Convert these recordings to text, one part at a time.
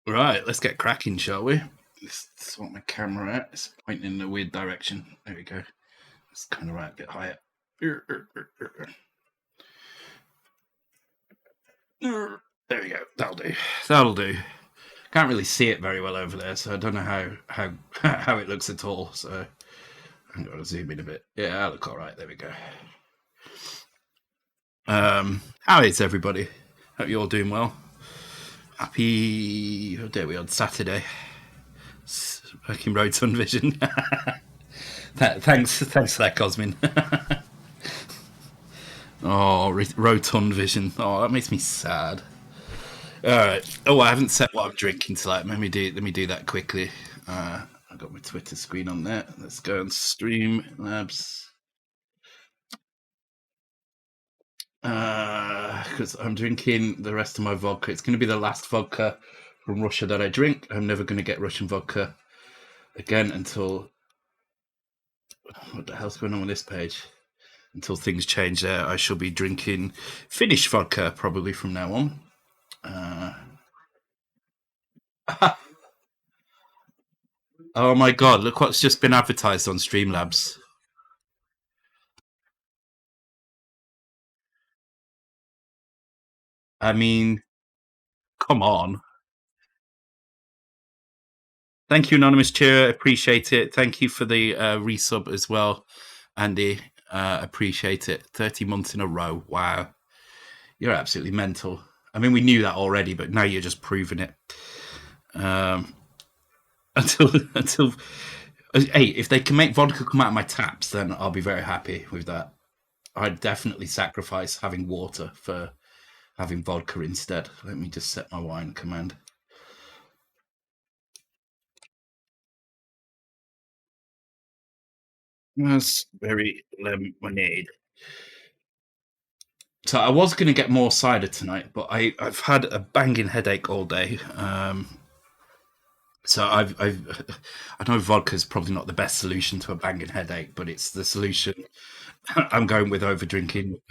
Right, let's get cracking, shall we? Let's sort my camera out. It's pointing in a weird direction. There we go. Let's kind of right a bit higher. There we go. That'll do. That'll do. Can't really see it very well over there, so I don't know how how it looks at all. So I'm going to zoom in a bit. Yeah, I look all right. There we go. How is everybody? Hope you're all doing well. Happy. What day are we on? Saturday. Working Rotund Vision. Thanks for that, Cosmin. Oh, Rotund Vision. Oh, that makes me sad. All right. Oh, I haven't set what I'm drinking tonight. Let me do that quickly. I've got my Twitter screen on there. Let's go on Streamlabs. Because I'm drinking the rest of my vodka. It's going to be the last vodka from Russia that I drink. I'm never going to get Russian vodka again until... What the hell's going on with this page? Until things change there, I shall be drinking Finnish vodka probably from now on. Oh my god, look what's just been advertised on Streamlabs. I mean, come on. Thank you, Anonymous Cheer. Appreciate it. Thank you for the resub as well, Andy. Appreciate it. 30 months in a row. Wow. You're absolutely mental. I mean, we knew that already, but now you're just proving it. Until hey, if they can make vodka come out of my taps, then I'll be very happy with that. I'd definitely sacrifice having water for having vodka instead. Let me just set my wine command. Raspberry lemonade. So I was going to get more cider tonight, but I've had a banging headache all day. So I know vodka is probably not the best solution to a banging headache, but it's the solution. I'm going with over drinking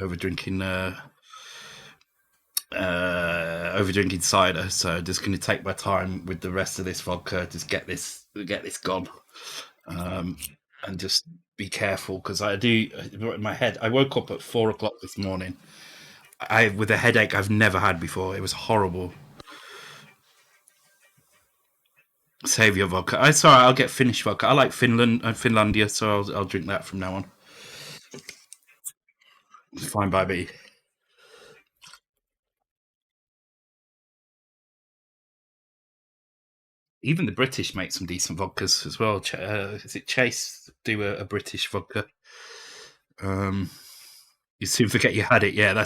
cider. So just going to take my time with the rest of this vodka. Just get this gone, and just be careful because I do in my head. I woke up at 4 o'clock this morning. With a headache I've never had before. It was horrible. Save your vodka. Sorry, I'll get Finnish vodka. I like Finlandia, so I'll drink that from now on. It's fine by me. Even the British make some decent vodkas as well. Is it Chase do a British vodka? You soon forget you had it. Yeah,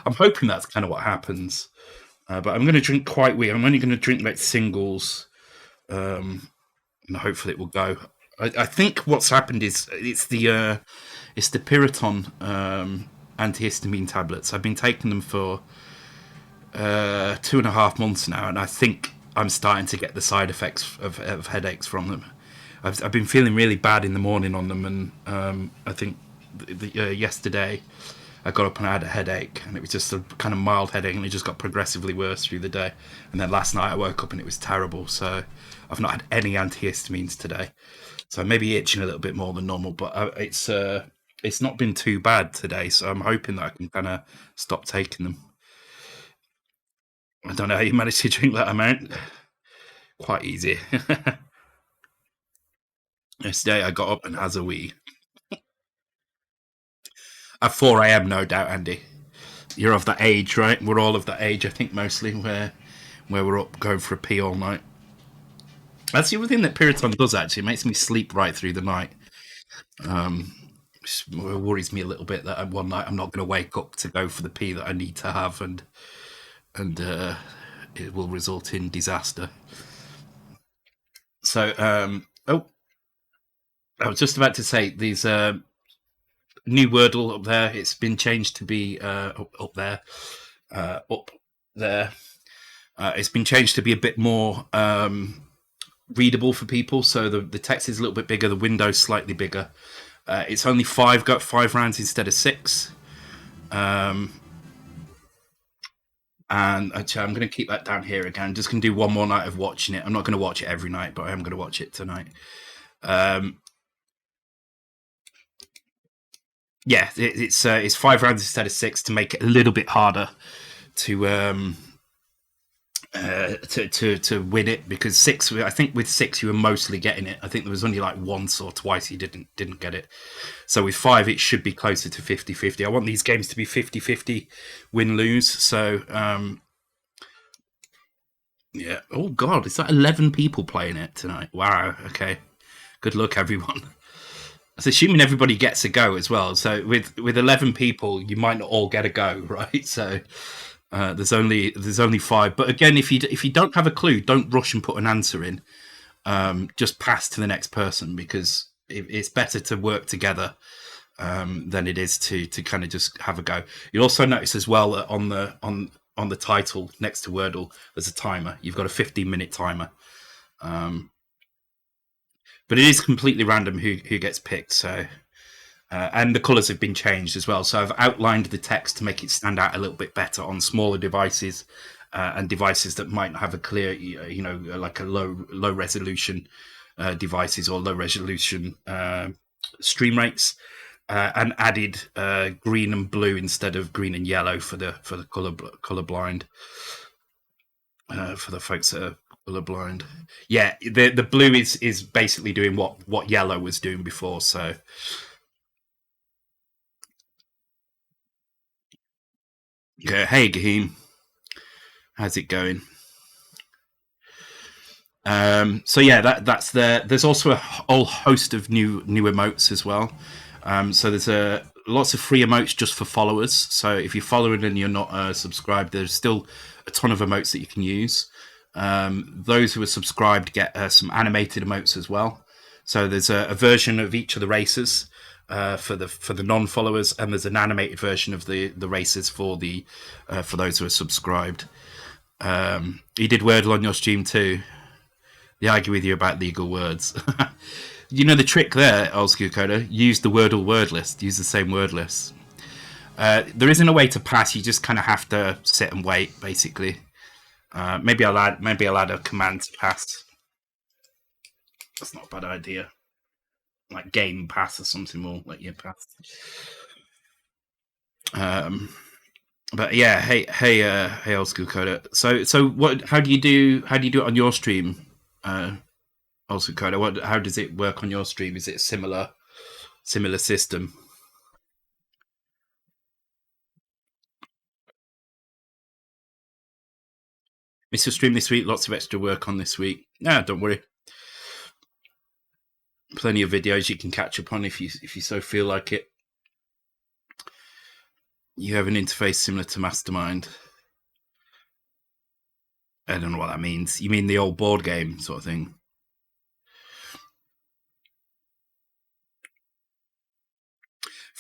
I'm hoping that's kind of what happens. But I'm going to drink quite weird. I'm only going to drink like singles, and hopefully it will go. I think what's happened is it's the Piriton antihistamine tablets. I've been taking them for 2.5 months now, and I think I'm starting to get the side effects of headaches from them. I've been feeling really bad in the morning on them, and I think yesterday I got up and I had a headache, and it was just a kind of mild headache, and it just got progressively worse through the day. And then last night I woke up and it was terrible. So I've not had any antihistamines today, so I may be itching a little bit more than normal, but it's not been too bad today. So I'm hoping that I can kind of stop taking them. I don't know how you managed to drink that amount. Quite easy. Yesterday I got up and has a wee. At 4 a.m, no doubt, Andy. You're of that age, right? We're all of that age, I think, mostly, where we're up going for a pee all night. That's the other thing that Piriton does, actually. It makes me sleep right through the night. It worries me a little bit that one night I'm not going to wake up to go for the pee that I need to have, and it will result in disaster. So, I was just about to say these new Wordle up there. It's been changed to be up there. It's been changed to be a bit more readable for people. So the text is a little bit bigger. The window's slightly bigger. It's only got 5 rounds instead of 6. And actually, I'm going to keep that down here again. I'm just going to do one more night of watching it. I'm not going to watch it every night, but I am going to watch it tonight. Yeah, it's 5 rounds instead of 6 to make it a little bit harder to win it, because 6, I think with 6 you were mostly getting it. I think there was only like once or twice you didn't get it. So with 5 it should be closer to 50-50. I want these games to be 50-50 win-lose. So yeah. Oh god, is that 11 people playing it tonight? Wow. Okay. Good luck, everyone. It's assuming everybody gets a go as well. So with 11 people, you might not all get a go, right? So there's only 5. But again, if you don't have a clue, don't rush and put an answer in. Just pass to the next person, because it's better to work together than it is to kind of just have a go. You'll also notice as well that on the title next to Wordle, there's a timer. You've got a 15-minute timer. But it is completely random who gets picked. So, and the colours have been changed as well. So I've outlined the text to make it stand out a little bit better on smaller devices and devices that might not have a clear, like a low resolution devices or low resolution stream rates, and added green and blue instead of green and yellow for the color blind, for the folks that are colorblind. Yeah, the blue is basically doing what yellow was doing before. So yeah, hey Gaheem, how's it going? So yeah, that's there. There's also a whole host of new emotes as well. So there's lots of free emotes just for followers. So if you're following and you're not subscribed, there's still a ton of emotes that you can use. Those who are subscribed get some animated emotes as well. So there's a version of each of the races for the non-followers, and there's an animated version of the races for those who are subscribed. You did Wordle on your stream too. They argue with you about legal words. You know the trick there, old school coder. Use the Wordle word list. Use the same word list. There isn't a way to pass. You just kind of have to sit and wait, basically. Maybe I'll add a command to pass. That's not a bad idea. Like game pass or something will let you pass. But yeah, hey, old school coder. So what? How do you do it on your stream? Old school coder. How does it work on your stream? Is it a similar system? Missed your stream this week. Lots of extra work on this week. Nah, don't worry. Plenty of videos you can catch up on if you so feel like it. You have an interface similar to Mastermind. I don't know what that means. You mean the old board game sort of thing?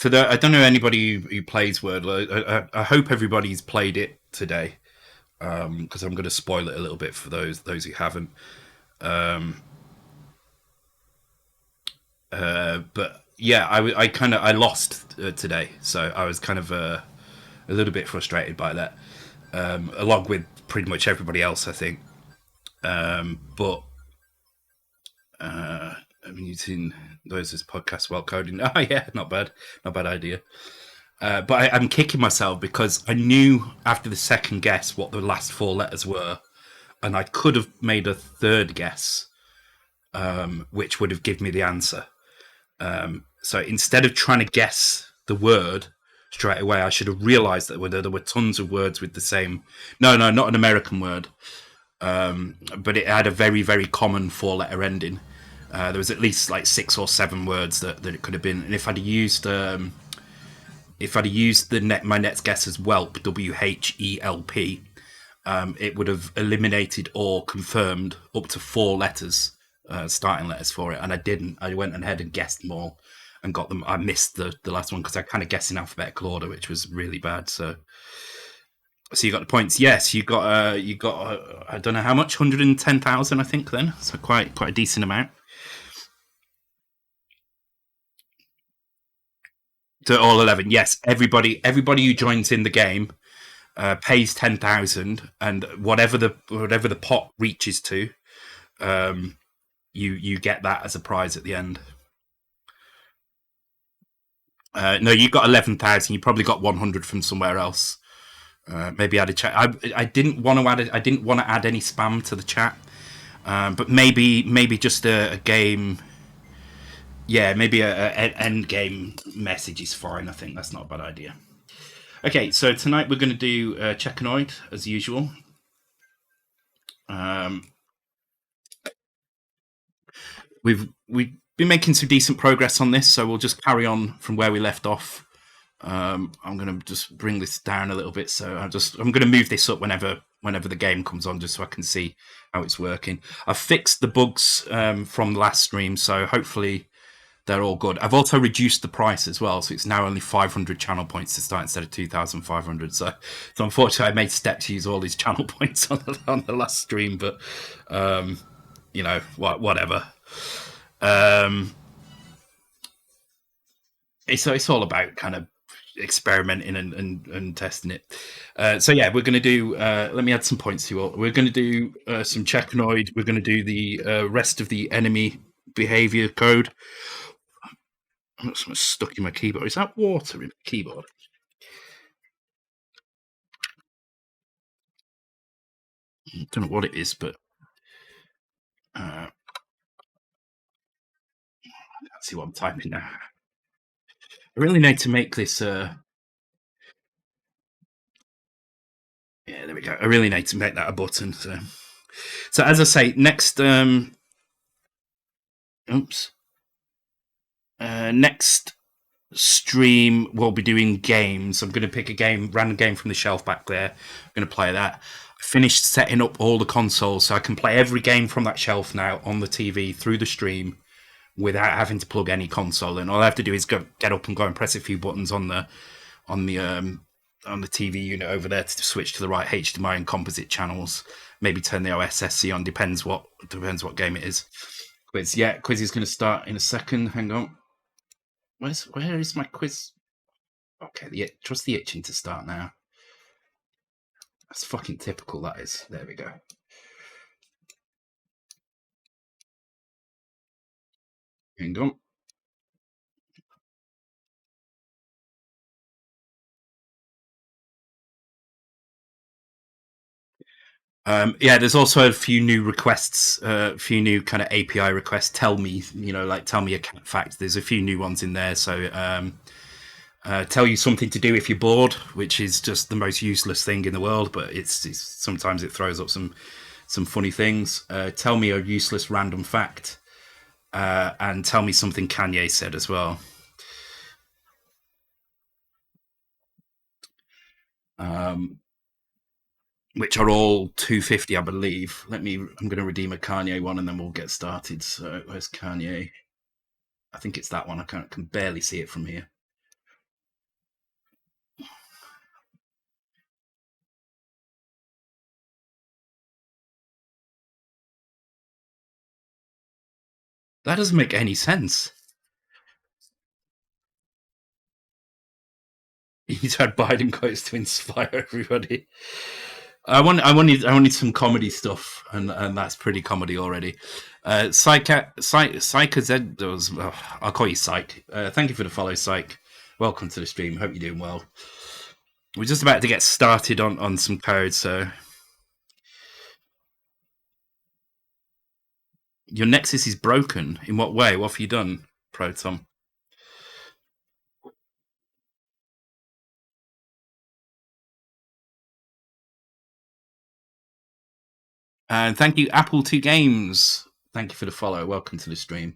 I don't know anybody who plays Wordle. I hope everybody's played it today, because I'm going to spoil it a little bit for those who haven't. But yeah, I lost today, so I was kind of a little bit frustrated by that, along with pretty much everybody else, I think. But I mean, you've seen those as podcasts while coding. Oh yeah, not bad idea. But I'm kicking myself because I knew after the second guess what the last 4 letters were, and I could have made a third guess, which would have given me the answer. So instead of trying to guess the word straight away, I should have realised that there were tons of words with the same. No, not an American word, but it had a very, very common 4-letter ending. There was at least like 6 or 7 words that it could have been, and if I'd used my next guess as whelp, WHELP, it would have eliminated or confirmed up to 4 letters, starting letters for it, and I didn't. I went ahead and guessed them all and got them. I missed the last one because I kind of guessed in alphabetical order, which was really bad. So you got the points. Yes, you got I don't know how much, 110,000, I think. Then so quite a decent amount. To all 11, yes. Everybody who joins in the game pays 10,000, and whatever the pot reaches to, you get that as a prize at the end. No, you got 11,000. You probably got 100 from somewhere else. Maybe add a chat. I didn't want to add. I didn't want to add any spam to the chat, but maybe just a game. Yeah, maybe an end game message is fine. I think that's not a bad idea. Okay, so tonight we're going to do Cecconoid as usual. We've been making some decent progress on this, so we'll just carry on from where we left off. I'm going to just bring this down a little bit, so I'm going to move this up whenever the game comes on, just so I can see how it's working. I've fixed the bugs from the last stream, so hopefully they're all good. I've also reduced the price as well, so it's now only 500 channel points to start instead of 2,500. So unfortunately, I made Step to use all these channel points on the last stream, but whatever. It's all about kind of experimenting and testing it. So yeah, we're going to do. Let me add some points to you all. We're going to do some Cecconoid. We're going to do the rest of the enemy behavior code. I'm stuck in my keyboard. Is that water in the keyboard? I don't know what it is, but let's see what I'm typing now. I really need to make this. Yeah, there we go. I really need to make that a button. So as I say, next. Next stream we'll be doing games. I'm going to pick a random game from the shelf back there. I'm going to play that. I finished setting up all the consoles, so I can play every game from that shelf now on the TV through the stream without having to plug any console in. All I have to do is get up and go and press a few buttons on the TV unit over there to switch to the right HDMI and composite channels. Maybe turn the OSSC on. Depends what game it is. Quiz. Yeah, quiz is going to start in a second. Hang on. Where is my quiz? Okay, trust the itching to start now. That's fucking typical, that is. There we go. Hang on. There's also a few new requests, a few new kind of API requests. Tell me a cat fact. There's a few new ones in there. So tell you something to do if you're bored, which is just the most useless thing in the world, but it's sometimes it throws up some funny things. Tell me a useless random fact, and tell me something Kanye said as well. Which are all 250, I believe. I'm going to redeem a Kanye one, and then we'll get started. So where's Kanye? I think it's that one. I can barely see it from here. That doesn't make any sense. He's had Biden quotes to inspire everybody. I wanted some comedy stuff, and that's pretty comedy already. Psych Z, I'll call you Psych. Thank you for the follow, Psych. Welcome to the stream. Hope you're doing well. We're just about to get started on some code, so your Nexus is broken. In what way? What have you done, Proton? And thank you, Apple 2 Games. Thank you for the follow. Welcome to the stream.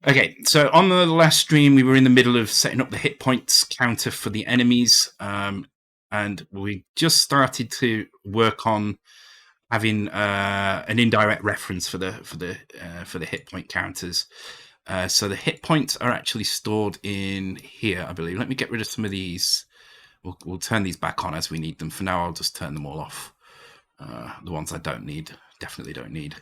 Okay, so on the last stream, we were in the middle of setting up the hit points counter for the enemies, and we just started to work on having an indirect reference for the hit point counters. So the hit points are actually stored in here, I believe. Let me get rid of some of these. We'll turn these back on as we need them. For now, I'll just turn them all off. The ones I don't need, definitely don't need.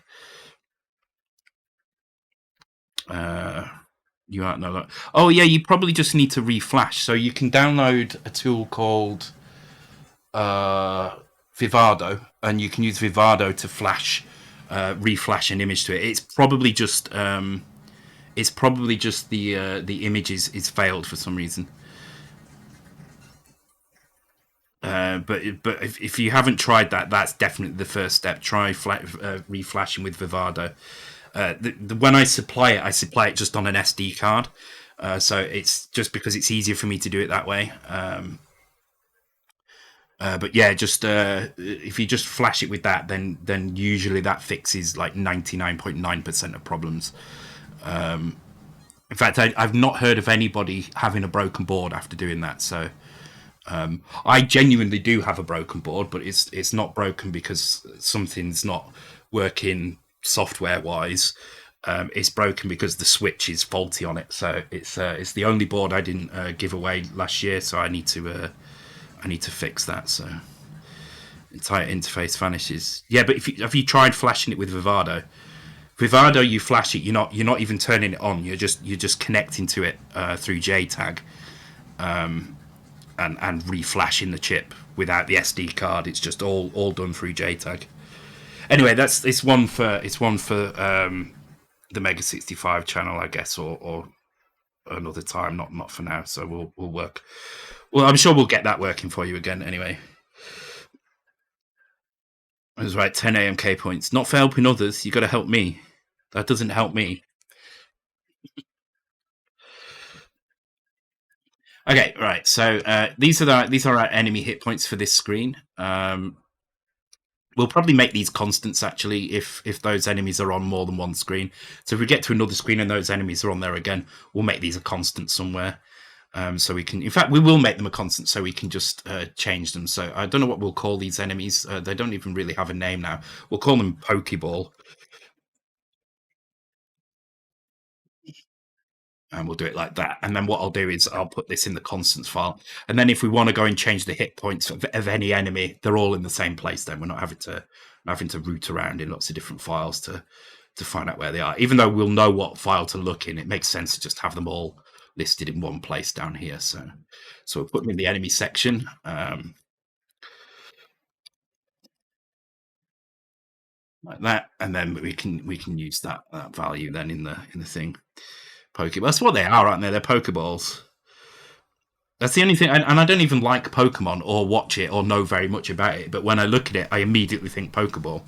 You aren't know that. Oh yeah, you probably just need to reflash. So you can download a tool called Vivado, and you can use Vivado to flash, reflash an image to it. It's probably just the image is failed for some reason. But if you haven't tried that, that's definitely the first step. Try reflashing with Vivado. When I supply it just on an SD card. So it's just because it's easier for me to do it that way. But yeah, just if you just flash it with that, then usually that fixes like 99.9% of problems. In fact, I've not heard of anybody having a broken board after doing that. So I genuinely do have a broken board, but it's not broken because something's not working software wise. It's broken because the switch is faulty on it. So it's the only board I didn't give away last year. So I need to fix that. So entire interface vanishes. Yeah, but have you tried flashing it with Vivado? Vivado, you flash it. You're not even turning it on. You're just connecting to it through JTAG, and reflashing the chip without the SD card. It's just all done through JTAG. Anyway, it's one for the Mega 65 channel, I guess, or another time. Not for now. So we'll work. Well, I'm sure we'll get that working for you again. Anyway. I was right, 10 AMK points. Not for helping others. You got to help me. That doesn't help me. Okay, right. So these are our enemy hit points for this screen. We'll probably make these constants actually if those enemies are on more than one screen. So if we get to another screen and those enemies are on there again, we'll make these a constant somewhere. So we can, in fact, we will make them a constant so we can just change them. So I don't know what we'll call these enemies. They don't even really have a name now. We'll call them Pokeball. And we'll do it like that. And then what I'll do is I'll put this in the constants file. And then if we want to go and change the hit points of any enemy, they're all in the same place. Then we're not having to root around in lots of different files to find out where they are. Even though we'll know what file to look in, it makes sense to just have them all listed in one place down here. So we'll put them in the enemy section. Like that, and then we can use that value then in the thing. Pokeball. That's what they are, aren't they? They're Pokeballs. That's the only thing, and I don't even like Pokemon or watch it or know very much about it. But when I look at it, I immediately think Pokeball.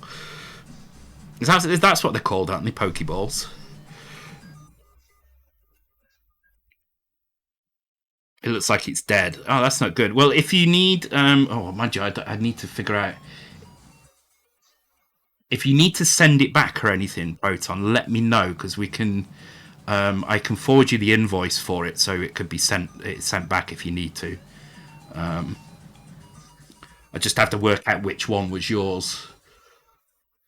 That's what they're called, aren't they? Pokeballs. It looks like it's dead. Oh, that's not good. Well, if you need, oh, mind you, I need to figure out if you need to send it back or anything, Proton. Let me know because we can. I can forward you the invoice for it, so it could be sent back if you need to. I just have to work out which one was yours.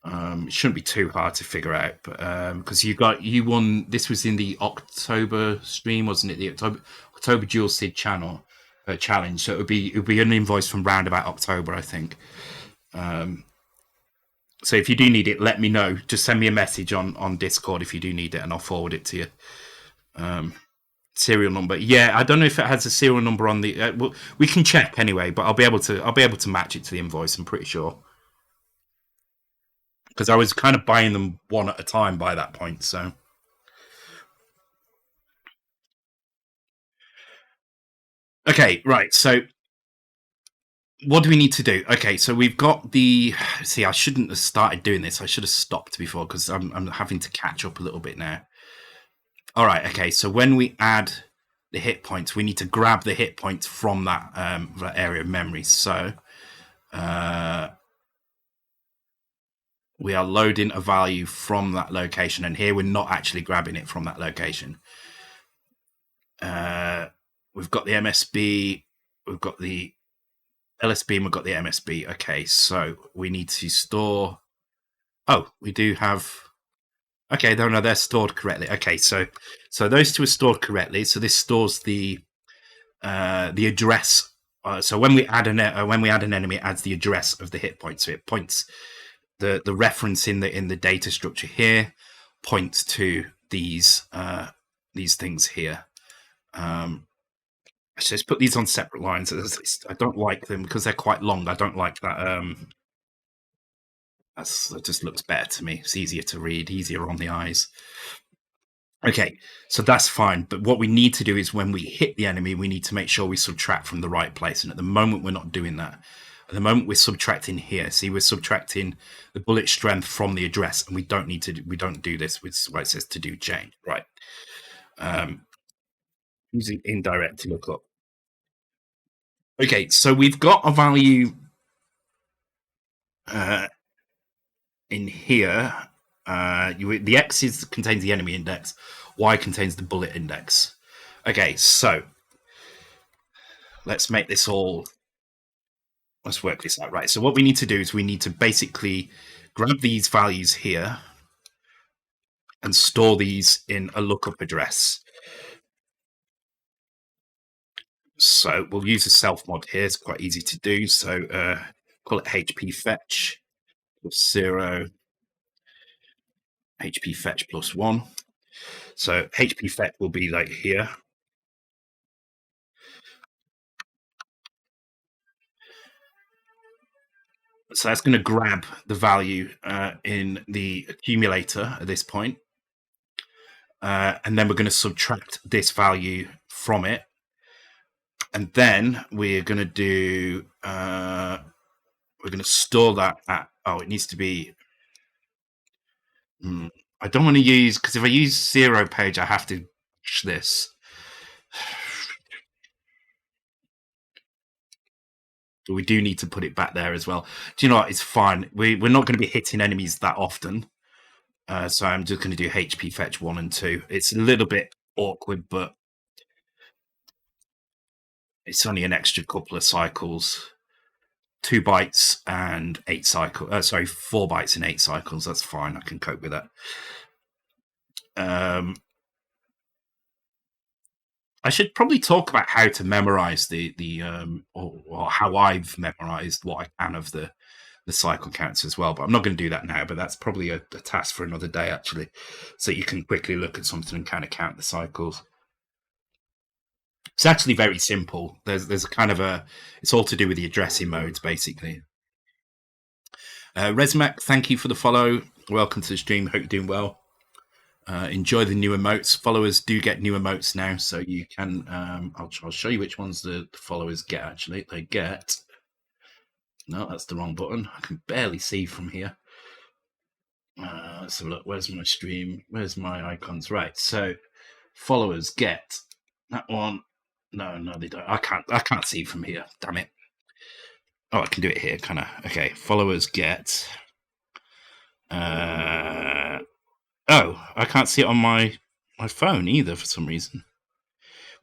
It shouldn't be too hard to figure out, but because you won. This was in the October stream, wasn't it? The October Dual Sid channel challenge. So it would be an invoice from round about October, I think. So if you do need it, let me know. Just send me a message on Discord if you do need it, and I'll forward it to you. Serial number, yeah. I don't know if it has a serial number on the. Well, we can check anyway, but I'll be able to match it to the invoice. I'm pretty sure because I was kind of buying them one at a time by that point. So okay, right. So what do we need to do? Okay, so we've got the. See, I shouldn't have started doing this. I should have stopped before because I'm having to catch up a little bit now. All right. Okay, so when we add the hit points, we need to grab the hit points from that area of memory. So we are loading a value from that location, and here we're not actually grabbing it from that location. We've got the MSB, we've got the LSB, and we've got the MSB. Okay, so we need to store. Oh, we do have. Okay, no, they're stored correctly. Okay, so those two are stored correctly. So this stores the address. So when we add an enemy, it adds the address of the hit point. So it points the reference in the data structure here points to these these things here. So let's put these on separate lines. I don't like them because they're quite long. I don't like that. That just looks better to me. It's easier to read, easier on the eyes. Okay, so that's fine. But what we need to do is when we hit the enemy, we need to make sure we subtract from the right place. And at the moment, we're not doing that. At the moment, we're subtracting here. See, we're subtracting the bullet strength from the address, and we don't need to. We don't do this with what it says to do change. Right. Using indirect to look up. Okay, so we've got a value in here. The X contains the enemy index. Y contains the bullet index. Okay, so let's make this all. Let's work this out. Right. So what we need to do is we need to basically grab these values here and store these in a lookup address. So we'll use a self mod here. It's quite easy to do. So call it HP fetch plus 0, HP fetch plus 1. So HP fetch will be like here. So that's going to grab the value in the accumulator at this point. And then we're going to subtract this value from it. And then we're going to do, we're going to store that at, it needs to be, I don't want to use, because if I use 0 page, I have to push this. But we do need to put it back there as well. Do you know what? It's fine. We're not going to be hitting enemies that often. So I'm just going to do HP fetch 1 and 2. It's a little bit awkward, but it's only an extra couple of cycles. 2 bytes and 8 cycles. 4 bytes and 8 cycles. That's fine. I can cope with that. I should probably talk about how to memorize or how I've memorized what I can of the cycle counts as well. But I'm not going to do that now. But that's probably a task for another day, actually. So you can quickly look at something and kind of count the cycles. It's actually very simple. There's a kind of it's all to do with the addressing modes, basically. Resmac, thank you for the follow. Welcome to the stream. Hope you're doing well. Enjoy the new emotes. Followers do get new emotes now, so you can. I'll show you which ones the followers get. Actually, they get. No, that's the wrong button. I can barely see from here. Let's have a look. Where's my stream? Where's my icons? Right. So, followers get that one. No, they don't. I can't see from here. Damn it. Oh, I can do it here. Kind of. Okay. Followers get. Oh, I can't see it on my phone either for some reason.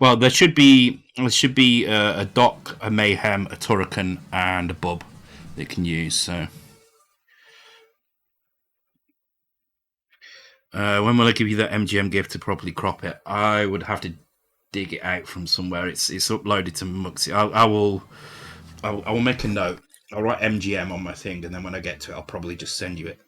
Well, there should be a Doc, a Mayhem, a Turrican, and a Bub that you can use. So, when will I give you that MGM gift to properly crop it? I would have to dig it out from somewhere. It's uploaded to Muxi. I will make a note. I'll write MGM on my thing, and then when I get to it, I'll probably just send you it.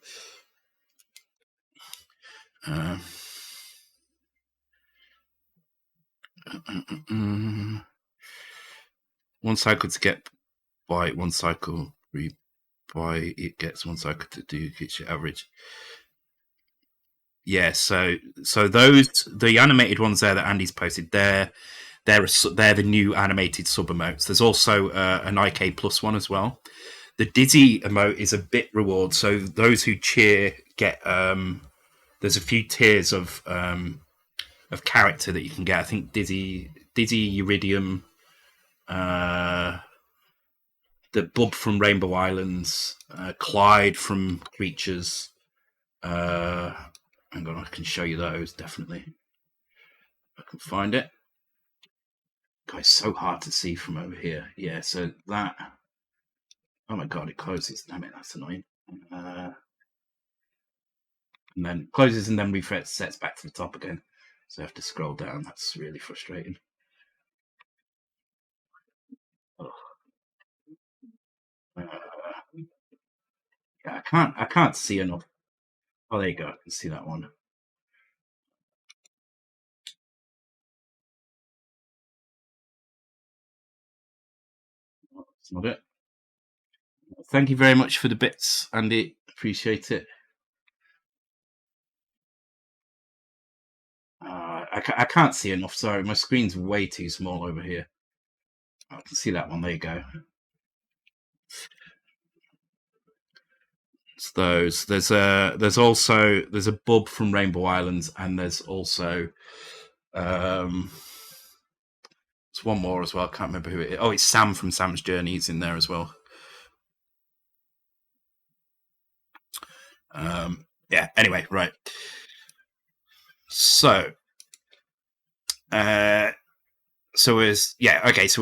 One cycle to get by, one cycle by it gets one cycle to do gets your average. Yeah, so the animated ones there that Andy's posted, they're the new animated sub emotes. There's also an IK plus one as well. The Dizzy emote is a bit reward, so those who cheer get there's a few tiers of character that you can get. I think Dizzy, Iridium, the Bub from Rainbow Islands, Clyde from Creatures. Hang on, I can show you those, definitely. I can find it. God, it's so hard to see from over here. Yeah, so that... Oh my god, it closes. Damn it, that's annoying. And then closes and then resets back to the top again. So I have to scroll down. That's really frustrating. Yeah, I can't see enough. Oh, there you go. I can see that one. That's not it. Thank you very much for the bits, Andy. Appreciate it. I can't see enough. Sorry, my screen's way too small over here. I can see that one. There you go. It's those. There's a bub from Rainbow Islands, and there's also it's one more as well. I can't remember who it is. Oh, it's Sam from Sam's Journey. He's in there as well. Yeah. Anyway, right. So, so we're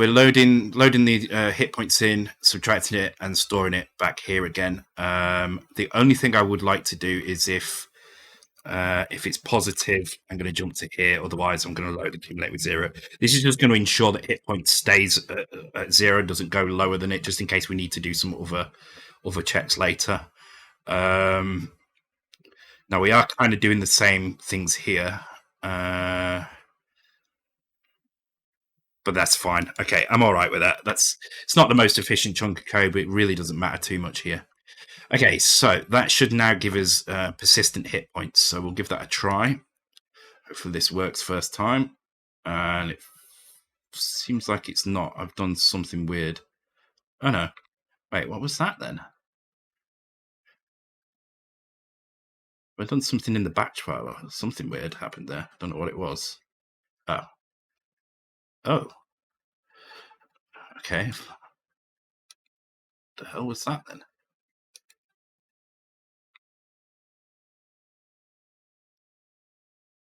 loading the hit points in, subtracting it, and storing it back here again. The only thing I would like to do is if it's positive, I'm going to jump to here. Otherwise, I'm going to load accumulate with 0. This is just going to ensure that hit point stays at 0, doesn't go lower than it, just in case we need to do some other checks later. Now we are kind of doing the same things here, but that's fine. Okay, I'm all right with that. It's not the most efficient chunk of code, but it really doesn't matter too much here. Okay, so that should now give us persistent hit points. So we'll give that a try. Hopefully this works first time. And it seems like it's not. I've done something weird. Oh no. Wait, what was that then? I've done something in the batch file. Something weird happened there. Don't know what it was. Oh. Okay. What the hell was that then?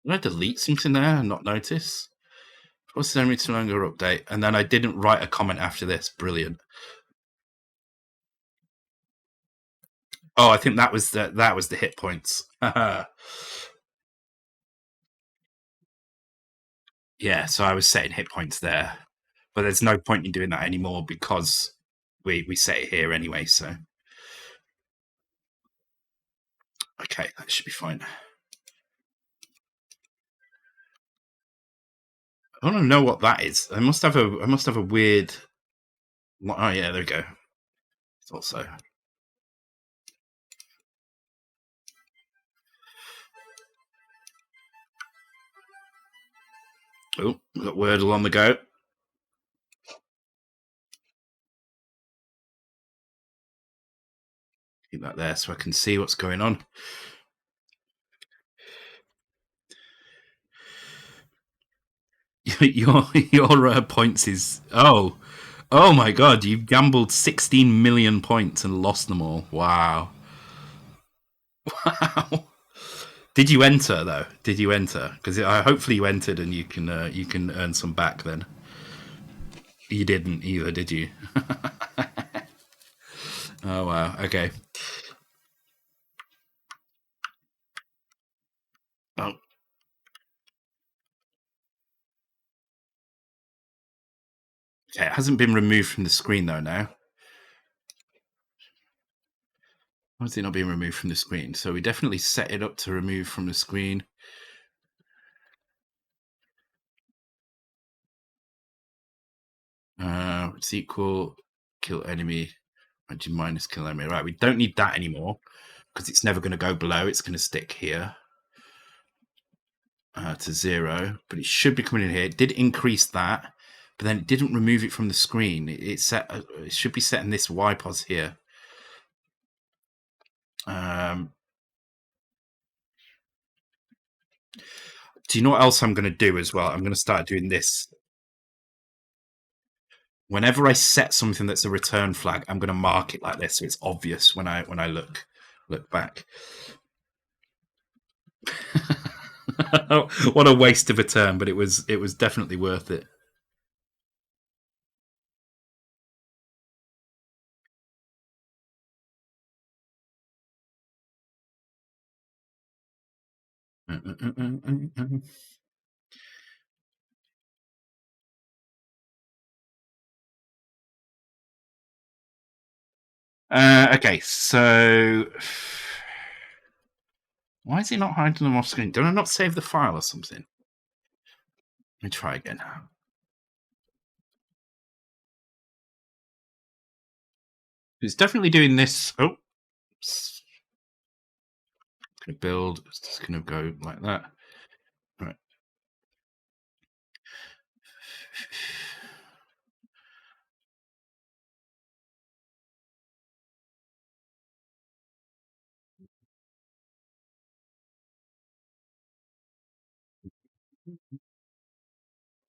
Did I delete something there and not notice? What's the to longer update? And then I didn't write a comment after this. Brilliant. Oh, I think that was the hit points. Yeah, so I was setting hit points there, but there's no point in doing that anymore because we set it here anyway. So okay, that should be fine. I don't know what that is. I must have a weird. Oh yeah, there we go. It's also. Oh, we've got Wordle on the go. Keep that there so I can see what's going on. your points is oh my god, you've gambled 16 million points and lost them all. Wow. Did you enter though? Did you enter? Because hopefully you entered and you can earn some back then. You didn't either, did you? Oh wow. Okay. Oh. Okay, it hasn't been removed from the screen though now. Why is it not being removed from the screen? So we definitely set it up to remove from the screen. It's equal kill enemy minus kill enemy. Right, we don't need that anymore because it's never going to go below. It's going to stick here to 0, but it should be coming in here. It did increase that, but then it didn't remove it from the screen. It should be setting this Y pos here. Do you know what else I'm going to do as well? I'm going to start doing this. Whenever I set something that's a return flag, I'm going to mark it like this so it's obvious when I look back. What a waste of a turn, but it was definitely worth it. Okay, so why is he not hiding them off screen? Did I not save the file or something? Let me try again. It's definitely doing this. Oh, it's going to build. It's just going to go like that. All right.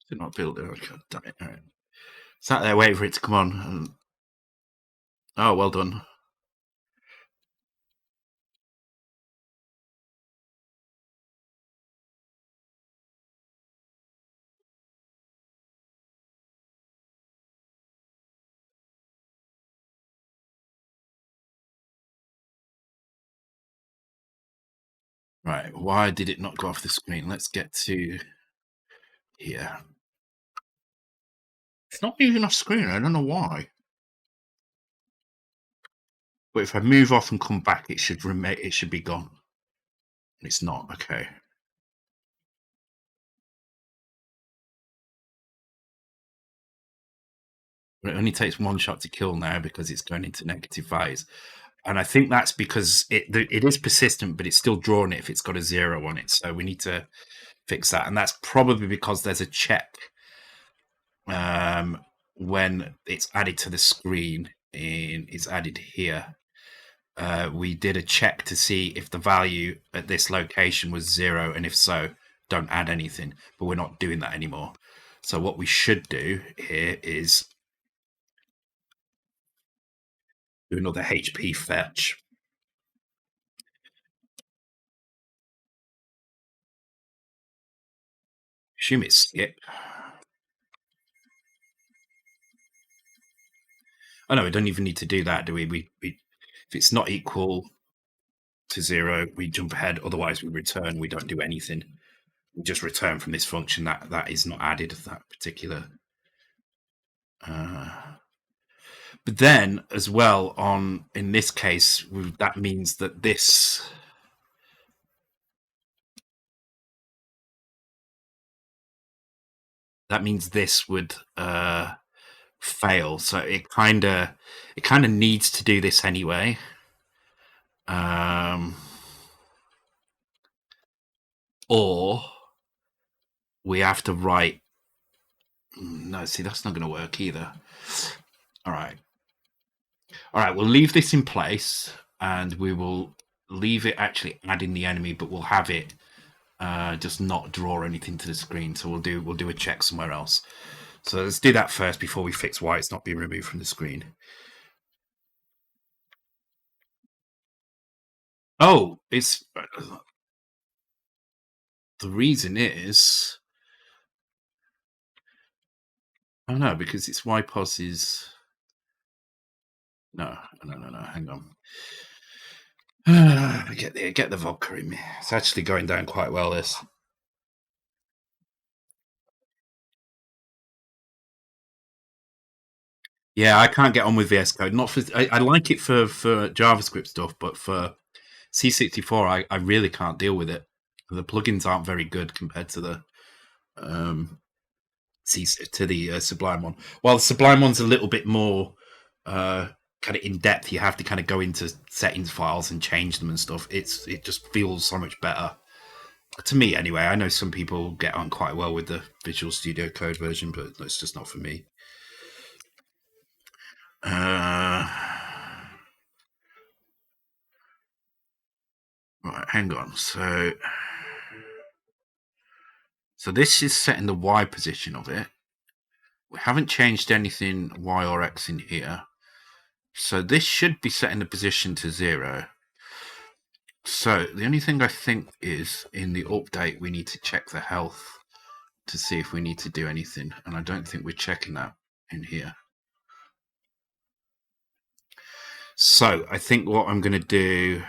Did not build it. Oh, God damn it. All right. Sat there waiting for it to come on. And... Oh, well done. Right. Why did it not go off the screen? Let's get to here. It's not moving off screen. I don't know why. But if I move off and come back, it should remain. It should be gone. It's not. Okay. But it only takes one shot to kill now because it's going into negative phase. And I think that's because it is persistent, but it's still drawing it if it's got a 0 on it. So we need to fix that. And that's probably because there's a check when it's added to the screen. It's added here. We did a check to see if the value at this location was 0, and if so, don't add anything. But we're not doing that anymore. So what we should do here is do another HP fetch. Assume it's skip. Oh no, we don't even need to do that, do we? If it's not equal to 0, we jump ahead. Otherwise, we return. We don't do anything. We just return from this function that is not added that particular. But then, as well, in this case, that means that this. That means this would fail. So it kind of needs to do this anyway. Or we have to write. No, see, that's not going to work either. All right, we'll leave this in place, and we will leave it actually adding the enemy, but we'll have it just not draw anything to the screen. So we'll do a check somewhere else. So let's do that first before we fix why it's not being removed from the screen. Oh, it's the reason is. Oh no, because it's YPOS is. No. Hang on. Get the vodka in me. It's actually going down quite well. This. Yeah, I can't get on with VS Code. Not for I like it for JavaScript stuff, but for C64, I really can't deal with it. The plugins aren't very good compared to the Sublime one. While the Sublime one's a little bit more kind of in depth, you have to kind of go into settings files and change them and stuff. It just feels so much better to me, anyway. I know some people get on quite well with the Visual Studio Code version, but it's just not for me. Right, hang on. So this is setting the Y position of it. We haven't changed anything Y or X in here. So this should be setting the position to 0. So the only thing I think is in the update, we need to check the health to see if we need to do anything. And I don't think we're checking that in here. So I think what I'm going to do.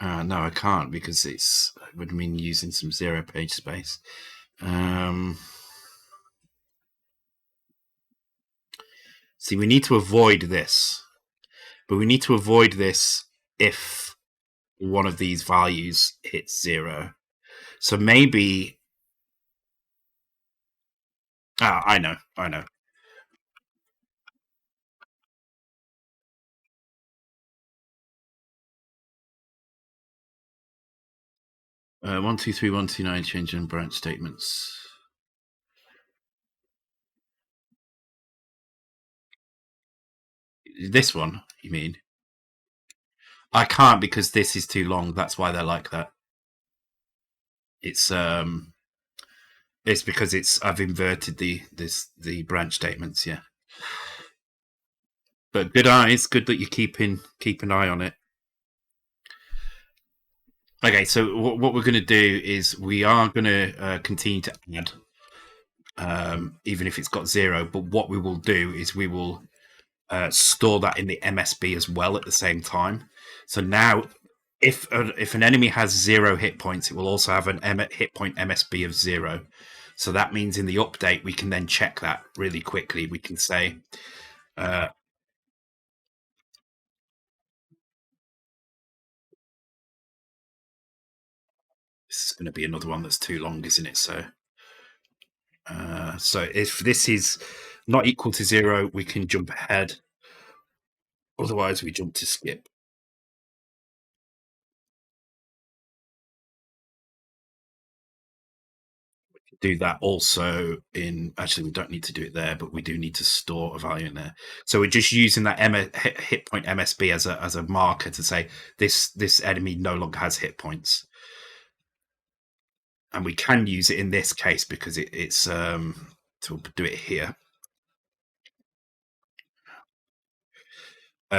No, I can't because it would mean using some 0 page space. See, we need to avoid this. But we need to avoid this if one of these values hits 0. So maybe. I know. 123.129 change in branch statements. This one, you mean? I can't because this is too long. That's why they're like that. It's because I've inverted the branch statements. Yeah, but good eye. It's good that you keep an eye on it. Okay, so what we're going to do is we are going to continue to add, even if it's got 0. But what we will do is we will store that in the MSB as well at the same time. So now, if an enemy has 0 hit points, it will also have an hit point MSB of 0. So that means in the update we can then check that really quickly. We can say. This is going to be another one that's too long, isn't it? So if this is not equal to 0, we can jump ahead. Otherwise, we jump to skip. We can do that also in. Actually, we don't need to do it there, but we do need to store a value in there. So we're just using that hit point MSB as a marker to say this enemy no longer has hit points. And we can use it in this case because it's to do it here.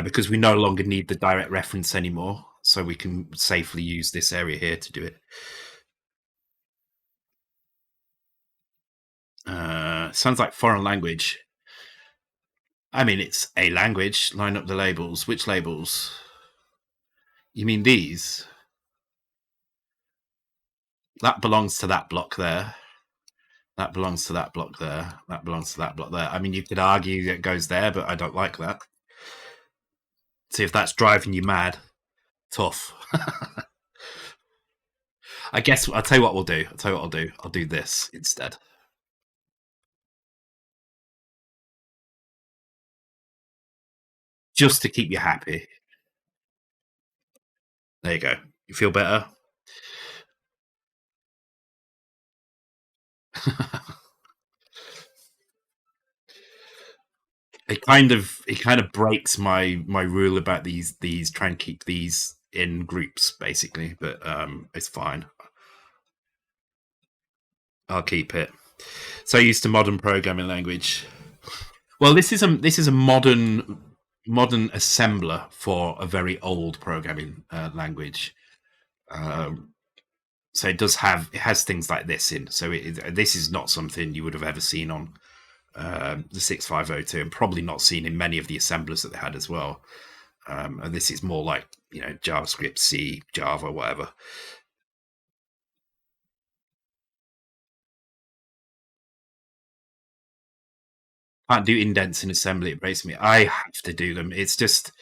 Because we no longer need the direct reference anymore, so we can safely use this area here to do it. Sounds like foreign language. I mean, it's a language. Line up the labels. Which labels? You mean these? That belongs to that block there. That belongs to that block there. That belongs to that block there. I mean, you could argue that it goes there, but I don't like that. See if that's driving you mad. Tough. I guess I'll tell you what we'll do. I'll do this instead. Just to keep you happy. There you go. You feel better? it kind of breaks my rule about these try and keep these in groups basically, but it's fine. I'll keep it. So used to modern programming language. Well, this is a modern assembler for a very old programming language. So it has things like this in. So this is not something you would have ever seen on the 6502, and probably not seen in many of the assemblers that they had as well. And this is more like JavaScript, C, Java, whatever. Can't do indents in assembly. It breaks me. I have to do them. It's just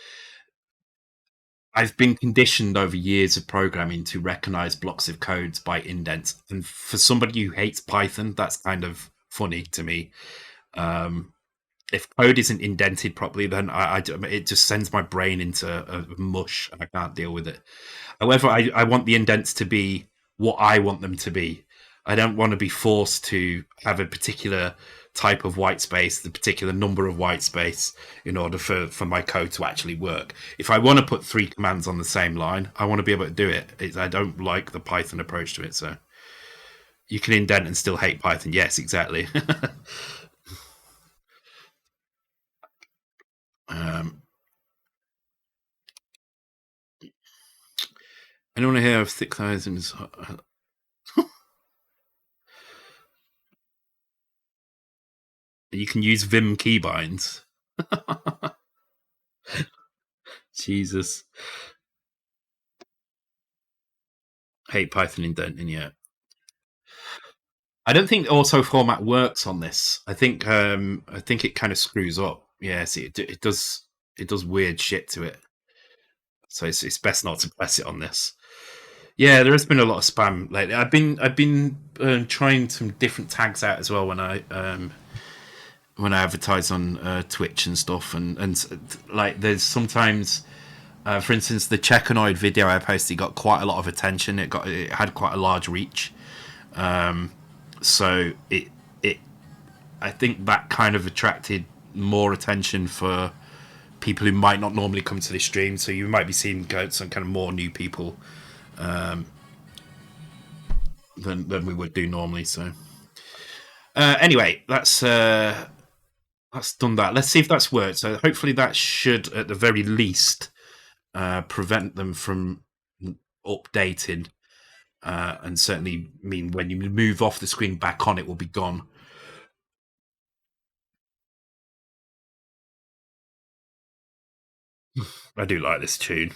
I've been conditioned over years of programming to recognize blocks of codes by indents, and for somebody who hates Python, that's kind of funny to me. If code isn't indented properly, then it just sends my brain into a mush, and I can't deal with it. However, I want the indents to be what I want them to be. I don't want to be forced to have a particular type of white space, the particular number of white space, in order for my code to actually work. If I want to put 3 commands on the same line, I want to be able to do it. I don't like the Python approach to it. So you can indent and still hate Python. Yes, exactly. Anyone here have thick thighs and you can use Vim keybinds. Jesus. Hate Python indenting yet. I don't think auto format works on this. I think it kind of screws up. Yeah, see, it does weird shit to it. So it's best not to press it on this. Yeah, there has been a lot of spam lately. I've been trying some different tags out as well when I advertise on Twitch and stuff, and like there's sometimes For instance, the Cecconoid video I posted got quite a lot of attention. It had quite a large reach. So it I think that kind of attracted more attention for people who might not normally come to this stream. So you might be seeing some kind of more new people than we would do normally. So anyway, that's done that. Let's see if that's worked. So hopefully that should, at the very least, prevent them from updating, and certainly mean when you move off the screen back on, it will be gone. I do like this tune.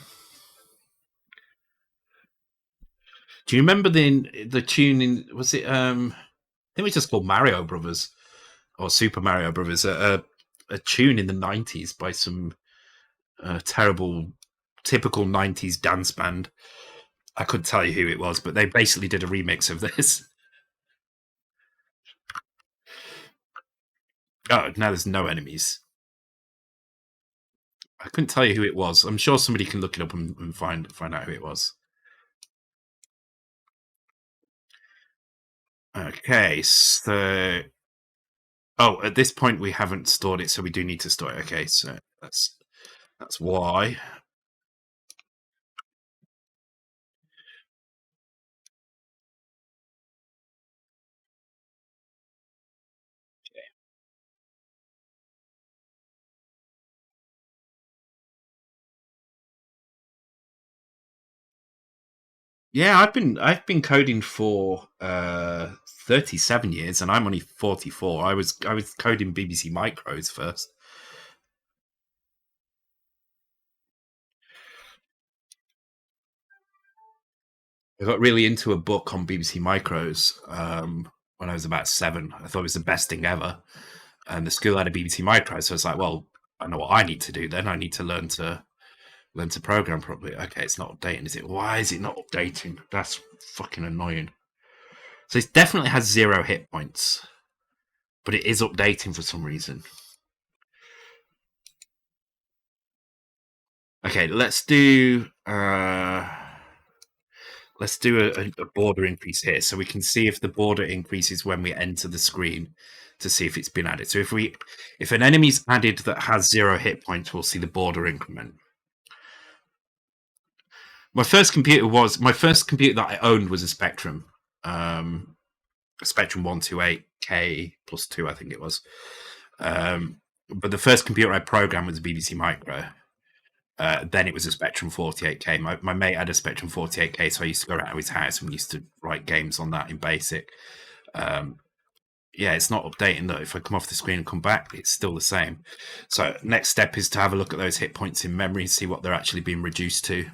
Do you remember the tune in, was it I think it was just called Mario Brothers or Super Mario Brothers, a tune in the 90s by some terrible typical 90s dance band. I couldn't tell you who it was, but they basically did a remix of this. Oh, now there's no enemies. I couldn't tell you who it was. I'm sure somebody can look it up and find out who it was. Okay, so at this point we haven't stored it, so we do need to store it. Okay, so that's why. Yeah, I've been coding for 37 years, and I'm only 44. I was coding BBC Micros first. I got really into a book on BBC Micros when I was about 7. I thought it was the best thing ever, and the school had a BBC Micro, so I was like, well, I know what I need to do. Then I need to learn to program properly. Okay, it's not updating, is it? Why is it not updating? That's fucking annoying. So it definitely has 0 hit points, but it is updating for some reason. Okay, let's do a border increase here, so we can see if the border increases when we enter the screen to see if it's been added. So if an enemy's added that has 0 hit points, we'll see the border increment. My first computer that I owned was a Spectrum, a Spectrum 128K plus 2, I think it was. But the first computer I programmed was a BBC Micro. Then it was a Spectrum 48K. My mate had a Spectrum 48K, so I used to go around to his house and we used to write games on that in BASIC. Yeah, it's not updating though. If I come off the screen and come back, it's still the same. So next step is to have a look at those hit points in memory and see what they're actually being reduced to.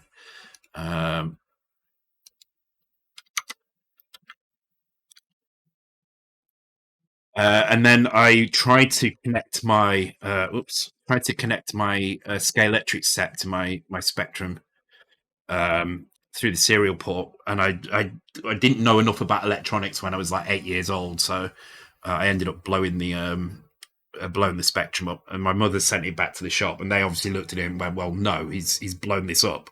And then I tried to connect my Scalextric set to my Spectrum through the serial port, and I didn't know enough about electronics when I was like 8 years old, so I ended up blowing the Spectrum up, and my mother sent it back to the shop, and they obviously looked at it and went, well, no, he's blown this up.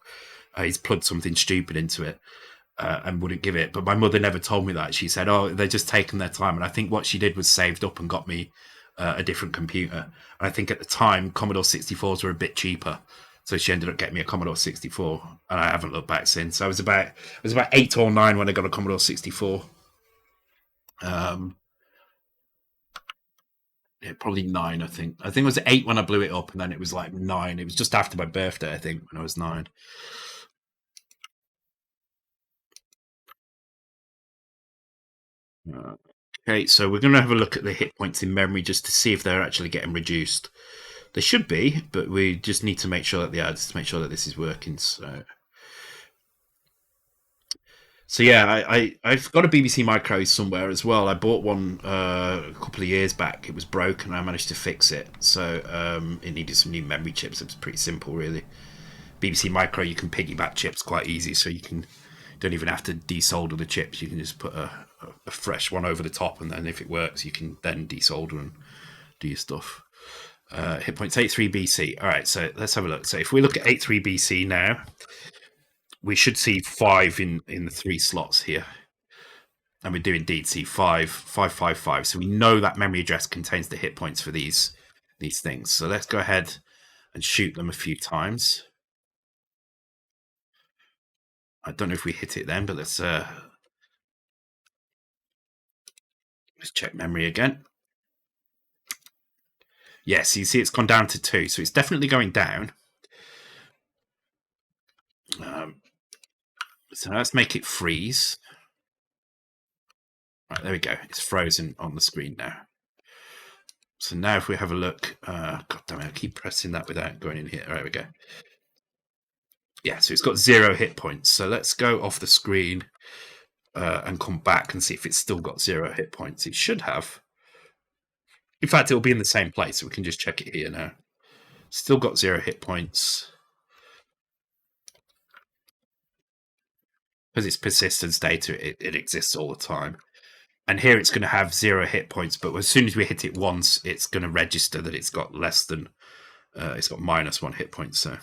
He's plugged something stupid into it. And wouldn't give it. But my mother never told me that. She said, oh, they're just taking their time. And I think what she did was saved up and got me a different computer. And I think at the time, Commodore 64s were a bit cheaper. So she ended up getting me a Commodore 64. And I haven't looked back since. I was about 8 or 9 when I got a Commodore 64. Yeah, probably 9, I think. I think it was 8 when I blew it up, and then it was like 9. It was just after my birthday, I think, when I was 9. Okay, so we're going to have a look at the hit points in memory just to see if they're actually getting reduced. They should be, but we just need to make sure that they are, just to make sure that this is working. So yeah, I've got a BBC Micro somewhere as well. I bought one a couple of years back. It was broken. I managed to fix it. So it needed some new memory chips. It was pretty simple, really. BBC Micro, you can piggyback chips quite easy, so don't even have to desolder the chips. You can just put a fresh one over the top, and then if it works, you can then desolder and do your stuff. Hit points 83 BC. All right, so let's have a look. So if we look at 83 BC now, we should see 5 in the 3 slots here. And we do indeed see 5. So we know that memory address contains the hit points for these things. So let's go ahead and shoot them a few times. I don't know if we hit it then, but let's check memory again. Yes, you see it's gone down to 2, so it's definitely going down. So let's make it freeze. Right, there we go. It's frozen on the screen now. So now if we have a look, God damn it, I keep pressing that without going in here. All right, we go. Yeah, so it's got 0 hit points. So let's go off the screen and come back and see if it's still got 0 hit points. It should have. In fact, it'll be in the same place, so we can just check it here now. Still got 0 hit points. Because it's persistence data, it exists all the time. And here it's going to have 0 hit points, but as soon as we hit it once, it's going to register that it's got less than, it's got -1 hit point. So,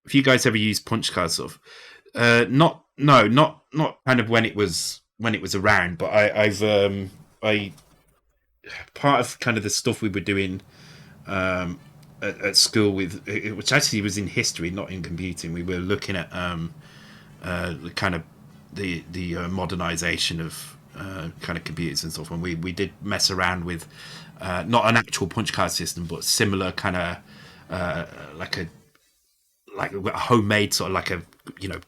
if you guys ever use punch cards, sort of, not kind of when it was around, but I part of kind of the stuff we were doing at school with, which actually was in history, not in computing. We were looking at the kind of the modernization of kind of computers and stuff. And we did mess around with not an actual punch card system, but similar kind of like a homemade sort of like a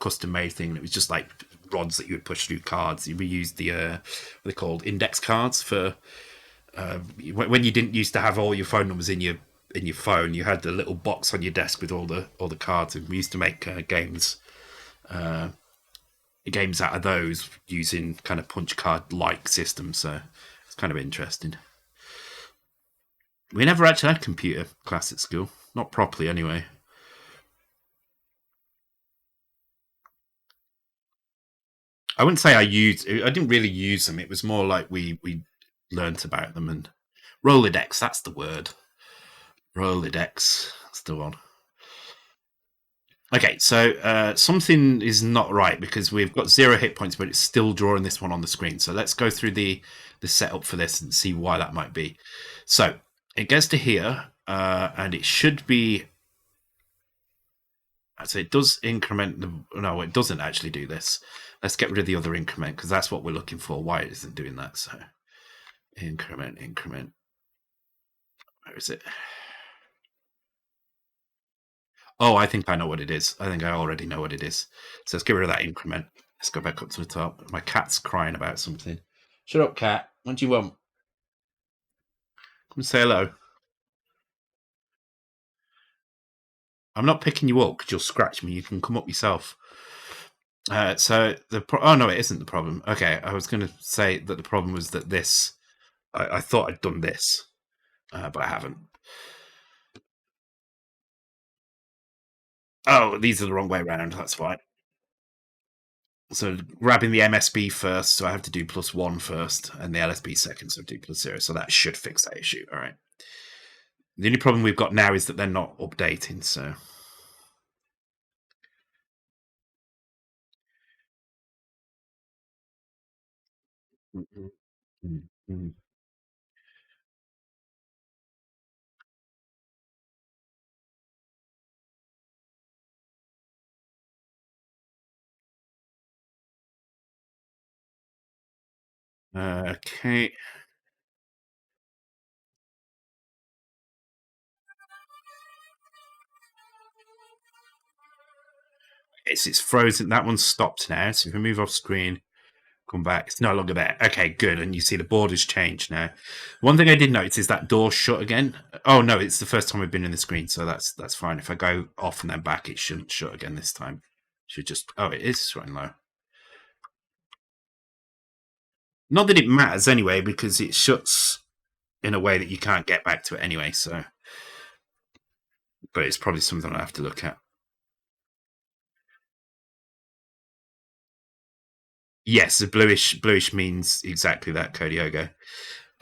custom made thing. It was just like rods that you would push through cards. We used the what they called index cards for when you didn't used to have all your phone numbers in your phone. You had the little box on your desk with all the cards, and we used to make games out of those using kind of punch card like systems. So it's kind of interesting. We never actually had computer class at school, not properly anyway. I wouldn't say I didn't really use them. It was more like we learnt about them. And Rolodex, that's the word. Rolodex, that's the one. Okay, so something is not right because we've got 0 hit points, but it's still drawing this one on the screen. So let's go through the setup for this and see why that might be. So it gets to here, and it should be. So it does increment. No, it doesn't actually do this. Let's get rid of the other increment because that's what we're looking for. Why it isn't doing that? So increment. Where is it? Oh, I think I know what it is. I think I already know what it is. So let's get rid of that increment. Let's go back up to the top. My cat's crying about something. Shut up, cat. What do you want? Come and say hello. I'm not picking you up because you'll scratch me. You can come up yourself. So oh no, it isn't the problem. Okay, I was going to say that the problem was that this. I thought I'd done this, but I haven't. Oh, these are the wrong way around. That's why. So grabbing the MSB first, so I have to do +1 first, and the LSB second, so I do +0. So that should fix that issue. All right. The only problem we've got now is that they're not updating. So. Okay. It's frozen. That one's stopped now. So if we move off screen, come back, it's no longer there. Okay, good. And you see the border's changed now. One thing I did notice is that door shut again. Oh no, it's the first time we've been in the screen, so that's fine. If I go off and then back, it shouldn't shut again this time. It should just it is running low. Not that it matters anyway, because it shuts in a way that you can't get back to it anyway. So, but it's probably something I have to look at. Yes, the bluish means exactly that, Kodiogo.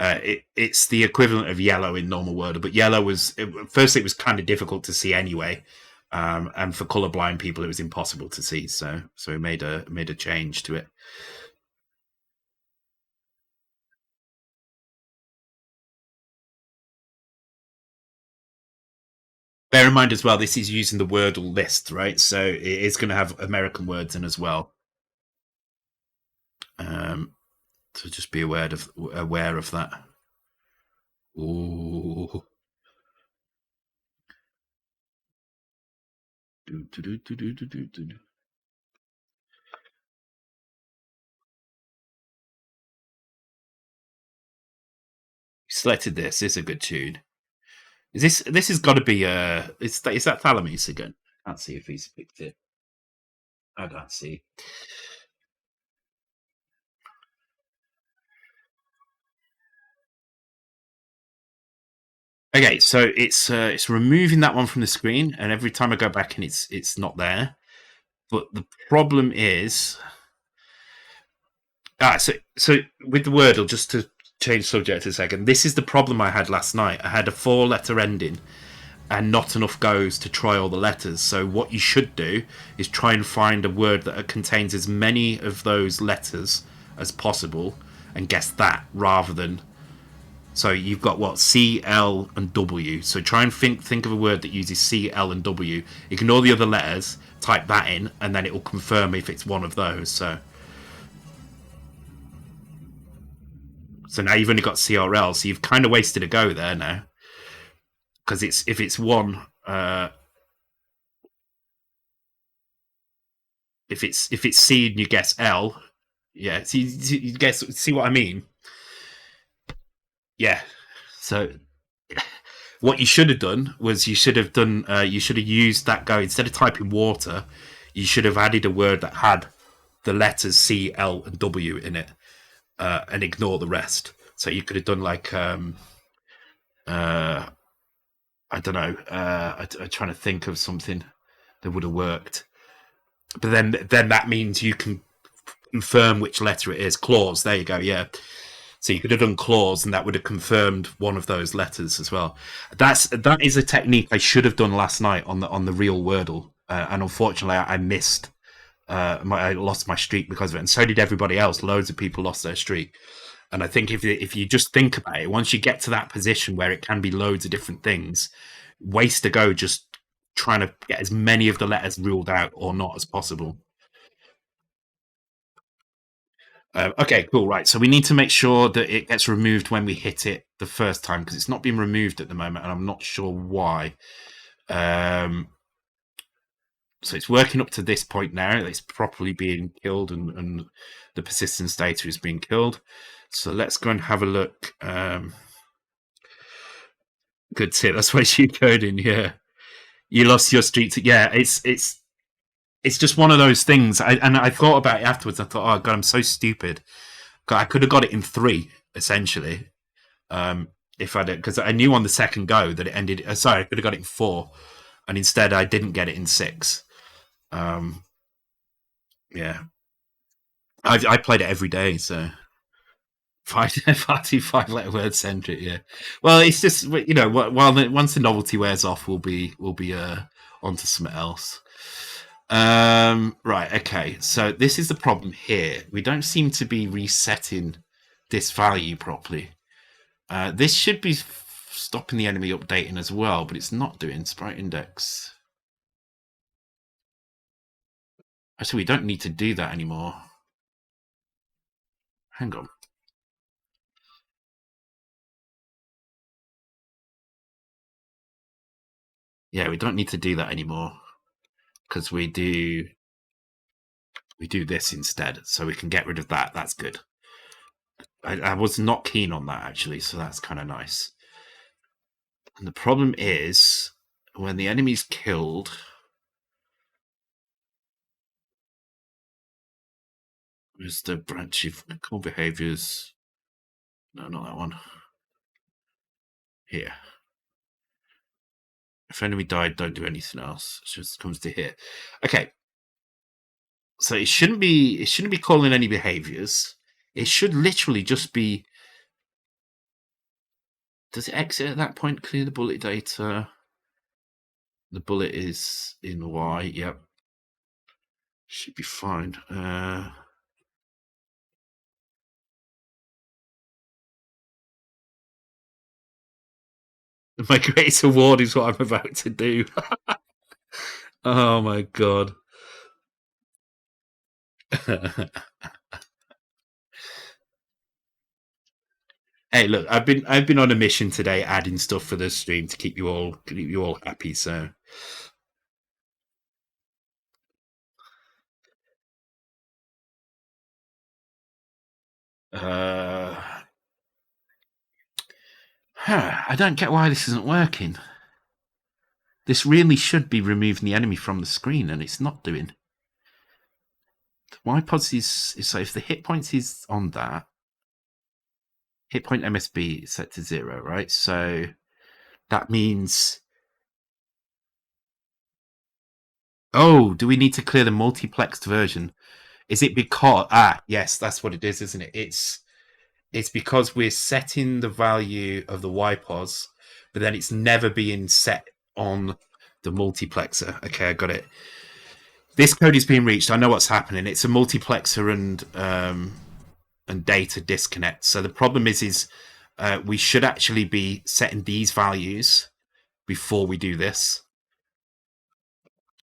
It's the equivalent of yellow in normal Wordle, but yellow was firstly it was kind of difficult to see anyway, and for colorblind people it was impossible to see. So we made a change to it. Bear in mind as well, this is using the Wordle list, right? So it is going to have American words in as well. So just be aware of that. Ooh. Selected this. This is a good tune. This has got to be is that Thalamus again? Can't see if he's picked it. I can't see. Okay, so it's removing that one from the screen, and every time I go back and it's not there. But the problem is, so with the Wordle, just to change subject a second, this is the problem I had last night. I had a 4-letter ending, and not enough goes to try all the letters. So what you should do is try and find a word that contains as many of those letters as possible, and guess that rather than. So you've got what, C, L, and W. So try and think of a word that uses C, L, and W. Ignore the other letters. Type that in, and then it will confirm if it's one of those. So now you've only got C or L. So you've kind of wasted a go there now, because if it's one. If it's C and you guess L, yeah. So you guess. See what I mean? Yeah. So what you should have done was you should have used that go instead of typing water. You should have added a word that had the letters C, L, and W in it, and ignore the rest. So you could have done like I don't know. I'm trying to think of something that would have worked. But then that means you can confirm which letter it is. Clause. There you go. Yeah. So you could have done clause, and that would have confirmed one of those letters as well. That is a technique I should have done last night on the real Wordle, and unfortunately I missed. I lost my streak because of it, and so did everybody else. Loads of people lost their streak. And I think if you just think about it, once you get to that position where it can be loads of different things, waste a go just trying to get as many of the letters ruled out or not as possible. Okay, cool. Right, so we need to make sure that it gets removed when we hit it the first time, because it's not being removed at the moment, and I'm not sure why. So it's working up to this point now. It's properly being killed, and the persistence data is being killed. So let's go and have a look. Good tip. That's why you coding. Yeah, you lost your streak. Yeah, it's just one of those things. I thought about it afterwards. I thought, oh god, I'm so stupid. I could have got it in 3 essentially, if I did, because I knew on the second go that it ended. Sorry, I could have got it in 4, and instead I didn't get it in 6. Yeah, I played it every day, so 5 letter word centric. Yeah, well, it's just once the novelty wears off, we'll be onto something else. Right, okay. So this is the problem here. We don't seem to be resetting this value properly. This should be stopping the enemy updating as well, but it's not doing. Sprite index. Actually, we don't need to do that anymore. Hang on. Yeah, we don't need to do that anymore, because we do this instead, so we can get rid of that. That's good. I was not keen on that, actually, so that's kind of nice. And the problem is, when the enemy's killed, where's the branch of core behaviors? No, not that one. Here. If enemy died, don't do anything else. It just comes to here. Okay. So it shouldn't be calling any behaviors. It should literally just be Does it exit at that point? Clear the bullet data. The bullet is in Y. Yep. Should be fine. My greatest award is what I'm about to do. Oh my god. Hey, look, I've been on a mission today, adding stuff for the stream to keep you all happy. So, I don't get why this isn't working. This really should be removing the enemy from the screen, and it's not doing. Why pods is so if the hit points is on that hit point MSB is set to 0, right? So that means. Oh, do we need to clear the multiplexed version? Is it because yes, that's what it is, isn't it? It's because we're setting the value of the YPOS, but then it's never being set on the multiplexer. Okay, I got it. This code is being reached. I know what's happening. It's a multiplexer and data disconnect. So the problem is we should actually be setting these values before we do this.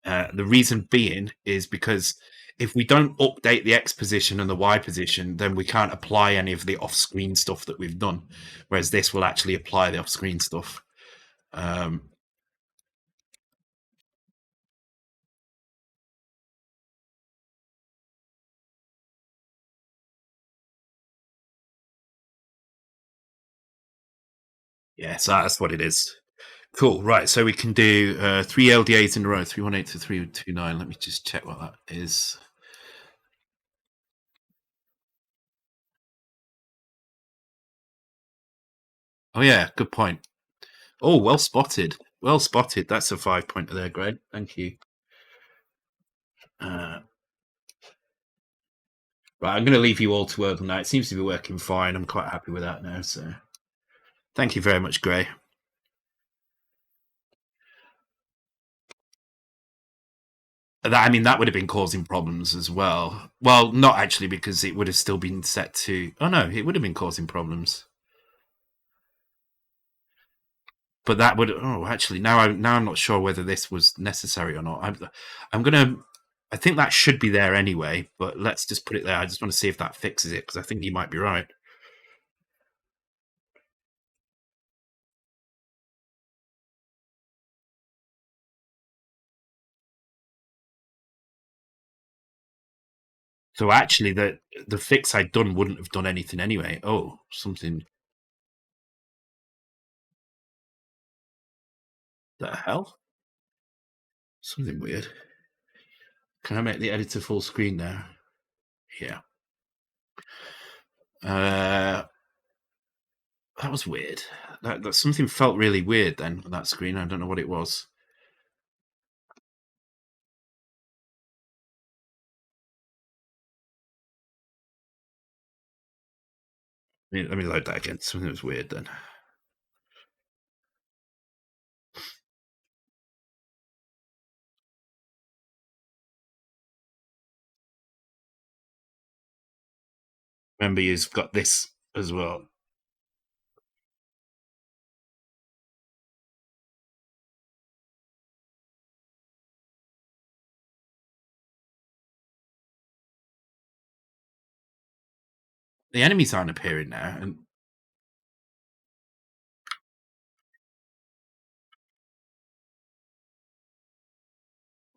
The reason being is because if we don't update the X position and the Y position, then we can't apply any of the off-screen stuff that we've done. Whereas this will actually apply the off-screen stuff. Yeah, so that's what it is. Cool. Right. So we can do 3 LDAs in a row, 318 to 329. Let me just check what that is. Oh, yeah. Good point. Oh, well spotted. Well spotted. That's a 5-pointer there, Greg. Thank you. Right. I'm going to leave you all to work on that. It seems to be working fine. I'm quite happy with that now. So thank you very much, Gray. That would have been causing problems as well. Well, not actually, because it would have still been set to. Oh no, it would have been causing problems. But that would. Oh, actually, now I'm not sure whether this was necessary or not. I'm gonna. I think that should be there anyway. But let's just put it there. I just want to see if that fixes it because I think you might be right. So actually, the fix I'd done wouldn't have done anything anyway. Oh, something. The hell? Something weird. Can I make the editor full screen now? Yeah. That was weird. That something felt really weird then on that screen. I don't know what it was. Let me load that again. Something was weird then. Remember, you've got this as well. The enemies aren't appearing now, and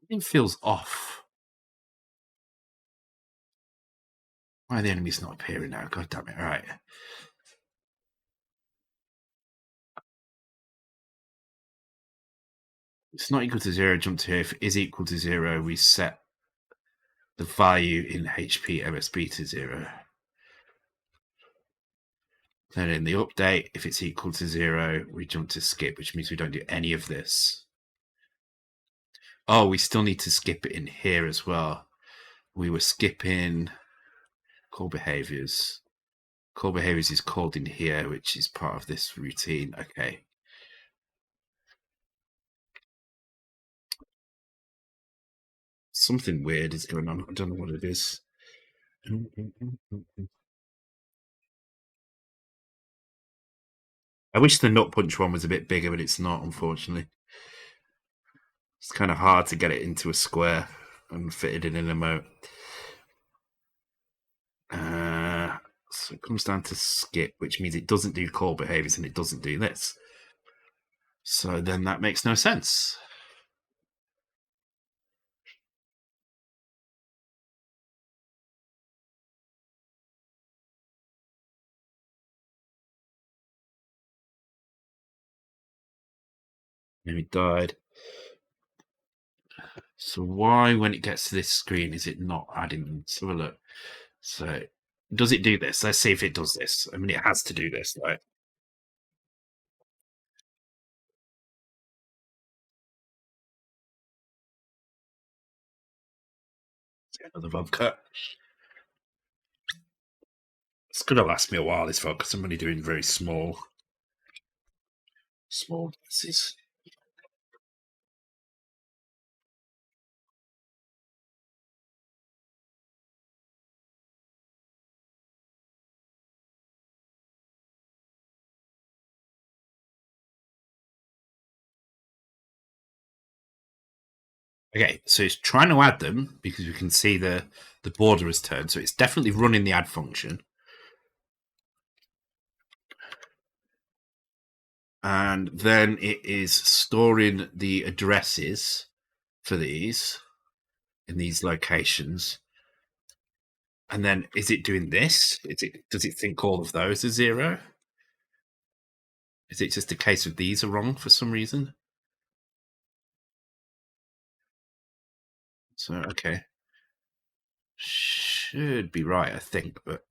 it feels off. Why are the enemies not appearing now? God damn it! All right. It's not equal to 0. Jump to here. If it is equal to 0, we set the value in HP MSB to 0. Then in the update, if it's equal to 0, we jump to skip, which means we don't do any of this. Oh, we still need to skip it in here as well. We were skipping core behaviors. Call behaviors is called in here, which is part of this routine. Okay. Something weird is going on. I don't know what it is. I wish the nut punch one was a bit bigger, but it's not, unfortunately. It's kind of hard to get it into a square and fit it in an emote. So it comes down to skip, which means it doesn't do call behaviors and it doesn't do this. So then that makes no sense. And it died. So why, when it gets to this screen, is it not adding them? Let's have a look. So does it do this? Let's see if it does this. I mean, it has to do this, right? Another bump cut. It's going to last me a while, this vlog, because I'm only doing very small pieces. Okay, so it's trying to add them because we can see the border has turned. So it's definitely running the add function. And then it is storing the addresses for these in these locations. And then is it doing this? Does it think all of those are 0? Is it just a case of these are wrong for some reason? So, okay. Should be right, I think, but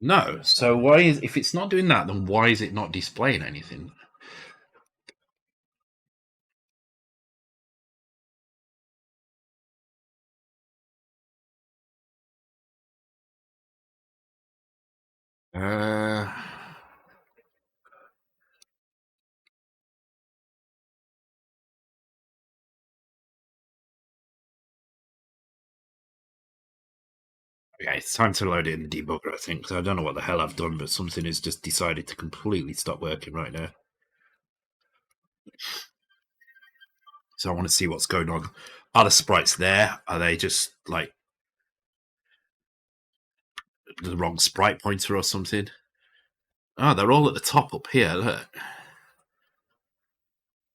no. So why is, if it's not doing that, then why is it not displaying anything? Okay, it's time to load it in the debugger, I think. So I don't know what the hell I've done, but something has just decided to completely stop working right now. So I want to see what's going on. Are the sprites there? Are they just like the wrong sprite pointer or something? Oh, they're all at the top up here, look.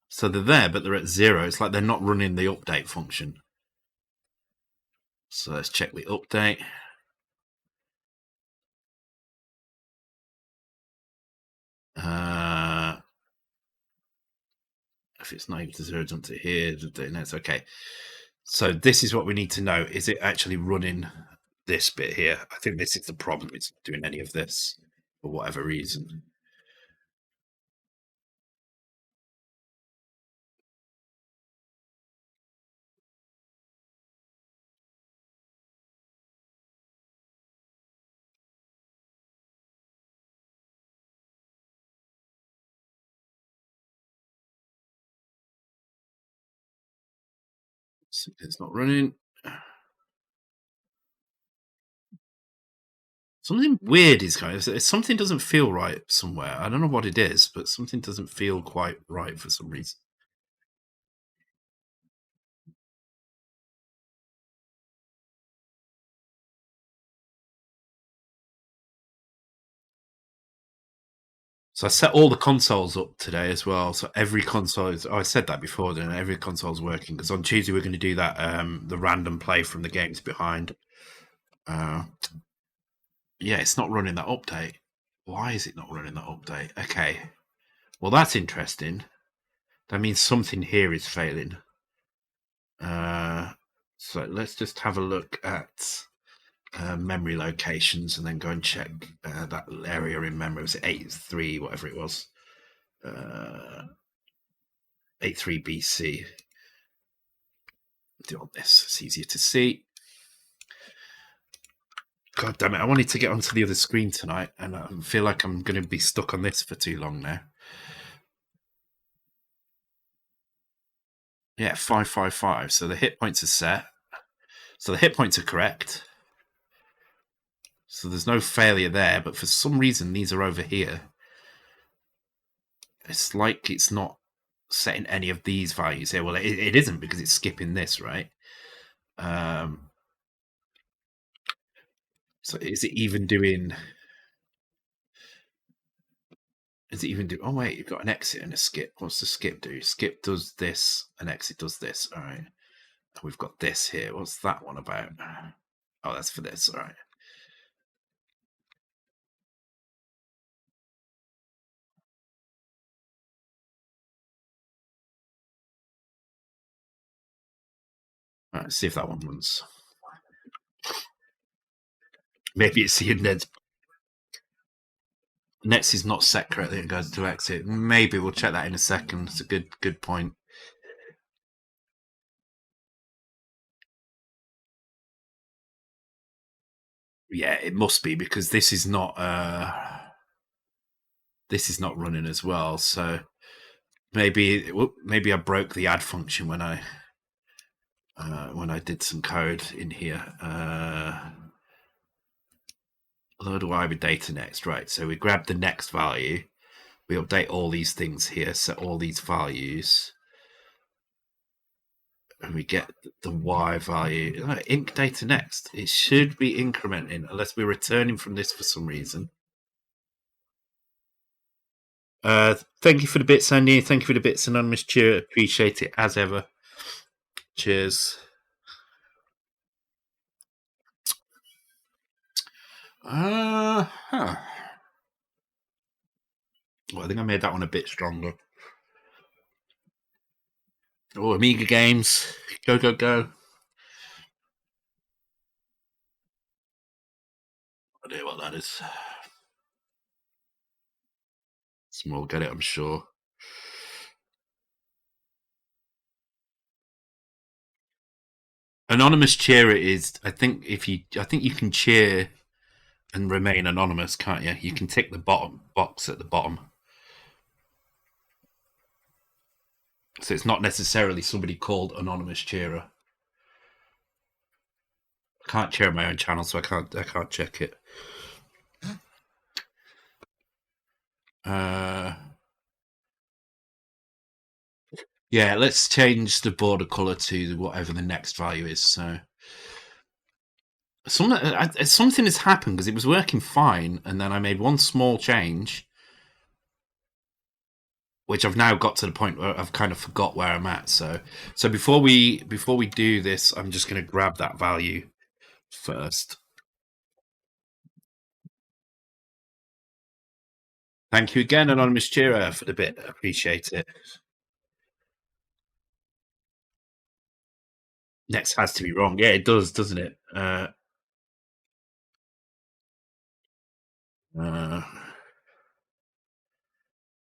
So they're there, but they're at 0. It's like they're not running the update function. So let's check the update. If it's not equal to 0, jump to here. That's okay. So this is what we need to know. Is it actually running this bit here? I think this is the problem. It's not doing any of this for whatever reason. It's not running. Something weird is going on. Something doesn't feel right somewhere. I don't know what it is, but something doesn't feel quite right for some reason. So I set all the consoles up today as well. So every console is. Oh, I said that before. Then every console's working because on Tuesday we're going to do that the random play from the games behind. Yeah, it's not running that update. Why is it not running that update? Okay. Well, that's interesting. That means something here is failing. So let's just have a look at memory locations and then go and check that area in memory. Was it 83, whatever it was? 83 BC. Do all this. It's easier to see. God damn it! I wanted to get onto the other screen tonight, and I feel like I'm going to be stuck on this for too long now. Yeah, 555. So the hit points are set. So the hit points are correct. So there's no failure there, but for some reason these are over here. It's like it's not setting any of these values here. Well, it isn't because it's skipping this, right? So is it even doing... Is it even do... Oh, wait, you've got an exit and a skip. What's the skip do? Skip does this, and exit does this. All right. We've got this here. What's that one about? Oh, that's for this. All right. All right, let's see if that one runs. Maybe it's the indent. Next is not set correctly. It goes to exit. Maybe we'll check that in a second. It's a good point. Yeah, it must be because this is not running as well. So maybe I broke the add function when I did some code in here. Load Y with data next, right? So we grab the next value, we update all these things here, set all these values, and we get the Y value. Inc data next. It should be incrementing unless we're returning from this for some reason. Thank you for the bits, Andy. Thank you for the bits, Anonymous Cheer. Appreciate it as ever. Cheers. Well, I think I made that one a bit stronger. Oh, Amiga games. Go, go, go. I don't know what that is. Someone will get it, I'm sure. Anonymous cheerer is, I think you can cheer and remain anonymous, can't you? You can tick the bottom box at the bottom. So it's not necessarily somebody called anonymous cheerer. I can't cheer my own channel, so I can't check it. Yeah, let's change the border color to whatever the next value is. So something has happened because it was working fine, and then I made one small change, which I've now got to the point where I've kind of forgot where I'm at. So before we do this, I'm just going to grab that value first. Thank you again, Anonymous Cheerer, for the bit. Appreciate it. Next has to be wrong. Yeah, it does, doesn't it? That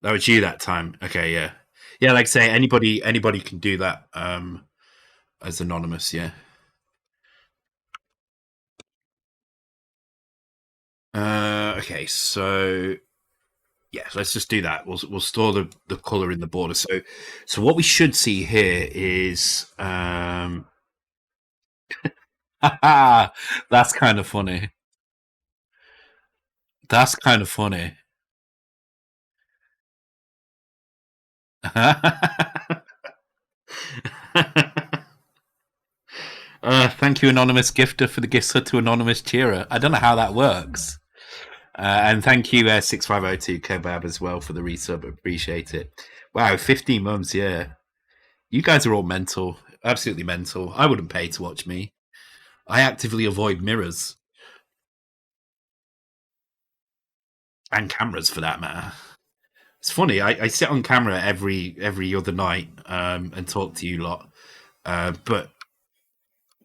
was you that time. Okay, yeah. Yeah, like I say, anybody can do that as anonymous, yeah. Okay, so yeah, let's just do that. We'll store the color in the border. So what we should see here is that's kind of funny. That's kind of funny. Thank you, anonymous gifter, for the gift to anonymous cheerer. I don't know how that works. And thank you, 6502 Kebab, as well, for the resub. Appreciate it. Wow, 15 months, yeah. You guys are all mental. Absolutely mental. I wouldn't pay to watch me. I actively avoid mirrors. And cameras, for that matter. It's funny. I sit on camera every other night and talk to you lot. But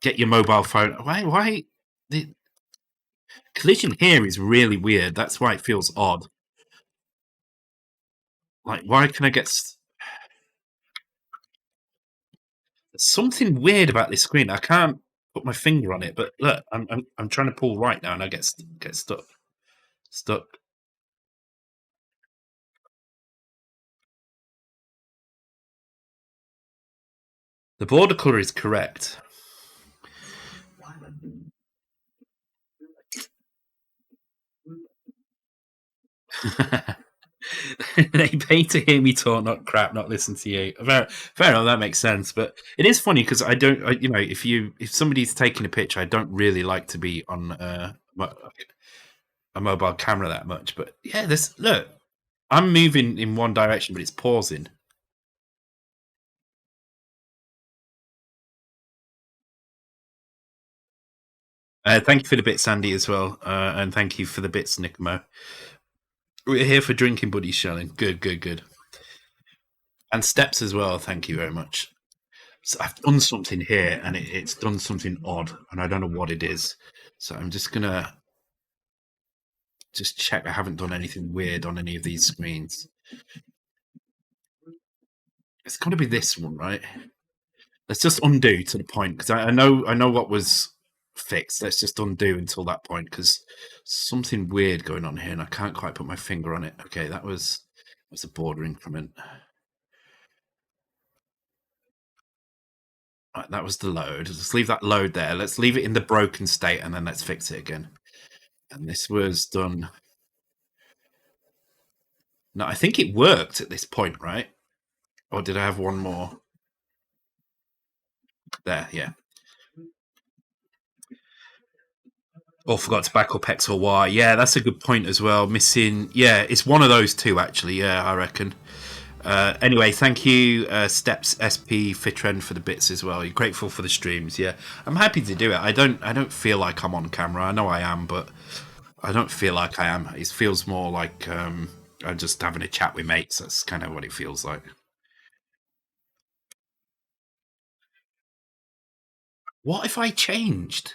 get your mobile phone. Why? Collision here is really weird. That's why it feels odd. Like, why can I get... There's something weird about this screen. I can't put my finger on it, but look, I'm trying to pull right now and I get stuck. Stuck. The border color is correct. They pay to hear me talk, not crap, not listen to you. Fair enough, that makes sense. But it is funny because I don't, if somebody's taking a picture, I don't really like to be on a mobile camera that much. But yeah, look, I'm moving in one direction, but it's pausing. Thank you for the bits, Sandy, as well, and thank you for the bits, Nicomo. We're here for drinking buddies, Shelling. Good. And steps as well. Thank you very much. So I've done something here, and it's done something odd, and I don't know what it is. So I'm just gonna just check I haven't done anything weird on any of these screens. It's got to be this one, right? Let's just undo to the point because I know what was fixed. Let's just undo until that point because something weird going on here, and I can't quite put my finger on it. Okay, that was a border increment. Right, that was the load. Let's leave that load there. Let's leave it in the broken state, and then let's fix it again. And this was done. No, I think it worked at this point, right? Or did I have one more? There, yeah. Or forgot to back up X or Y. Yeah, that's a good point as well. Missing, yeah, it's one of those two actually. Yeah, I reckon. Anyway, thank you, Steps SP Fitren for the bits as well. You're grateful for the streams. Yeah, I'm happy to do it. I don't feel like I'm on camera. I know I am, but I don't feel like I am. It feels more like I'm just having a chat with mates. That's kind of what it feels like. What if I changed?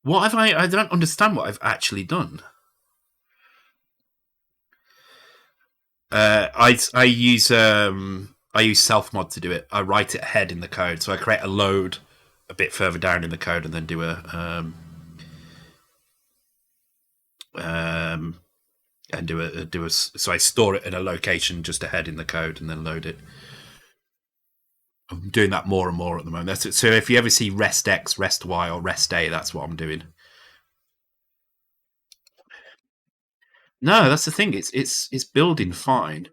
What have I don't understand what I've actually done. I use self mod to do it. I write it ahead in the code, so I create a load a bit further down in the code, and then do a so I store it in a location just ahead in the code, and then load it. I'm doing that more and more at the moment. So if you ever see rest X, rest Y, or rest A, that's what I'm doing. No, that's the thing. It's building fine.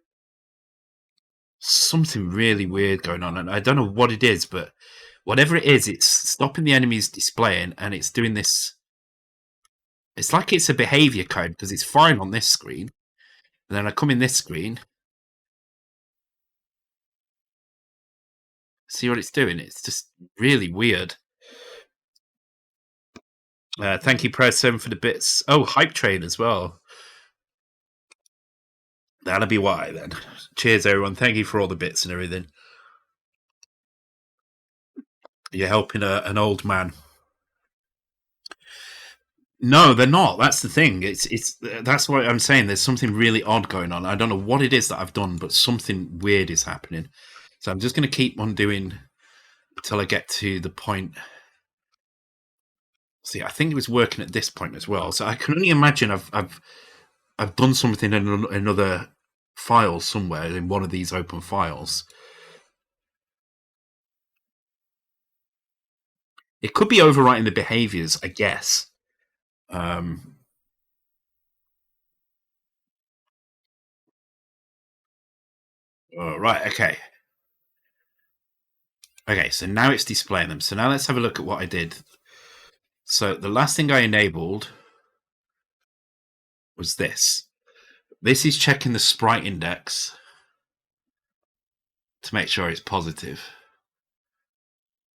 Something really weird going on, and I don't know what it is, but whatever it is, it's stopping the enemies displaying, and it's doing this. It's like it's a behavior code because it's fine on this screen, and then I come in this screen. See what it's doing? It's just really weird. Thank you, Pro7, for the bits. Oh, Hype Train as well. That'll be why then. Cheers, everyone. Thank you for all the bits and everything. You're helping an old man. No, they're not. That's the thing. That's what I'm saying. There's something really odd going on. I don't know what it is that I've done, but something weird is happening. So I'm just going to keep on doing until I get to the point. See, I think it was working at this point as well. So I can only imagine I've done something in another file somewhere in one of these open files. It could be overwriting the behaviors, I guess. Right, okay. Okay, so now it's displaying them. So now let's have a look at what I did. So the last thing I enabled was this. This is checking the sprite index to make sure it's positive.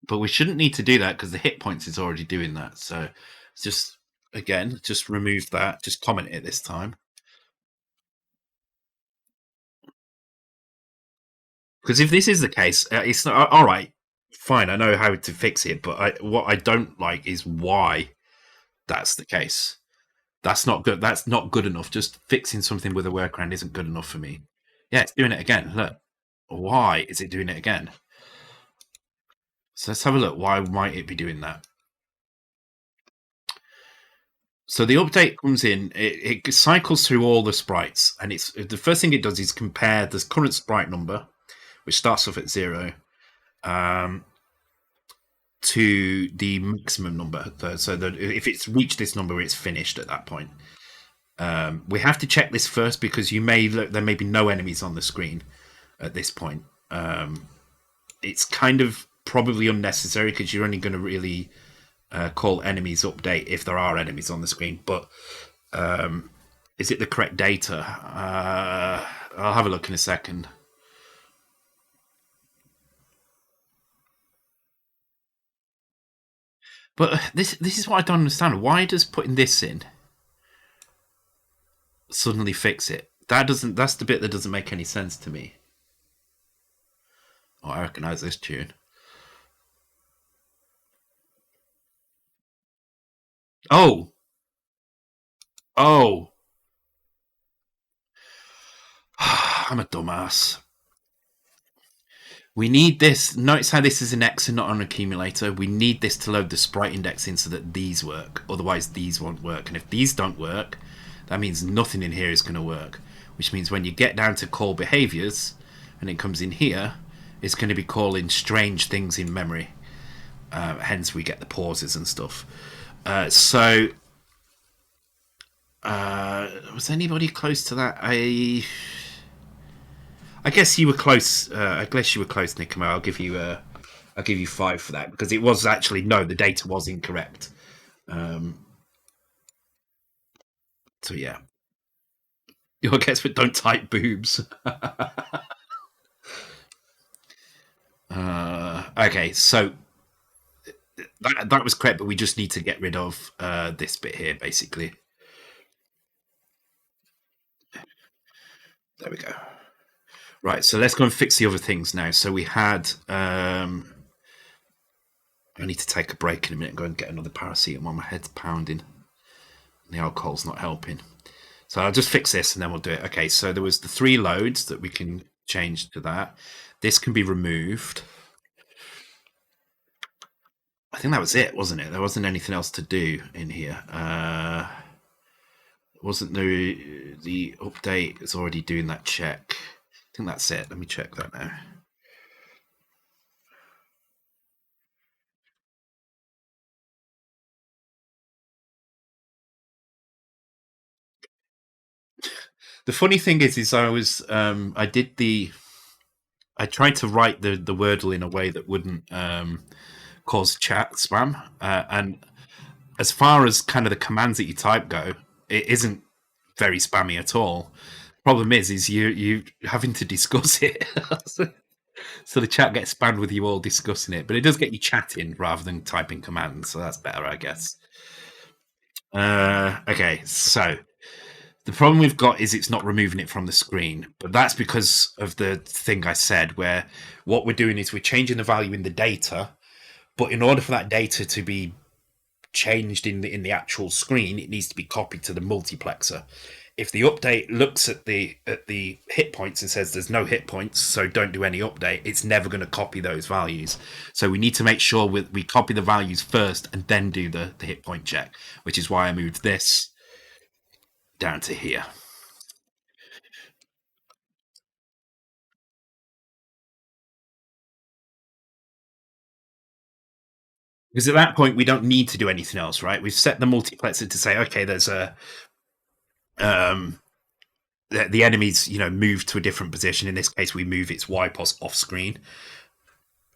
But we shouldn't need to do that because the hit points is already doing that. So just, again, just remove that. Just comment it this time. Because if this is the case, it's not all right. Fine, I know how to fix it, but what I don't like is why that's the case. That's not good. That's not good enough. Just fixing something with a workaround isn't good enough for me. Yeah, it's doing it again. Look. Why is it doing it again? So let's have a look. Why might it be doing that? So the update comes in, it cycles through all the sprites, and it's the first thing it does is compare the current sprite number, which starts off at 0, to the maximum number. So that if it's reached this number, it's finished at that point. We have to check this first because there may be no enemies on the screen at this point. It's kind of probably unnecessary because you're only going to really call enemies update if there are enemies on the screen. But is it the correct data? I'll have a look in a second. But this is what I don't understand. Why does putting this in suddenly fix it? That's the bit that doesn't make any sense to me. Oh, I recognise this tune. Oh. I'm a dumbass. We need this. Notice how this is an X and not an accumulator. We need this to load the sprite index in so that these work. Otherwise, these won't work. And if these don't work, that means nothing in here is going to work. Which means when you get down to call behaviors, and it comes in here, it's going to be calling strange things in memory. Hence, we get the pauses and stuff. Was anybody close to that? I guess you were close. I guess you were close, Nicomo. I'll give you 5 for that because it was actually the data was incorrect. So yeah, I guess, but don't type boobs. Okay, so that was correct, but we just need to get rid of this bit here, basically. There we go. Right, so let's go and fix the other things now. So we had. I need to take a break in a minute and go and get another paracetamol. My head's pounding. The alcohol's not helping. So I'll just fix this and then we'll do it. Okay, so there was the 3 loads that we can change to that. This can be removed. I think that was it, wasn't it? There wasn't anything else to do in here. Wasn't the update is already doing that check. I think that's it. Let me check that now. The funny thing is I was I tried to write the Wordle in a way that wouldn't cause chat spam, and as far as kind of the commands that you type go, it isn't very spammy at all. Problem is you having to discuss it, so the chat gets spammed with you all discussing it. But it does get you chatting rather than typing commands, so that's better, I guess. Okay, so the problem we've got is it's not removing it from the screen, but that's because of the thing I said, where what we're doing is we're changing the value in the data, but in order for that data to be changed in the actual screen, it needs to be copied to the multiplexer. If the update looks at the hit points and says there's no hit points, so don't do any update, it's never going to copy those values. So we need to make sure we copy the values first and then do the hit point check, which is why I moved this down to here. Because at that point we don't need to do anything else, right? We've set the multiplexer to say, okay, there's a the enemies, move to a different position. In this case, we move its Y-pos off screen.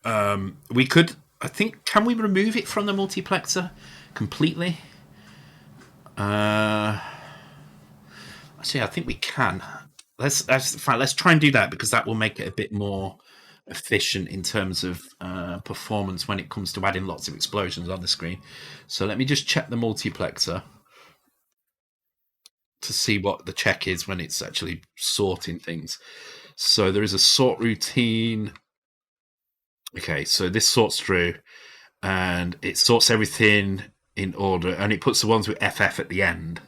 We could, I think, can we remove it from the multiplexer completely? Actually, I think we can. Let's try and do that because that will make it a bit more efficient in terms of performance when it comes to adding lots of explosions on the screen. So let me just check the multiplexer to see what the check is when it's actually sorting things. So there is a sort routine. Okay, so this sorts through and it sorts everything in order, and it puts the ones with FF at the end.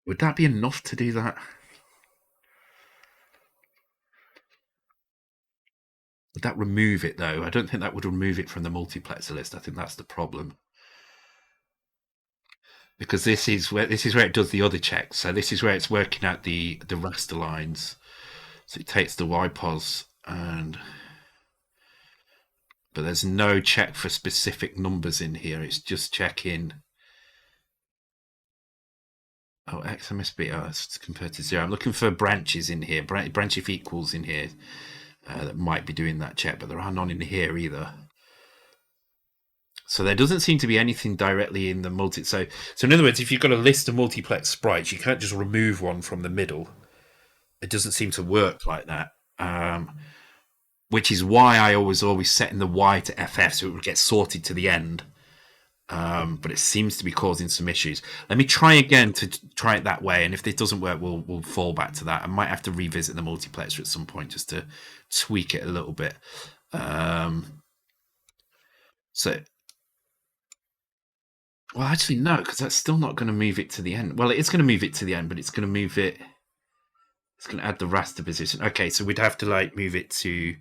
Would that be enough to do that? Would that remove it though? I don't think that would remove it from the multiplexer list. I think that's the problem. Because this is where it does the other checks. So this is where it's working out the raster lines. So it takes the YPOS but there's no check for specific numbers in here. It's just checking. Oh, XMSB. Oh, it's compared to 0. I'm looking for branches in here. Branch if equals in here that might be doing that check, but there are none in here either. So there doesn't seem to be anything directly in the multi. So in other words, if you've got a list of multiplex sprites, you can't just remove one from the middle. It doesn't seem to work like that. Which is why I always set in the Y to FF so it would get sorted to the end. But it seems to be causing some issues. Let me try again to try it that way, and if this doesn't work, we'll fall back to that. I might have to revisit the multiplexer at some point just to tweak it a little bit. Well, actually, no, because that's still not going to move it to the end. Well, it is going to move it to the end, but it's going to move it. It's going to add the raster position. Okay, so we'd have to move it to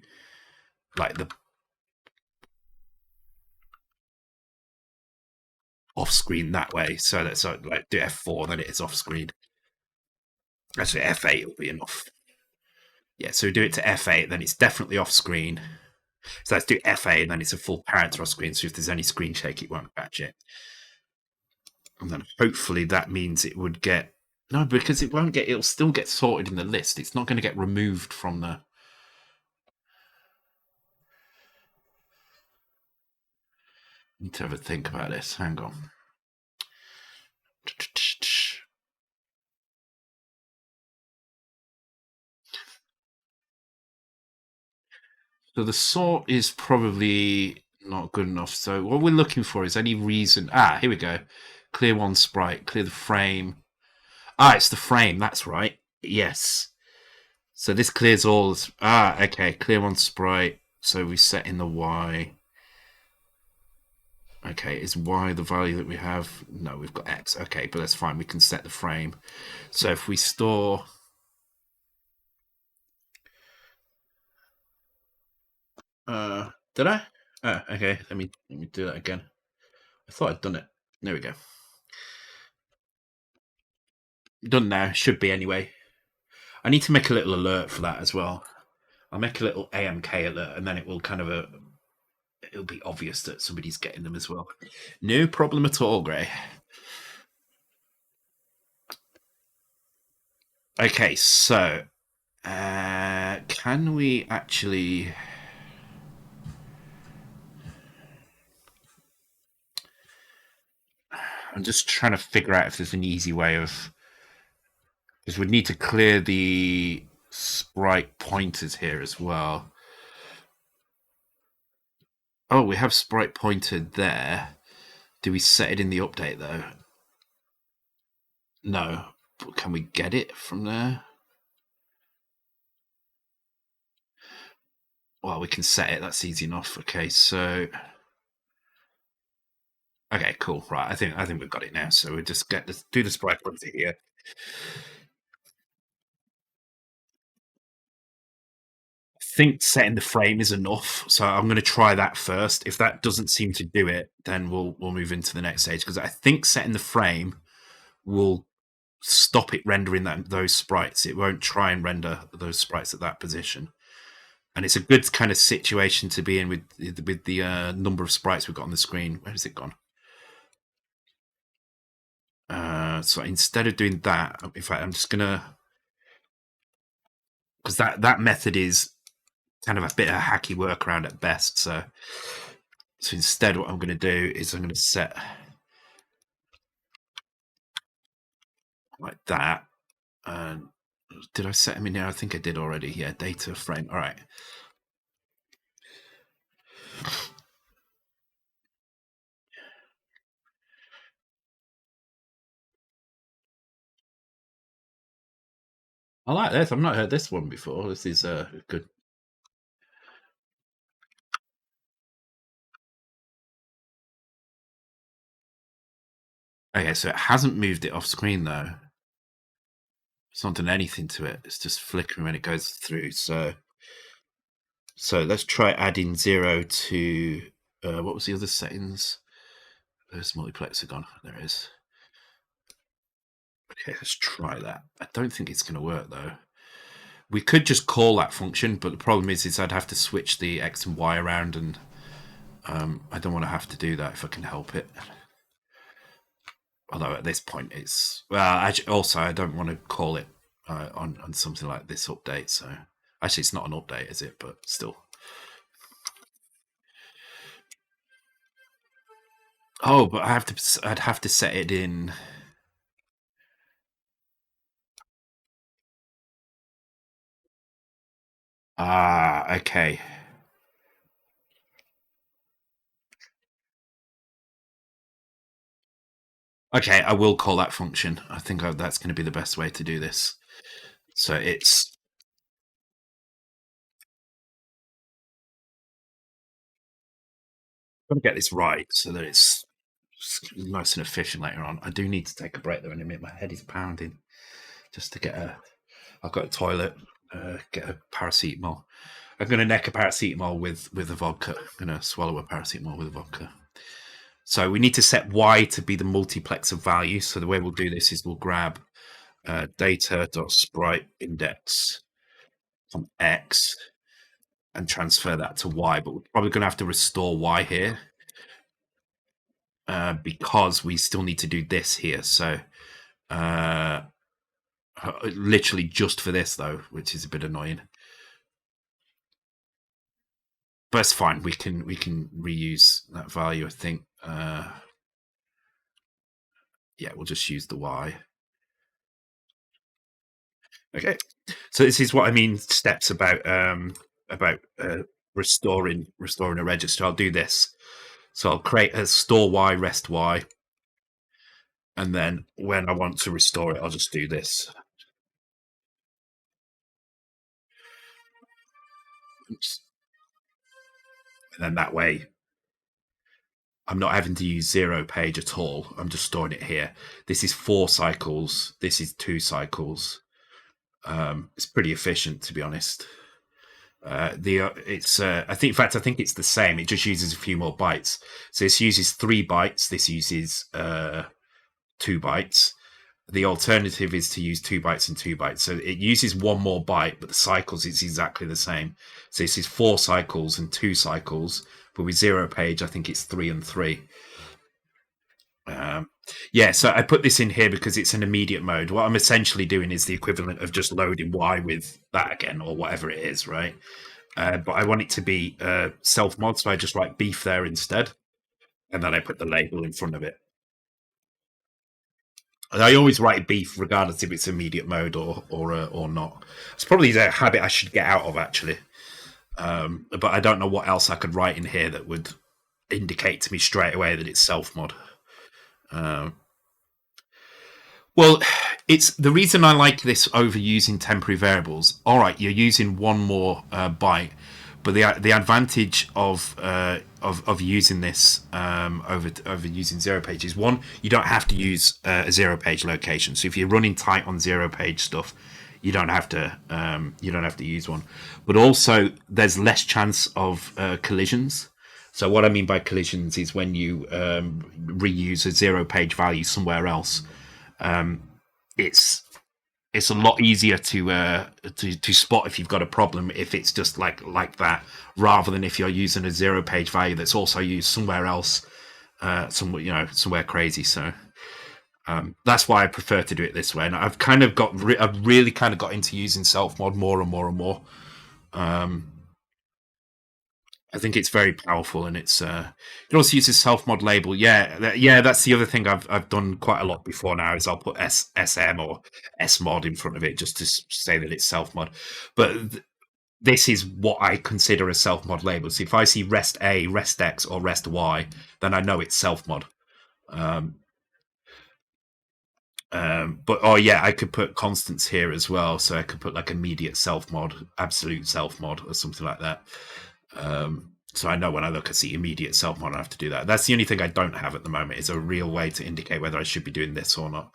the off screen that way. So that's do F4, then it is off screen. Actually, F8 will be enough. Yeah, so we do it to F8, then it's definitely off screen. So let's do F8, and then it's a full character off screen. So if there's any screen shake, it won't catch it. And then hopefully that means it would get. No, because it won't get. It'll still get sorted in the list. It's not going to get removed from the. Need to have a think about this. Hang on. So the sort is probably not good enough. So what we're looking for is any reason. Here we go. Clear one sprite. Clear the frame. It's the frame. That's right. Yes. So this clears all. Okay. Clear one sprite. So we set in the Y. Okay, is Y the value that we have? No, we've got X. Okay, but that's fine. We can set the frame. So if we store. Did I? Okay. Let me do that again. I thought I'd done it. There we go. Done now. Should be anyway. I need to make a little alert for that as well. I'll make a little AMK alert, and then it will kind of it'll be obvious that somebody's getting them as well. No problem at all, Gray. Okay, so can we actually? I'm just trying to figure out if there's an easy way of. Because we'd need to clear the sprite pointers here as well. Oh, we have sprite pointer there. Do we set it in the update though? No. But can we get it from there? Well, we can set it. That's easy enough. Okay, so. Okay, cool. Right, I think we've got it now. So we just do the sprite pointer here. I think setting the frame is enough, so I'm going to try that first. If that doesn't seem to do it, then we'll move into the next stage because I think setting the frame will stop it rendering those sprites. It won't try and render those sprites at that position, and it's a good kind of situation to be in with the number of sprites we've got on the screen. Where has it gone? So instead of doing that, in fact, I'm just gonna because that method is kind of a bit of a hacky workaround at best. So instead, what I'm going to do is I'm going to set like that. And did I set them in here? I think I did already. Yeah, data frame. All right. I like this. I've not heard this one before. This is good. Okay, so it hasn't moved it off screen though. It's not done anything to it. It's just flickering when it goes through. So let's try adding 0 to what was the other settings? There's multiplexer gone. There it is. Okay, let's try that. I don't think it's going to work though. We could just call that function, but the problem is I'd have to switch the X and Y around, and I don't want to have to do that if I can help it. Although at this point it's also I don't want to call it on something like this update. So actually, it's not an update, is it? But still. Oh, but I'd have to set it in. Okay. Okay, I will call that function. I think that's going to be the best way to do this. So it's. I'm going to get this right so that it's nice and efficient later on. I do need to take a break though in a minute. My head is pounding just to get I've got a toilet, get a paracetamol. I'm going to neck a paracetamol with a vodka. I'm going to swallow a paracetamol with a vodka. So we need to set Y to be the multiplexer value. So the way we'll do this is we'll grab data.sprite index from X and transfer that to Y. But we're probably going to have to restore Y here because we still need to do this here. So literally just for this though, which is a bit annoying. But it's fine. We can reuse that value, I think. Yeah, we'll just use the Y. Okay, so this is what I mean. Steps about restoring a register. I'll do this. So I'll create a store Y, rest Y, and then when I want to restore it, I'll just do this. Oops. And then that way, I'm not having to use 0 page at all. I'm just storing it here. This is 4 cycles. This is 2 cycles. It's pretty efficient, to be honest. It's I think it's the same. It just uses a few more bytes. So this uses 3 bytes. This uses 2 bytes. The alternative is to use 2 bytes and 2 bytes. So it uses 1 more byte, but the cycles is exactly the same. So this is 4 cycles and 2 cycles. But with 0 page, I think it's 3 and 3. Yeah, so I put this in here because it's an immediate mode. What I'm essentially doing is the equivalent of just loading Y with that again, or whatever it is, right? But I want it to be self-mod, so I just write beef there instead. And then I put the label in front of it. And I always write beef regardless if it's immediate mode or not. It's probably a habit I should get out of, actually. But I don't know what else I could write in here that would indicate to me straight away that it's self-mod. Well, it's the reason I like this over using temporary variables. All right, you're using 1 more byte, but the advantage of using this over using 0 page is, 1, you don't have to use a 0 page location. So if you're running tight on 0 page stuff, you don't have to use one. But also, there's less chance of collisions. So what I mean by collisions is when you reuse a 0 page value somewhere else. It's a lot easier to spot if you've got a problem if it's just like that, rather than if you're using a 0 page value that's also used somewhere else, somewhere crazy. So that's why I prefer to do it this way. And I've really kind of got into using self mod more and more and more. I think it's very powerful, and it's you can also use the self mod label. Yeah, that's the other thing I've done quite a lot before now is I'll put SM or S mod in front of it just to say that it's self mod. But this is what I consider a self mod label. So if I see rest A, rest X, or rest Y, then I know it's self mod. But oh yeah, I could put constants here as well, so I could put like immediate self mod, absolute self mod, or something like that. So I know when I look at the immediate self mod, I have to do that. That's the only thing I don't have at the moment, is a real way to indicate whether I should be doing this or not,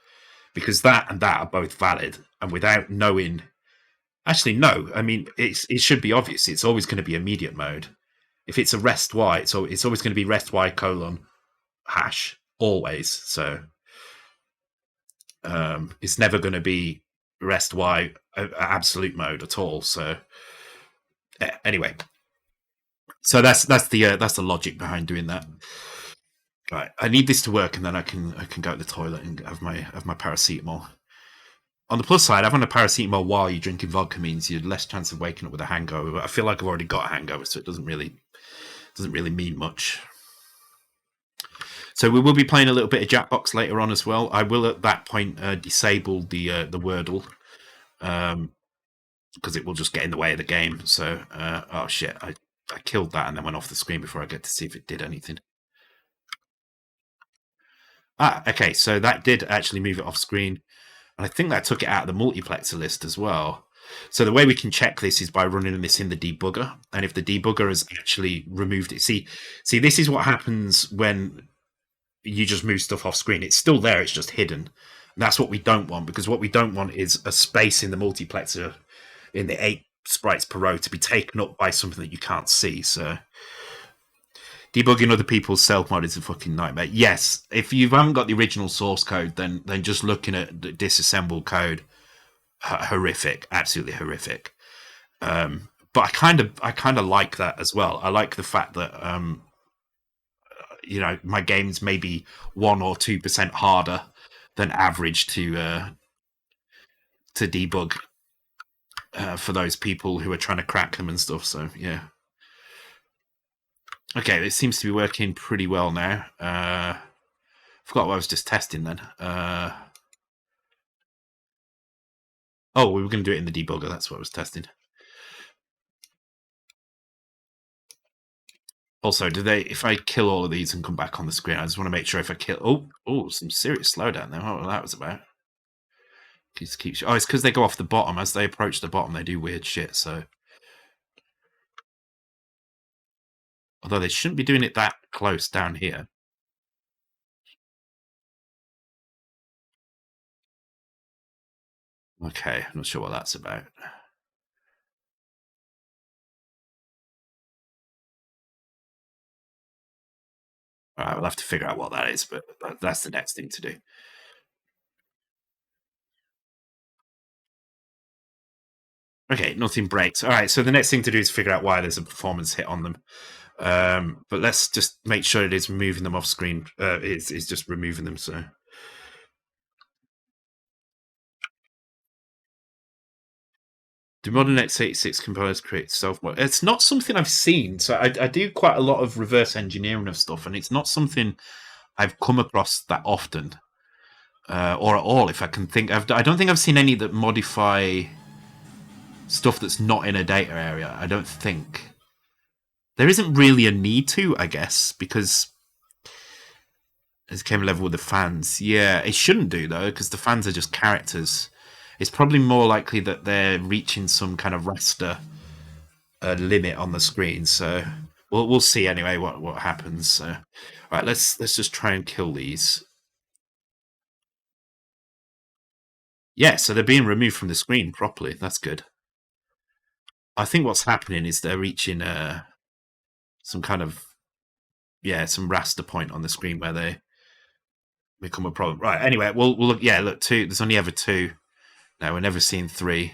because that and that are both valid, and without knowing, actually no, I mean it should be obvious. It's always going to be immediate mode. If it's a rest y, so it's always going to be rest y colon hash always. So it's never going to be rest y absolute mode at all. So anyway, so that's the logic behind doing that. Right, I need this to work, and then I can go to the toilet and have my paracetamol. On the plus side, having a paracetamol while you're drinking vodka means you're less chance of waking up with a hangover. But I feel like I've already got a hangover, so it doesn't really mean much. So we will be playing a little bit of Jackbox later on as well. I will at that point disable the Wordle, because it will just get in the way of the game. So oh shit, I killed that and then went off the screen before I get to see if it did anything. Okay, so that did actually move it off screen, and I think that took it out of the multiplexer list as well. So the way we can check this is by running this in the debugger, and if the debugger has actually removed it, see, this is what happens when you just move stuff off screen. It's still there, it's just hidden. And that's what we don't want, because what we don't want is a space in the multiplexer in the 8 sprites per row to be taken up by something that you can't see. So debugging other people's self-mod is a fucking nightmare. Yes, if you haven't got the original source code, then just looking at the disassembled code, horrific, absolutely horrific. But I kind of like that as well. I like the fact that my games may be 1 or 2% harder than average to debug for those people who are trying to crack them and stuff. So yeah. Okay, it seems to be working pretty well now. Forgot what I was just testing then. Oh, we were going to do it in the debugger. That's what I was testing. Also, if I kill all of these and come back on the screen, I just want to make sure if I kill... Oh, some serious slowdown there. What that was about. It's because they go off the bottom. As they approach the bottom, they do weird shit, so... Although they shouldn't be doing it that close down here. Okay, I'm not sure what that's about. All right, we'll have to figure out what that is, but that's the next thing to do. Okay, nothing breaks. All right, so the next thing to do is figure out why there's a performance hit on them. But let's just make sure it is removing them off screen. It's just removing them, so... Do modern x86 compilers create self-mod? It's not something I've seen. So I do quite a lot of reverse engineering of stuff, and it's not something I've come across that often, or at all. If I can think, I don't think I've seen any that modify stuff that's not in a data area. I don't think there isn't really a need to, I guess, because as it came level with the fans. Yeah, it shouldn't do though, because the fans are just characters. It's probably more likely that they're reaching some kind of raster limit on the screen. So we'll see anyway what happens. So, all right, let's just try and kill these. Yeah, so they're being removed from the screen properly. That's good. I think what's happening is they're reaching some kind of some raster point on the screen where they become a problem. Right. Anyway, we'll look. Yeah, look, 2. There's only ever 2. No, we're never seeing 3.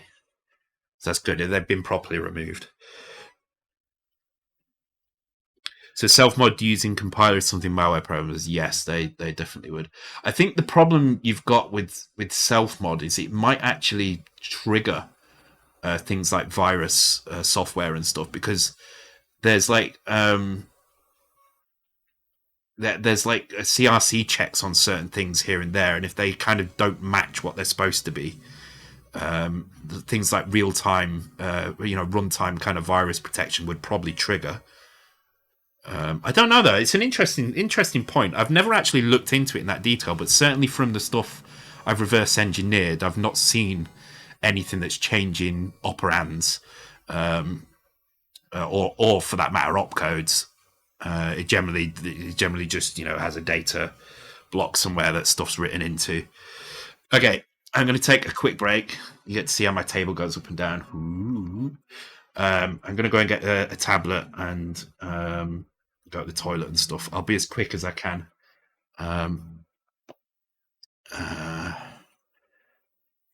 So that's good. They've been properly removed. So self-mod using compilers something malware programmers? Yes, they definitely would. I think the problem you've got with self-mod is it might actually trigger things like virus software and stuff, because there's like there's like CRC checks on certain things here and there, and if they kind of don't match what they're supposed to be, things like real-time, runtime kind of virus protection would probably trigger. I don't know though. It's an interesting point. I've never actually looked into it in that detail, but certainly from the stuff I've reverse engineered, I've not seen anything that's changing operands, or for that matter, opcodes. It generally just has a data block somewhere that stuff's written into. Okay, I'm going to take a quick break. You get to see how my table goes up and down. Ooh. I'm going to go and get a tablet and go to the toilet and stuff. I'll be as quick as I can.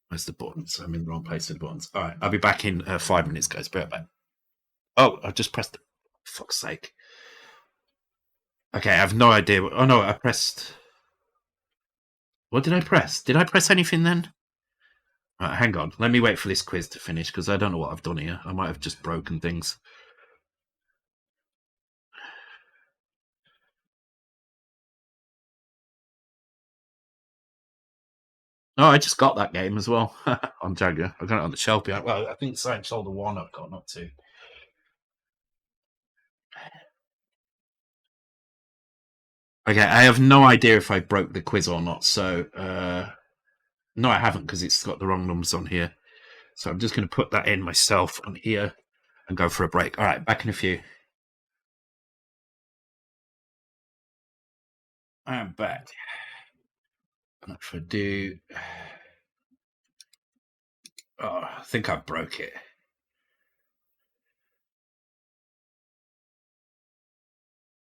Where's the buttons? I'm in the wrong place for the buttons. All right, I'll be back in 5 minutes, guys. Be right back. Oh, I just pressed it. Fuck's sake. Okay, I have no idea. Oh, no, I pressed... What did I press? Did I press anything then? Right, hang on. Let me wait for this quiz to finish, because I don't know what I've done here. I might have just broken things. Oh, I just got that game as well on Jagger. I got it on the shelf behind. Well, I think Silent Shoulder 1 I've got, not 2. Okay, I have no idea if I broke the quiz or not, so... no, I haven't, because it's got the wrong numbers on here. So I'm just going to put that in myself on here and go for a break. All right, back in a few. I'm back. And if I do... Oh, I think I broke it.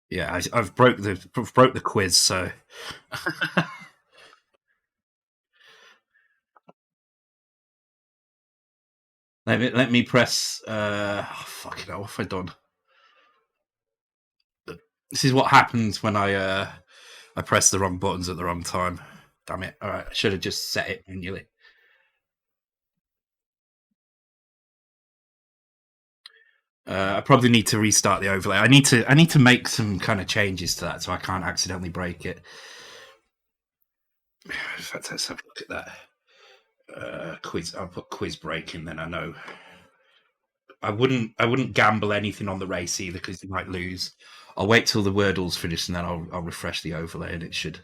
Yeah, I've broke the quiz, so... let me press... fucking hell, what have I done? This is what happens when I press the wrong buttons at the wrong time. Damn it. All right, I should have just set it manually. I probably need to restart the overlay. I need to make some kind of changes to that so I can't accidentally break it. In fact, let's have a look at that. Quiz. I'll put quiz break in, then I know. I wouldn't gamble anything on the race either, because you might lose. I'll wait till the Wordle's finished and then I'll refresh the overlay and it should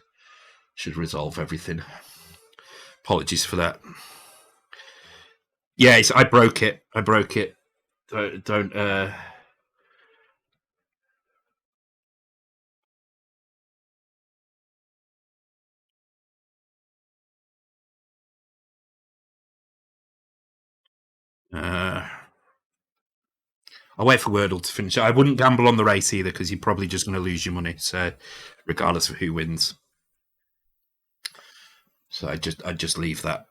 resolve everything. Apologies for that. Yeah, I broke it. Don't I'll wait for Wordle to finish. I wouldn't gamble on the race either, because you're probably just going to lose your money. So, regardless of who wins, so I just leave that.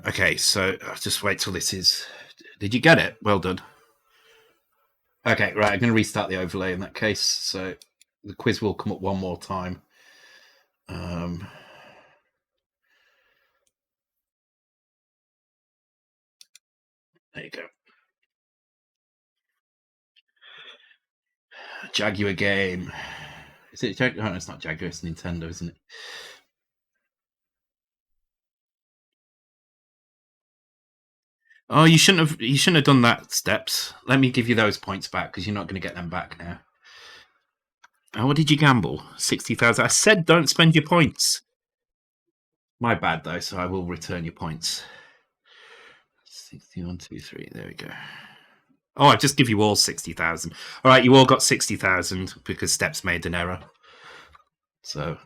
Okay, so I'll just wait till this is. Did you get it? Well done. Okay, right. I'm going to restart the overlay in that case. So the quiz will come up one more time. There you go. Jaguar game. Is it Jaguar? Oh, no, it's not Jaguar. It's Nintendo, isn't it? Oh, you shouldn't have done that, Steps. Let me give you those points back, because you're not going to get them back now. Oh, what did you gamble? 60,000. I said don't spend your points. My bad, though, so I will return your points. 61, 2, 3. There we go. Oh, I just give you all 60,000. All right, you all got 60,000 because Steps made an error. So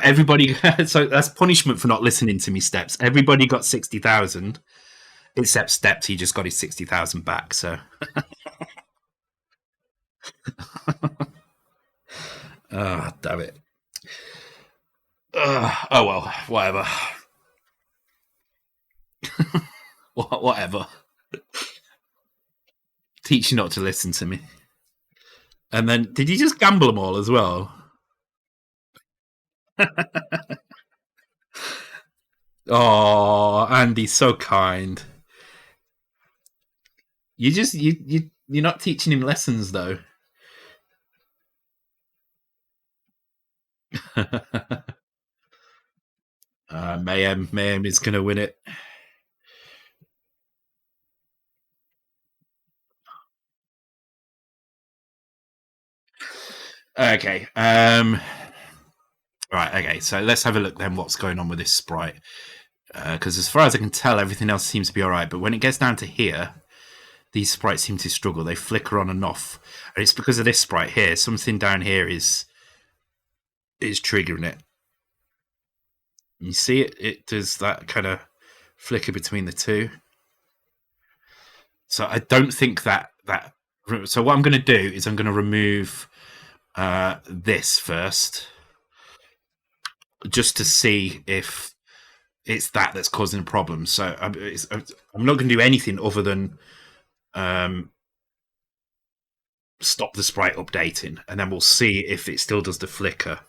everybody. So that's punishment for not listening to me, Steps. Everybody got 60,000, except Steps. He just got his 60,000 back. So. Oh, damn it. Oh well, whatever. Whatever. Teach you not to listen to me. And then, did you just gamble them all as well? Oh, Andy's so kind. You're not teaching him lessons though. Mayhem is gonna win it. Okay. Right, okay, so let's have a look then what's going on with this sprite. Because as far as I can tell, everything else seems to be alright, but when it gets down to here, these sprites seem to struggle. They flicker on and off. And it's because of this sprite here. Something down here is triggering it. You see it? It does that kind of flicker between the two. So I don't think that. So what I'm going to do is I'm going to remove this first, just to see if it's that's causing a problem. So I'm not going to do anything other than stop the sprite updating, and then we'll see if it still does the flicker.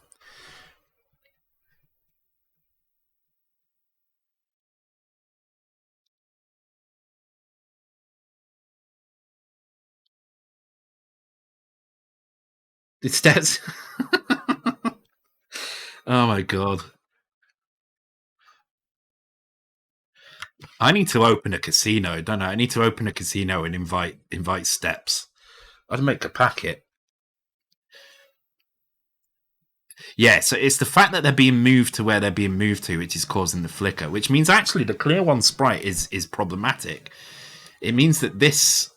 It's dead. Oh my god. I need to open a casino, don't I? I need to open a casino and invite steps. I'd make a packet. Yeah, so it's the fact that they're being moved to where they're being moved to, which is causing the flicker, which means actually the clear one sprite is problematic. It means that this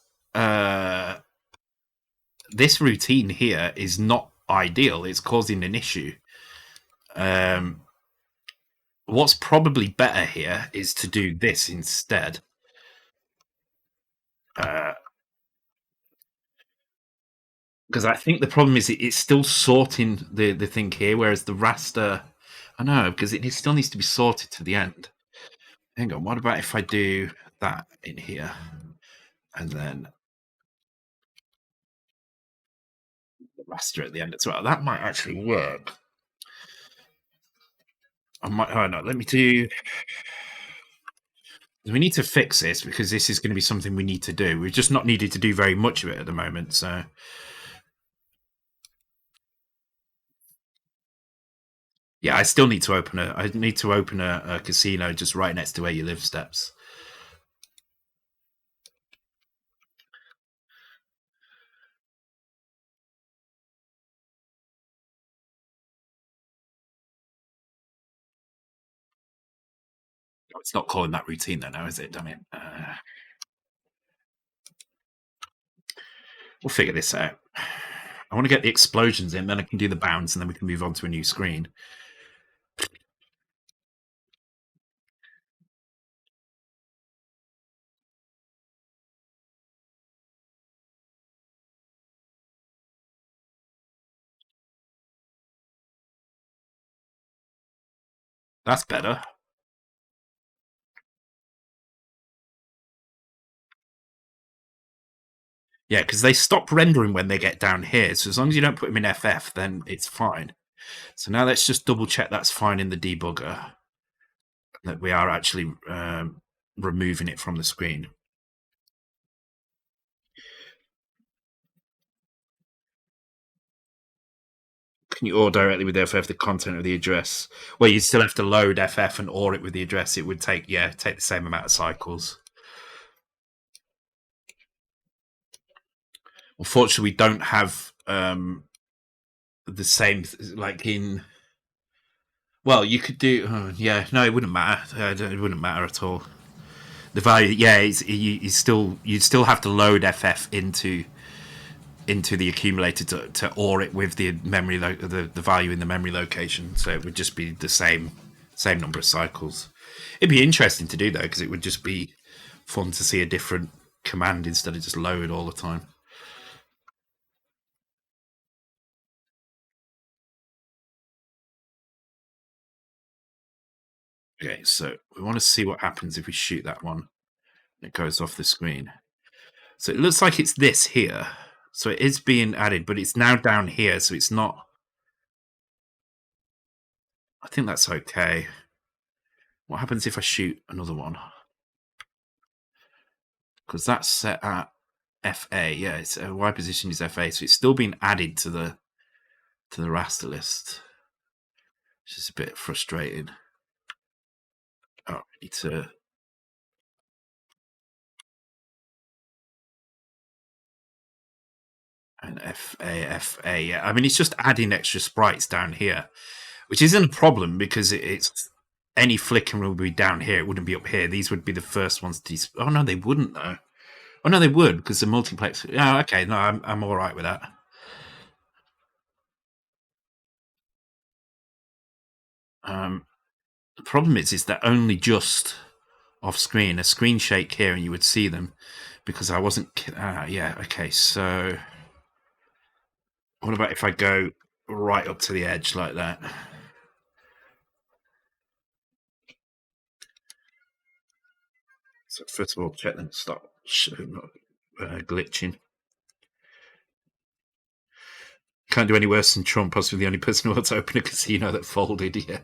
this routine here is not ideal. It's causing an issue. What's probably better here is to do this instead. Because I think the problem is it's still sorting the thing here, whereas the raster, I know, because it still needs to be sorted to the end. Hang on, what about if I do that in here, and then the raster at the end as well? That might actually work. I might. Oh no, let me do. We need to fix this because this is going to be something we need to do. We've just not needed to do very much of it at the moment, so. Yeah, I still need to open a casino just right next to where you live steps. Oh, it's not calling that routine though now, is it? Damn it. We'll figure this out. I want to get the explosions in, then I can do the bounds, and then we can move on to a new screen. That's better. Yeah, because they stop rendering when they get down here. So as long as you don't put them in FF, then it's fine. So now let's just double check that's fine in the debugger, that we are actually removing it from the screen. Can you OR directly with FF the content of the address? Well, you still have to load FF and OR it with the address. It would take the same amount of cycles. Unfortunately, we don't have the same, like in. Well, you could do. No, it wouldn't matter. It wouldn't matter at all. The value, you still have to load FF into the accumulator to OR it with the memory the value in the memory location. So it would just be the same number of cycles. It'd be interesting to do though, because it would just be fun to see a different command instead of just load all the time. Okay, so we want to see what happens if we shoot that one. It goes off the screen. So it looks like it's this here. So it is being added, but it's now down here, so it's not. I think that's okay. What happens if I shoot another one? Because that's set at FA. Yeah, it's Y position is FA, so it's still being added to the raster list, which is a bit frustrating. Oh, I need to. And FA. Yeah, I mean it's just adding extra sprites down here. which isn't a problem because it's any flickering would be down here. It wouldn't be up here. These would be the first ones to. Oh no, they wouldn't though. Oh no, they would because the multiplex. Oh, okay. No, I'm all right with that. The problem is they're only just off screen. A screen shake here, and you would see them because I wasn't. Yeah. Okay. So, what about if I go right up to the edge like that? So first of all, check them stop glitching. Can't do any worse than Trump, possibly the only person who wants to open a casino that folded. Yeah.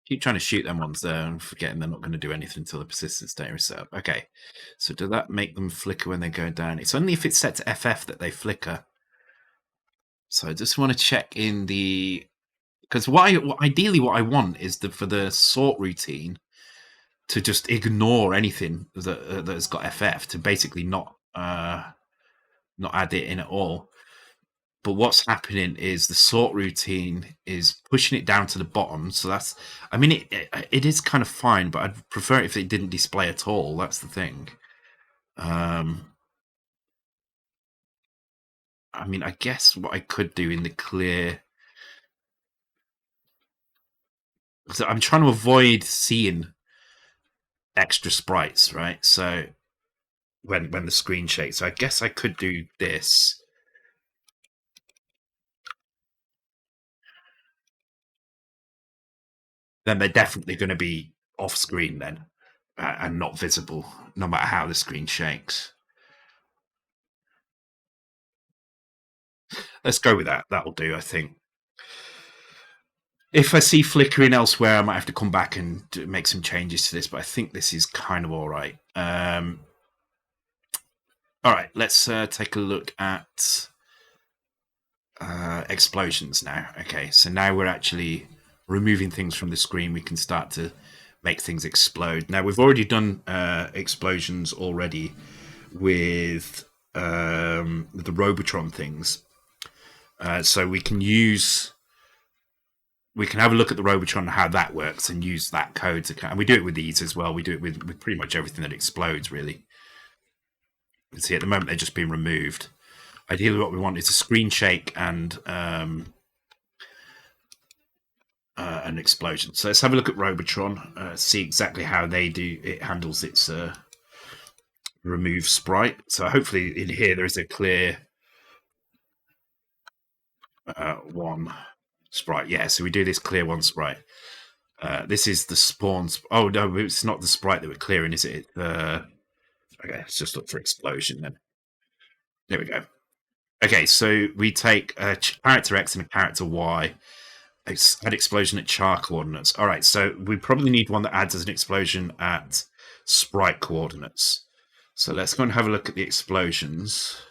Keep trying to shoot them ones there and forgetting they're not going to do anything until the persistence data is set up. Okay, so does that make them flicker when they go down? It's only if it's set to FF that they flicker. So I just want to check in the... Because ideally what I want is for the sort routine to just ignore anything that's got FF, to basically not add it in at all. But what's happening is the sort routine is pushing it down to the bottom. So that's, I mean, it is kind of fine, but I'd prefer it if it didn't display at all. That's the thing. I mean, I guess what I could do in the clear, because I'm trying to avoid seeing extra sprites, right? So when the screen shakes, so I guess I could do this. Then they're definitely going to be off screen then, and not visible, no matter how the screen shakes. Let's go with that. That'll do, I think. If I see flickering elsewhere, I might have to come back and make some changes to this, but I think this is kind of all right. All right, let's take a look at explosions now. Okay, so now we're actually removing things from the screen. We can start to make things explode. Now, we've already done explosions already with the Robotron things. So we can have a look at the Robotron and how that works and use that code to, and we do it with these as well. We do it with pretty much everything that explodes, really. You can see at the moment they're just being removed. Ideally, what we want is a screen shake and an explosion. So let's have a look at Robotron, see exactly how it handles its remove sprite. So hopefully in here there is a clear one sprite. Yeah, so we do this clear one sprite. This is the spawns. Oh no, it's not the sprite that we're clearing, is it? Okay, let's just look for explosion then. There we go. Okay, so we take a character X and a character Y. Add explosion at char coordinates. All right, so we probably need one that adds as an explosion at sprite coordinates. So let's go and have a look at the explosions.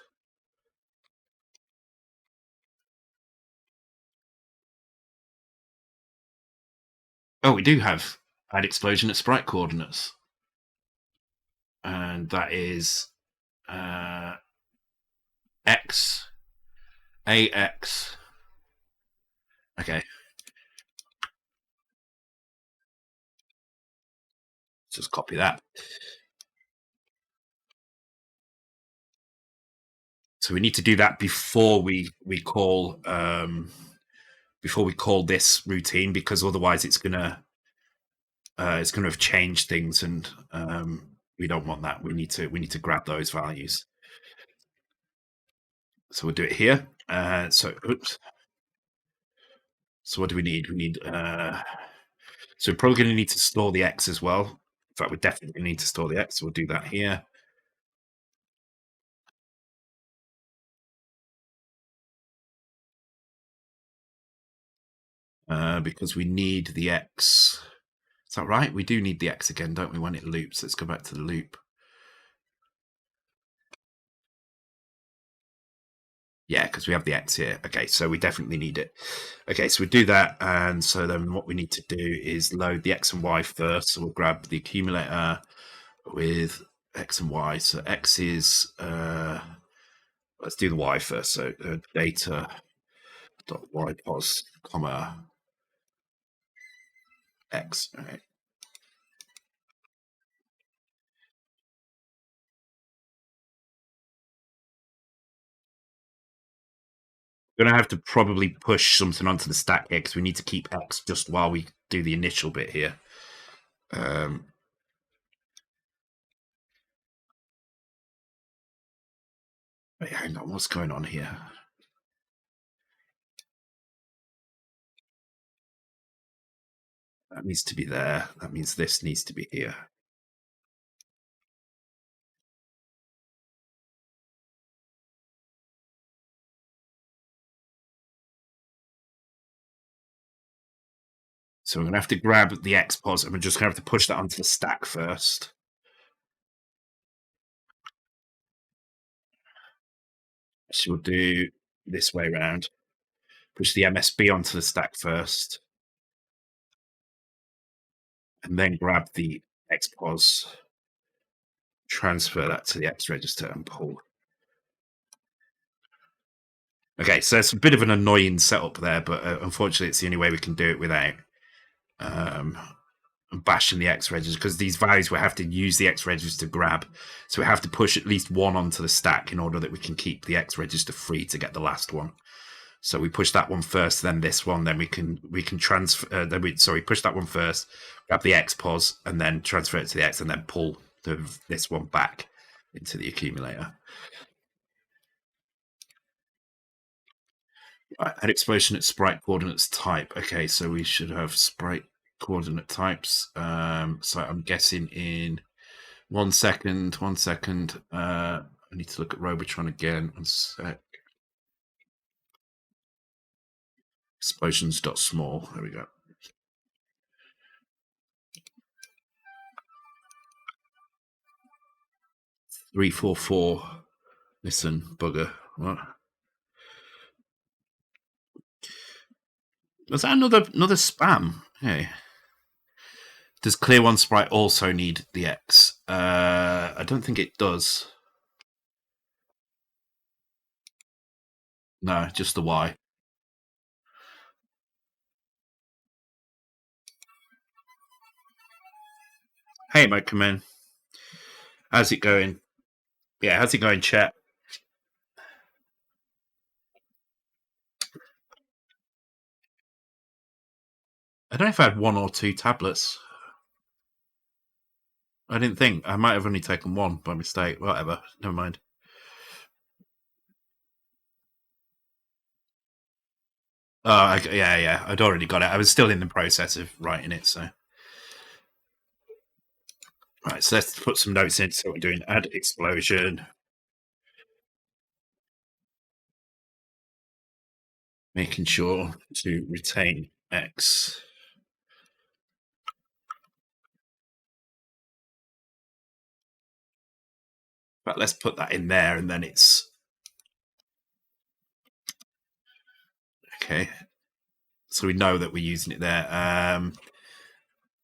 Oh, we do have add explosion at sprite coordinates. And that is X, AX. Okay. Just copy that. So we need to do that before we call this routine, because otherwise it's gonna have changed things, and we don't want that. We need to grab those values. So we'll do it here. Oops. So what do we need? We need so we're probably going to need to store the X as well. In fact, we definitely need to store the X. So we'll do that here. Because we need the X. Is that right? We do need the X again, don't we, when it loops? Let's go back to the loop. Yeah, because we have the X here. Okay, so we definitely need it. Okay, so we do that, and so then what we need to do is load the X and Y first. So we'll grab the accumulator with X and Y. So X is, let's do the Y first. So data dot Y pos, comma, X. All right. We're going to have to probably push something onto the stack here because we need to keep X just while we do the initial bit here. Wait, hang on, what's going on here? That needs to be there. That means this needs to be here. So we're going to have to grab the X pos and we're just going to have to push that onto the stack first. So we'll do this way around. Push the MSB onto the stack first. And then grab the X pos, transfer that to the X register and pull. Okay, so it's a bit of an annoying setup there, but unfortunately it's the only way we can do it without bashing the X registers, because these values we have to use the X register to grab. So we have to push at least one onto the stack in order that we can keep the X register free to get the last one. So we push that one first, then this one, then we can transfer. Push that one first, grab the X pos, and then transfer it to the X, and then pull this one back into the accumulator. Right, add explosion at sprite coordinates type. Okay, so we should have sprite coordinate types. So I'm guessing in 1 second. 1 second. I need to look at Robotron again. 1 sec. Explosions.small. There we go. 344. Listen, bugger. What? Was that another spam? Hey. Does Clear One Sprite also need the X? I don't think it does. No, just the Y. Hey, mate, come in. How's it going? Yeah, how's it going, chat? I don't know if I had 1 or 2 tablets. I didn't think. I might have only taken 1 by mistake. Whatever. Never mind. Oh, yeah. I'd already got it. I was still in the process of writing it, so. Right, so let's put some notes in. So we're doing add explosion. Making sure to retain X. But let's put that in there, and then it's okay. So we know that we're using it there.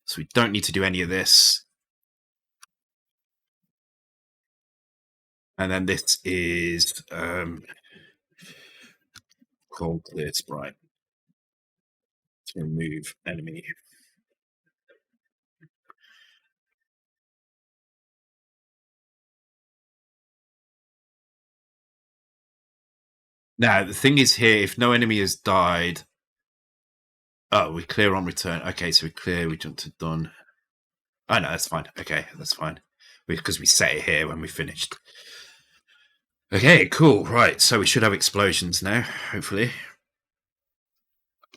So we don't need to do any of this. And then this is called clear sprite to remove enemy. Now the thing is here, if no enemy has died, oh, we clear on return. Okay, so we clear. We jump to done. Oh no, that's fine. Okay, that's fine because we set it here when we finished. Okay, cool. Right, so we should have explosions now, hopefully.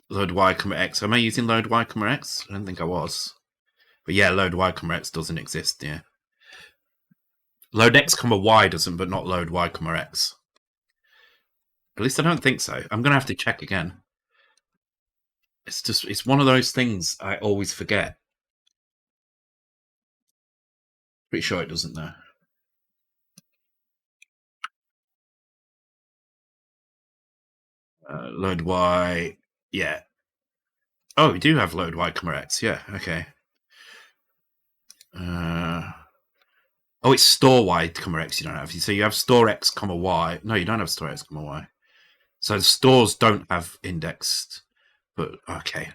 Load Y, X. Am I using load Y, X? I don't think I was. But yeah, load Y, X doesn't exist, yeah. Load X, Y doesn't, but not load Y, X. At least I don't think so. I'm going to have to check again. It's one of those things I always forget. Pretty sure it doesn't, though. Load Y. Yeah. Oh, we do have load Y, comma X. Yeah. Okay. Oh, it's store Y, comma X. You don't have. So you have store X, comma Y. No, you don't have store X, comma Y. So stores don't have indexed. But okay.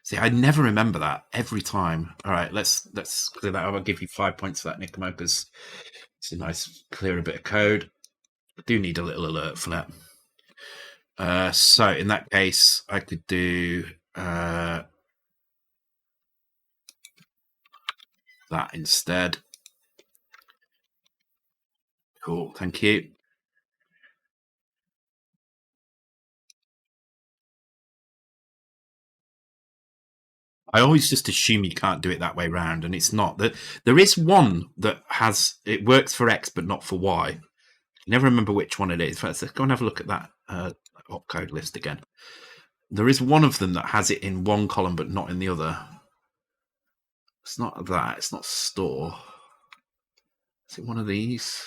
See, I never remember that every time. All right, let's clear that up. I'll give you 5 points for that, Nicomo, because it's a nice, clearer bit of code. I do need a little alert for that. So in that case, I could do that instead. Cool, thank you. I always just assume you can't do it that way round, and it's not. There is one that it works for X but not for Y. I never remember which one it is. Let's go and have a look at that opcode list again. There is one of them that has it in one column but not in the other. It's not that. It's not store. Is it one of these?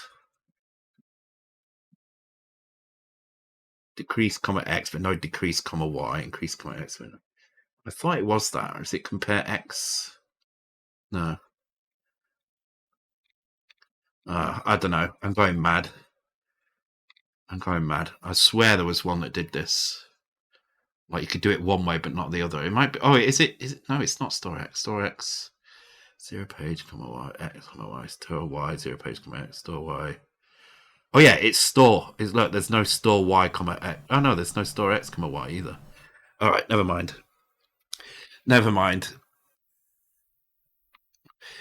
Decrease, comma X, but no decrease, comma Y. Increase, comma X. I thought it was that. Or is it compare X? No. I don't know. I'm going mad. I swear there was one that did this. Like you could do it one way but not the other. It might be. Oh, is it? No, it's not store X. Store X. 0 page, comma Y. X, comma Y. Store Y. 0 page, comma X. Store Y. Oh yeah, it's store. Look, there's no store Y, comma X. Oh no, there's no store X, comma Y either. All right, never mind.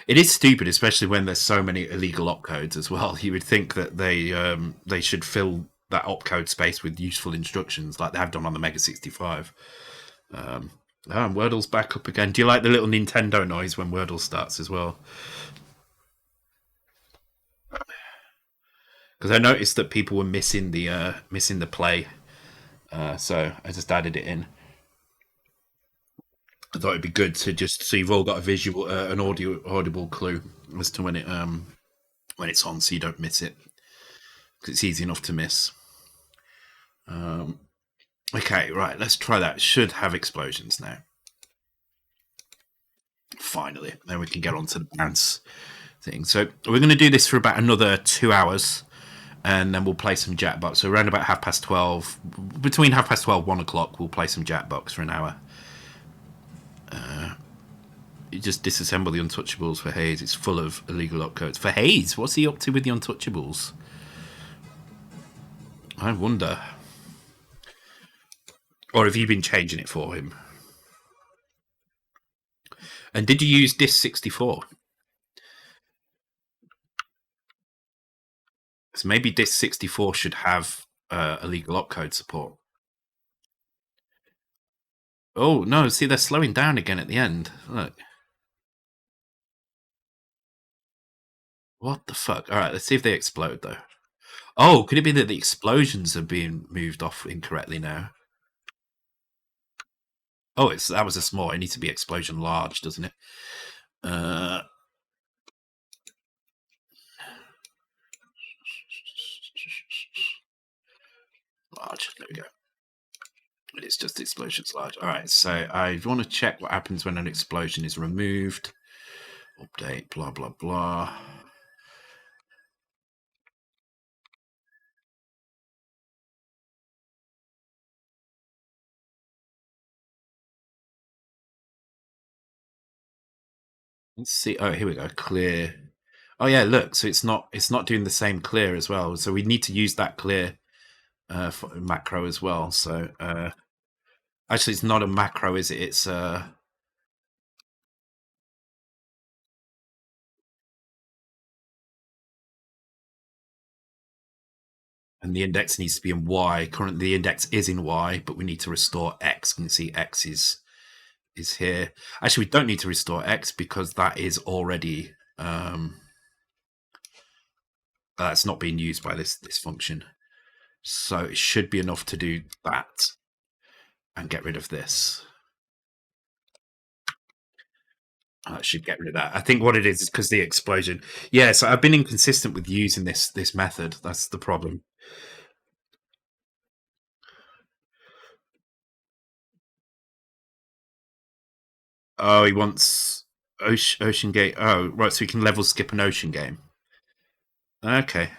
It is stupid, especially when there's so many illegal opcodes as well. You would think that they should fill that opcode space with useful instructions, like they have done on the Mega 65. And Wordle's back up again. Do you like the little Nintendo noise when Wordle starts as well? Because I noticed that people were missing the play, so I just added it in. I thought it'd be good to just so you've all got a visual, an audible clue as to when it's on, so you don't miss it. Because it's easy enough to miss. Okay, right. Let's try that. It should have explosions now. Finally, then we can get on to the bounce thing. So we're going to do this for about another 2 hours, and then we'll play some Jackbox. So around about 12:30, between 12:30 1 o'clock, we'll play some Jackbox for an hour. You just disassemble the Untouchables for Hayes. It's full of illegal opcodes. For Hayes, what's he up to with the Untouchables? I wonder. Or have you been changing it for him? And did you use Disk 64? So maybe Disk 64 should have illegal opcode support. Oh, no, see, they're slowing down again at the end. Look. What the fuck? All right, let's see if they explode, though. Oh, could it be that the explosions are being moved off incorrectly now? Oh, that was a small. It needs to be explosion large, doesn't it? Large. There we go. It's just explosions large. All right, so I want to check what happens when an explosion is removed. Update, blah, blah, blah. Let's see. Oh, here we go. Clear. Oh yeah, look. So it's not doing the same clear as well. So we need to use that clear for macro as well. So actually, it's not a macro, is it? It's and the index needs to be in Y. Currently, the index is in Y, but we need to restore X. You can see X is here. Actually, we don't need to restore X because that is already that's not being used by this function. So it should be enough to do that and get rid of this. I should get rid of that. I think what it is because the explosion. Yeah, so I've been inconsistent with using this method. That's the problem. Oh, he wants Ocean Gate. Oh, right. So he can level skip an Ocean game. Okay.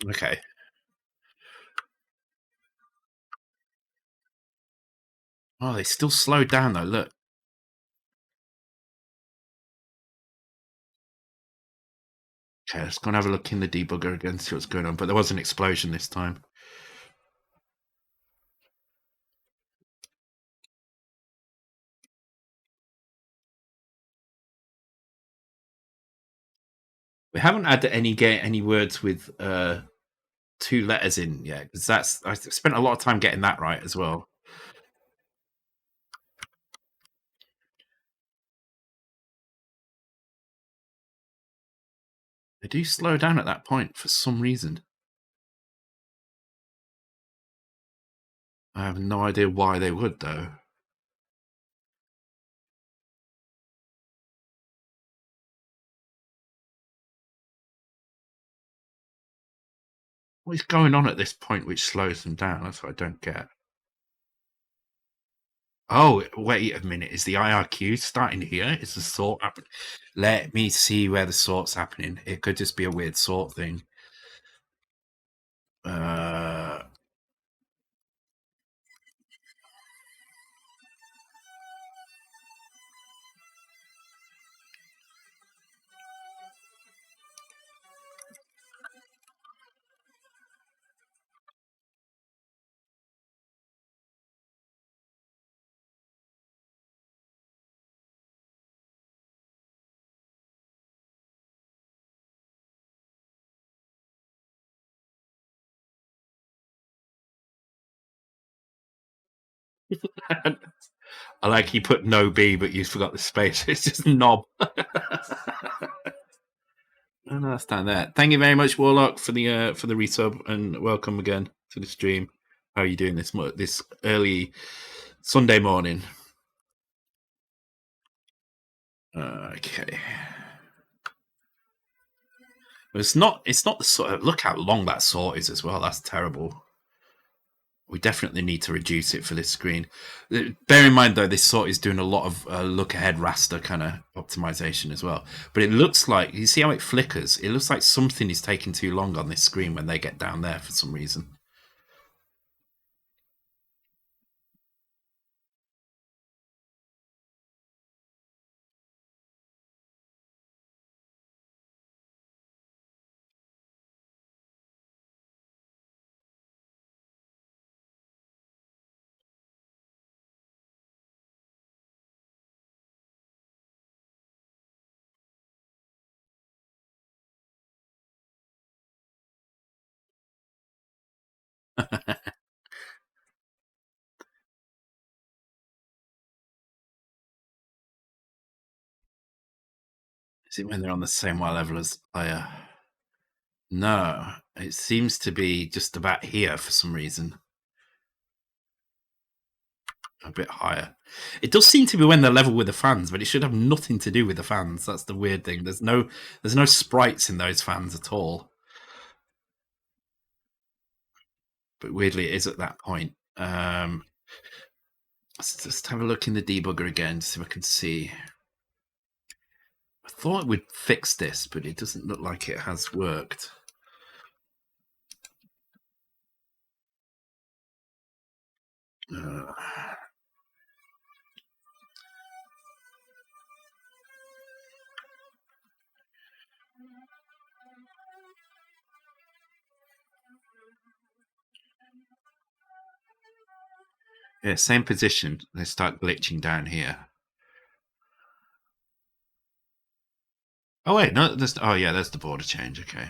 Okay. Oh, they still slowed down though. Look. Okay, let's go and have a look in the debugger again, see what's going on. But there was an explosion this time. We haven't had any words with 2 letters in yet, because I spent a lot of time getting that right as well. They do slow down at that point for some reason. I have no idea why they would, though. What is going on at this point which slows them down? That's what I don't get. Oh, wait a minute. Is the IRQ starting here? Is the sort happening? Let me see where the sort's happening. It could just be a weird sort thing. I like you put no B, but you forgot the space. It's just knob. I understand that. Thank you very much, Warlock, for the resub, and welcome again to the stream. How are you doing this early Sunday morning? Okay. It's not the sort. Look how long that sort is as well. That's terrible. We definitely need to reduce it for this screen. Bear in mind, though, this sort is doing a lot of look-ahead raster kind of optimization as well. But it looks like, you see how it flickers? It looks like something is taking too long on this screen when they get down there for some reason. Is it when they're on the same level as the player? No, it seems to be just about here for some reason. A bit higher. It does seem to be when they're level with the fans, but it should have nothing to do with the fans. That's the weird thing. There's no sprites in those fans at all. But weirdly, it is at that point. Let's just have a look in the debugger again to see if I can see. I thought it would fix this, but it doesn't look like it has worked. Yeah, same position. They start glitching down here. Oh wait, no. There's the border change. Okay.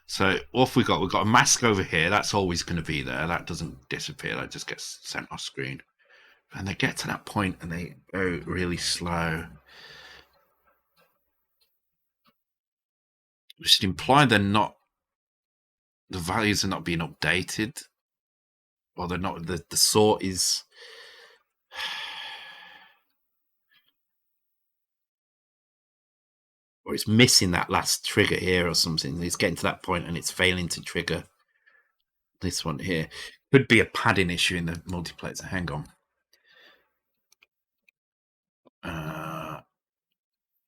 So what have we got? We've got a mask over here. That's always going to be there. That doesn't disappear. That just gets sent off screen. And they get to that point and they go really slow. Which should imply the values are not being updated. Or they're not, the sort is... Or it's missing that last trigger here or something. It's getting to that point and it's failing to trigger this one here. Could be a padding issue in the multiplexer. Hang on.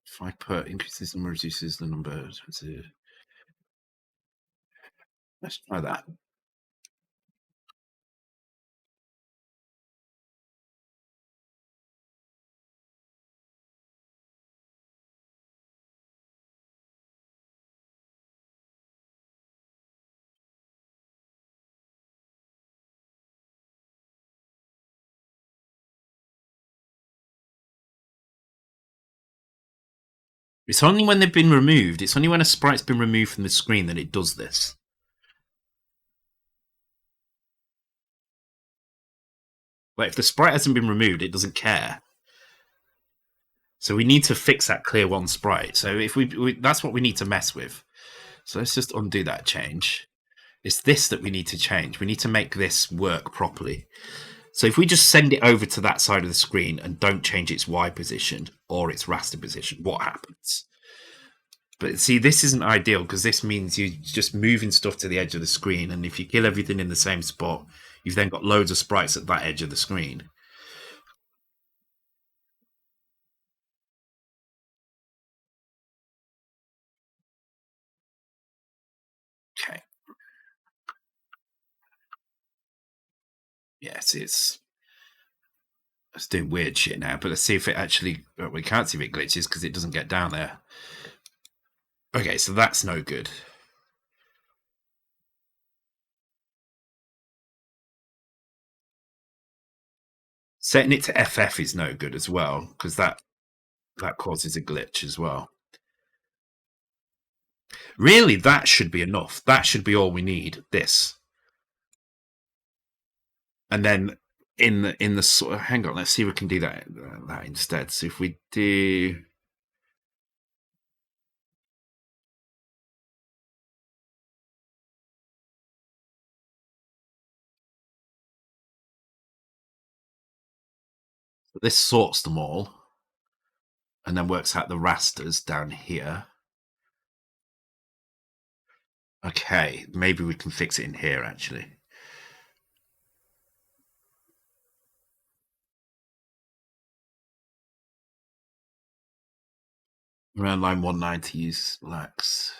If I put increases the number, reduces the number. Let's try that. It's only when they've been removed. It's only when a sprite's been removed from the screen that it does this. Like if the sprite hasn't been removed, it doesn't care. So we need to fix that clear one sprite. So if we that's what we need to mess with. So let's just undo that change. It's this that we need to change. We need to make this work properly. So if we just send it over to that side of the screen and don't change its Y position or its raster position, what happens? But see, this isn't ideal because this means you're just moving stuff to the edge of the screen. And if you kill everything in the same spot, you've then got loads of sprites at that edge of the screen. Okay. Yes, it's doing weird shit now, but let's see if it actually. Well, we can't see if it glitches because it doesn't get down there. Okay, so that's no good. Setting it to FF is no good as well because that causes a glitch as well. Really, that should be enough. That should be all we need. This, and then in the sort of, hang on, let's see if we can do that instead. So if we do. This sorts them all and then works out the rasters down here. Okay, maybe we can fix it in here actually. Around line 190, use lax.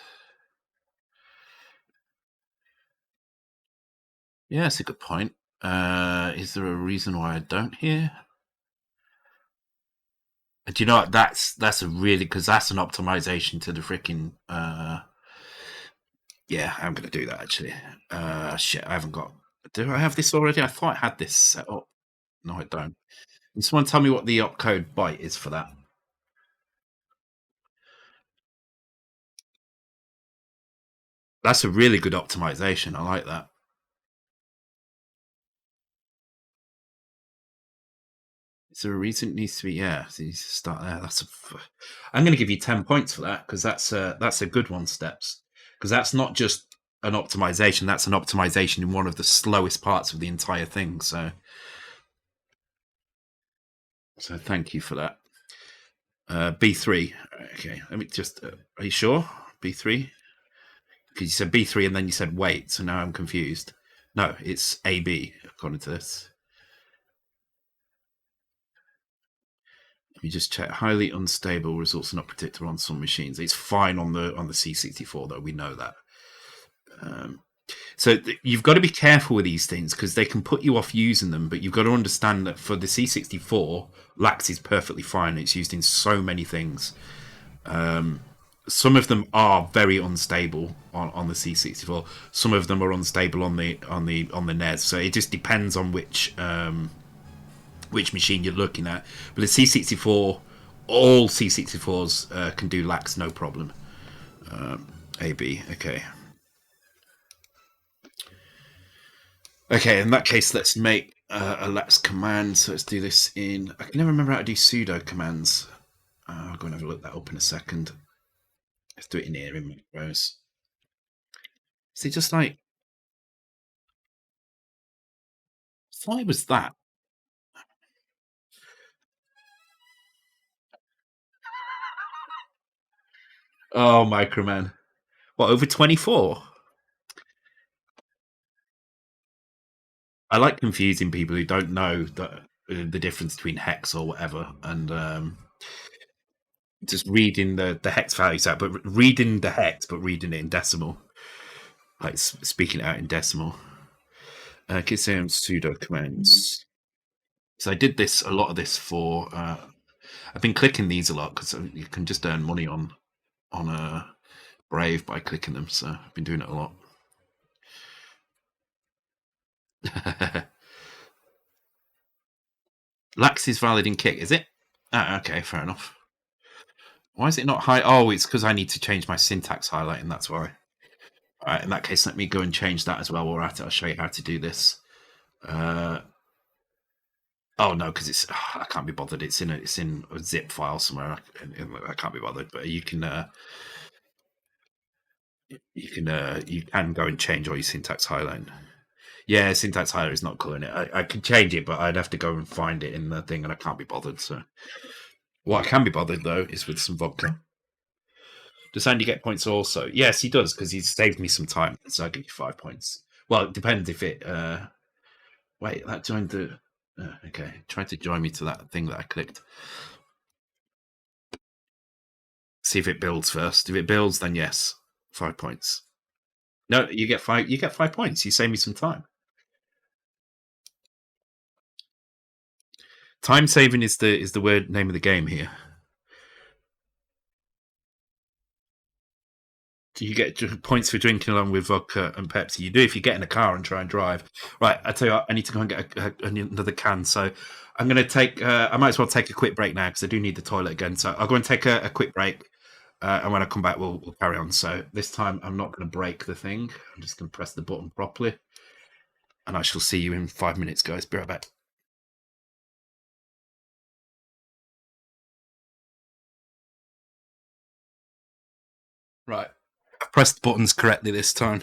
Yeah, that's a good point. Is there a reason why I don't here? Do you know what? That's a really, because that's an optimization to the freaking. Yeah, I'm gonna do that actually. Shit, I haven't got. Do I have this already? I thought I had this set up. No, I don't. Can someone tell me what the opcode byte is for that? That's a really good optimization. I like that. Is there a reason it needs to be? Yeah, so you need to start there. I'm going to give you 10 points for that because that's a good one. Steps, because that's not just an optimization. That's an optimization in one of the slowest parts of the entire thing. So thank you for that. B3. Okay, let me just. Are you sure? B3. Because you said B3 and then you said wait. So now I'm confused. No, it's AB according to this. Let me just check. Highly unstable, results are not predictable on some machines. It's fine on the C64 though. We know that. So you've got to be careful with these things because they can put you off using them. But you've got to understand that for the C64, lax is perfectly fine. It's used in so many things. Some of them are very unstable on the C64. Some of them are unstable on the NES. So it just depends on which machine you're looking at. But the C64, all C64s can do lax, no problem. AB, okay. Okay, in that case, let's make a lax command. So let's do this in. I can never remember how to do sudo commands. I'll go and have a look that up in a second. Let's do it in here in macros. Is it just like. Why was that? Oh, Microman. What, over 24? I like confusing people who don't know the difference between hex or whatever, and just reading the hex values out, but reading the hex, but reading it in decimal, like speaking it out in decimal. Kisam sudo commands. So I did this a lot of this for. I've been clicking these a lot because you can just earn money on Brave by clicking them. So I've been doing it a lot. Lax is valid in kick, is it? Ah, okay, fair enough. Why is it not high? Oh, it's because I need to change my syntax highlighting. That's why. All right, in that case, let me go and change that as well. All right, I'll show you how to do this. Oh no, because it's I can't be bothered. It's in a zip file somewhere. I can't be bothered. But you can go and change all your syntax highlighting. Yeah, syntax highlight is not colouring it. I could change it, but I'd have to go and find it in the thing, and I can't be bothered. So what I can be bothered though is with some vodka. Does Andy get points also? Yes, he does, because he's saved me some time, so I give you 5 points. Well, it depends if it. Wait, that joined the. Okay, try to join me to that thing that I clicked. See if it builds first. If it builds, then yes, 5 points. No, you get 5. You get 5 points. You save me some time. Time saving is the word name of the game here. Do you get points for drinking along with vodka and Pepsi? You do if you get in a car and try and drive. Right, I tell you what, I need to go and get another can. So I'm going to take. I might as well take a quick break now because I do need the toilet again. So I'll go and take a quick break, and when I come back, we'll carry on. So this time I'm not going to break the thing. I'm just going to press the button properly, and I shall see you in 5 minutes, guys. Be right back. Right, I've pressed the buttons correctly this time.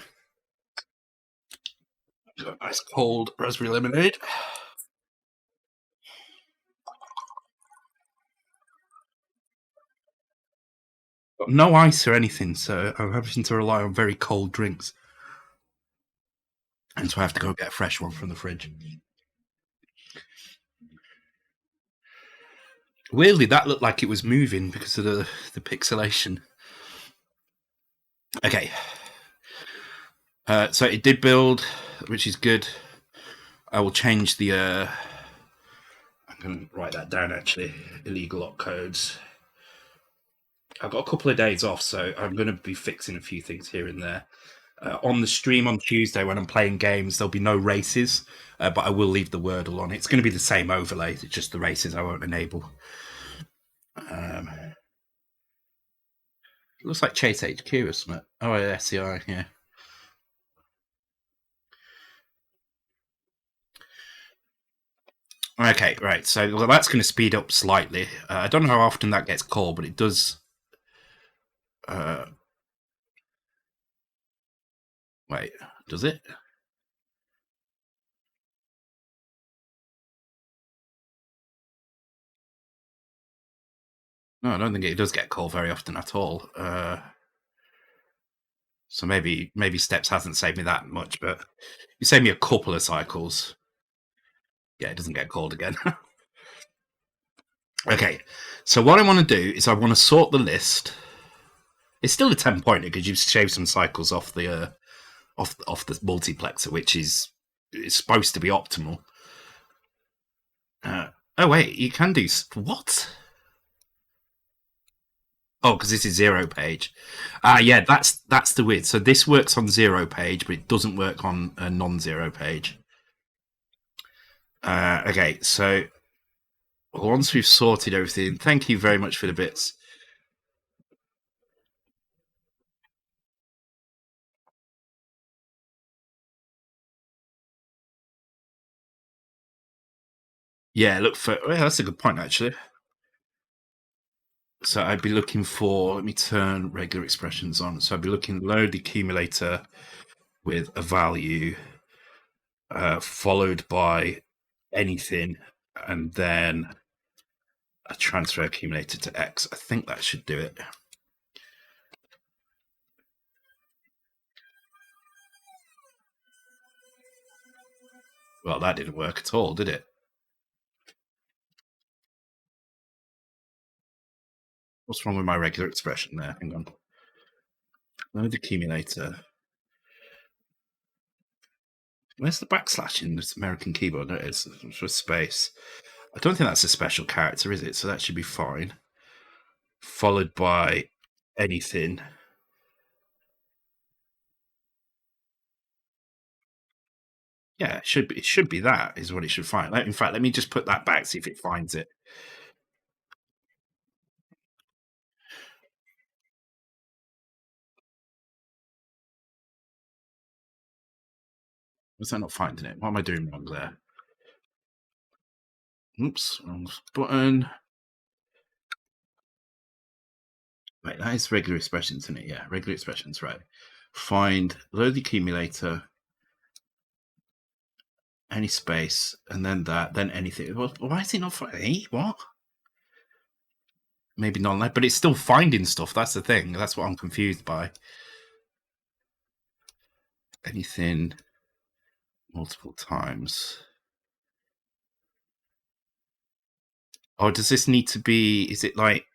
Got nice cold raspberry lemonade. Got no ice or anything, so I'm having to rely on very cold drinks. And so I have to go get a fresh one from the fridge. Weirdly, that looked like it was moving because of the pixelation. Okay. So it did build, which is good. I will change the. I'm going to write that down actually. Illegal opcodes. I've got a couple of days off, so I'm going to be fixing a few things here and there. On the stream on Tuesday when I'm playing games, there'll be no races, but I will leave the Wordle on. It's going to be the same overlay, it's just the races I won't enable. It looks like Chase HQ or something. Oh, SCI, yeah. Okay, right. So well, that's going to speed up slightly. I don't know how often that gets called, but it does. Wait, does it? No, I don't think it does get called very often at all. So maybe Steps hasn't saved me that much, but you saved me a couple of cycles. Yeah, it doesn't get called again. Okay, so what I want to do is I want to sort the list. It's still a 10-pointer because you've shaved some cycles off the off the multiplexer, which is supposed to be optimal. Oh wait, you can do what? Oh, because this is 0 page. Yeah, that's the weird. So this works on 0 page, but it doesn't work on a non-0 page. Okay, so once we've sorted everything, thank you very much for the bits. Yeah, look for. Well, that's a good point actually. So I'd be looking for. Let me turn regular expressions on. So I'd be looking load the accumulator with a value followed by anything, and then a transfer accumulator to X. I think that should do it. Well, that didn't work at all, did it? What's wrong with my regular expression there? Hang on. Load accumulator. Where's the backslash in this American keyboard? There it is. For space. I don't think that's a special character, is it? So that should be fine. Followed by anything. Yeah, it should be. It should be that is what it should find. In fact, let me just put that back, see if it finds it. Was that not finding it? What am I doing wrong there? Oops, wrong button. Right, that is regular expressions, isn't it? Yeah, regular expressions, right. Find, load the accumulator, any space, and then that, then anything. Well, why is it not finding? What? Maybe not, but it's still finding stuff. That's the thing. That's what I'm confused by. Anything multiple times. Oh, does this need to be? Is it like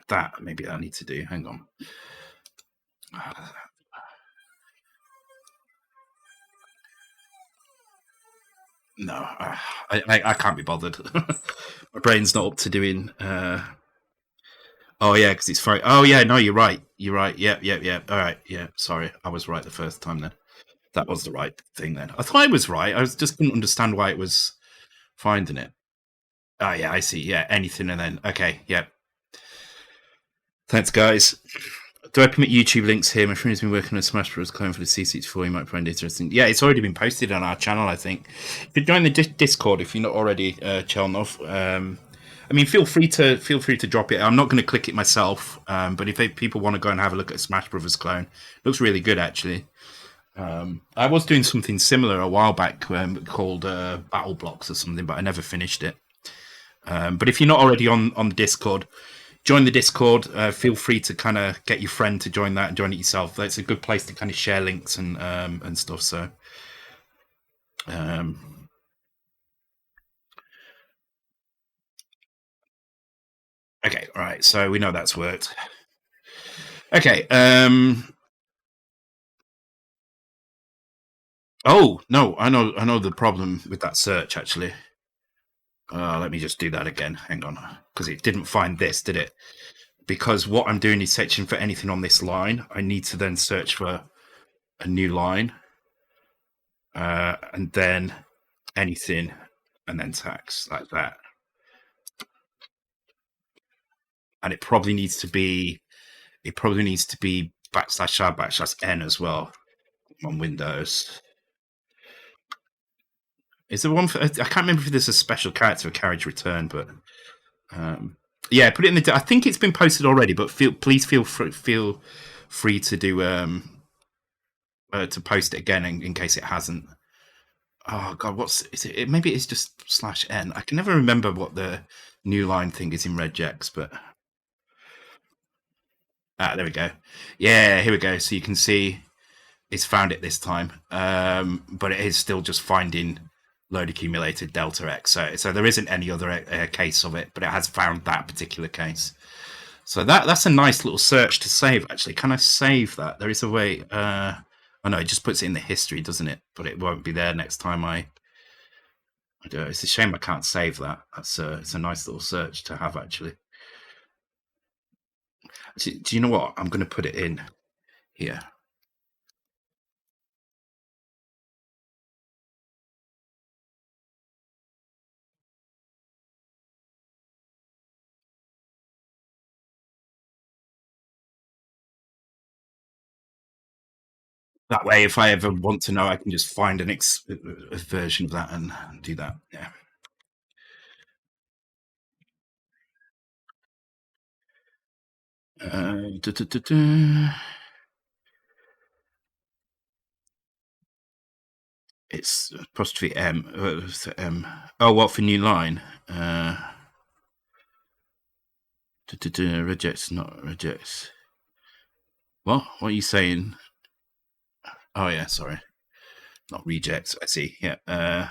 that? Maybe I need to do. Hang on. No, I can't be bothered. My brain's not up to doing. Oh yeah, because it's fine. Oh yeah, no, you're right. You're right. Yeah. All right. Yeah, sorry, I was right the first time. Then that was the right thing. Then I thought I was right. I just couldn't understand why it was finding it. Oh yeah, I see. Yeah, anything and then okay. Yeah. Thanks, guys. Do I permit YouTube links here? My friend has been working on a Smash Bros. Clone for the C64. You might find it interesting. Yeah, it's already been posted on our channel, I think. If you join the Discord, if you're not already, Chelnov, I mean, feel free to drop it. I'm not going to click it myself, but if people want to go and have a look at Smash Brothers Clone, it looks really good actually. I was doing something similar a while back called Battle Blocks or something, but I never finished it. But if you're not already on the Discord, join the Discord. Feel free to kind of get your friend to join that and join it yourself. That's a good place to kind of share links and stuff. So, okay, all right. So we know that's worked. Okay. Oh no, I know the problem with that search actually. Let me just do that again. Hang on, because it didn't find this, did it? Because what I'm doing is searching for anything on this line. I need to then search for a new line, and then anything, and then tax like that. And it probably needs to be /r/n as well on Windows. Is there one for? I can't remember if there's a special character for carriage return, but yeah, put it in the. I think it's been posted already, but please feel free to do to post it again in case it hasn't. Oh god, what's is it? Maybe it's just /n. I can never remember what the new line thing is in regex, but there we go. Yeah, here we go. So you can see it's found it this time, but it is still just finding load accumulated delta x. So there isn't any other case of it, but it has found that particular case. So that's a nice little search to save. Actually, can I save that? There is a way. Oh no, it just puts it in the history, doesn't it? But it won't be there next time I do it. It's a shame I can't save that. It's a nice little search to have actually. Do you know what? I'm going to put it in here. That way, if I ever want to know, I can just find a version of that and do that. Yeah. It's apostrophe M. Oh, what for new line? Rejects, not rejects. What? What are you saying? Oh yeah, sorry. Not rejects. I see. Yeah.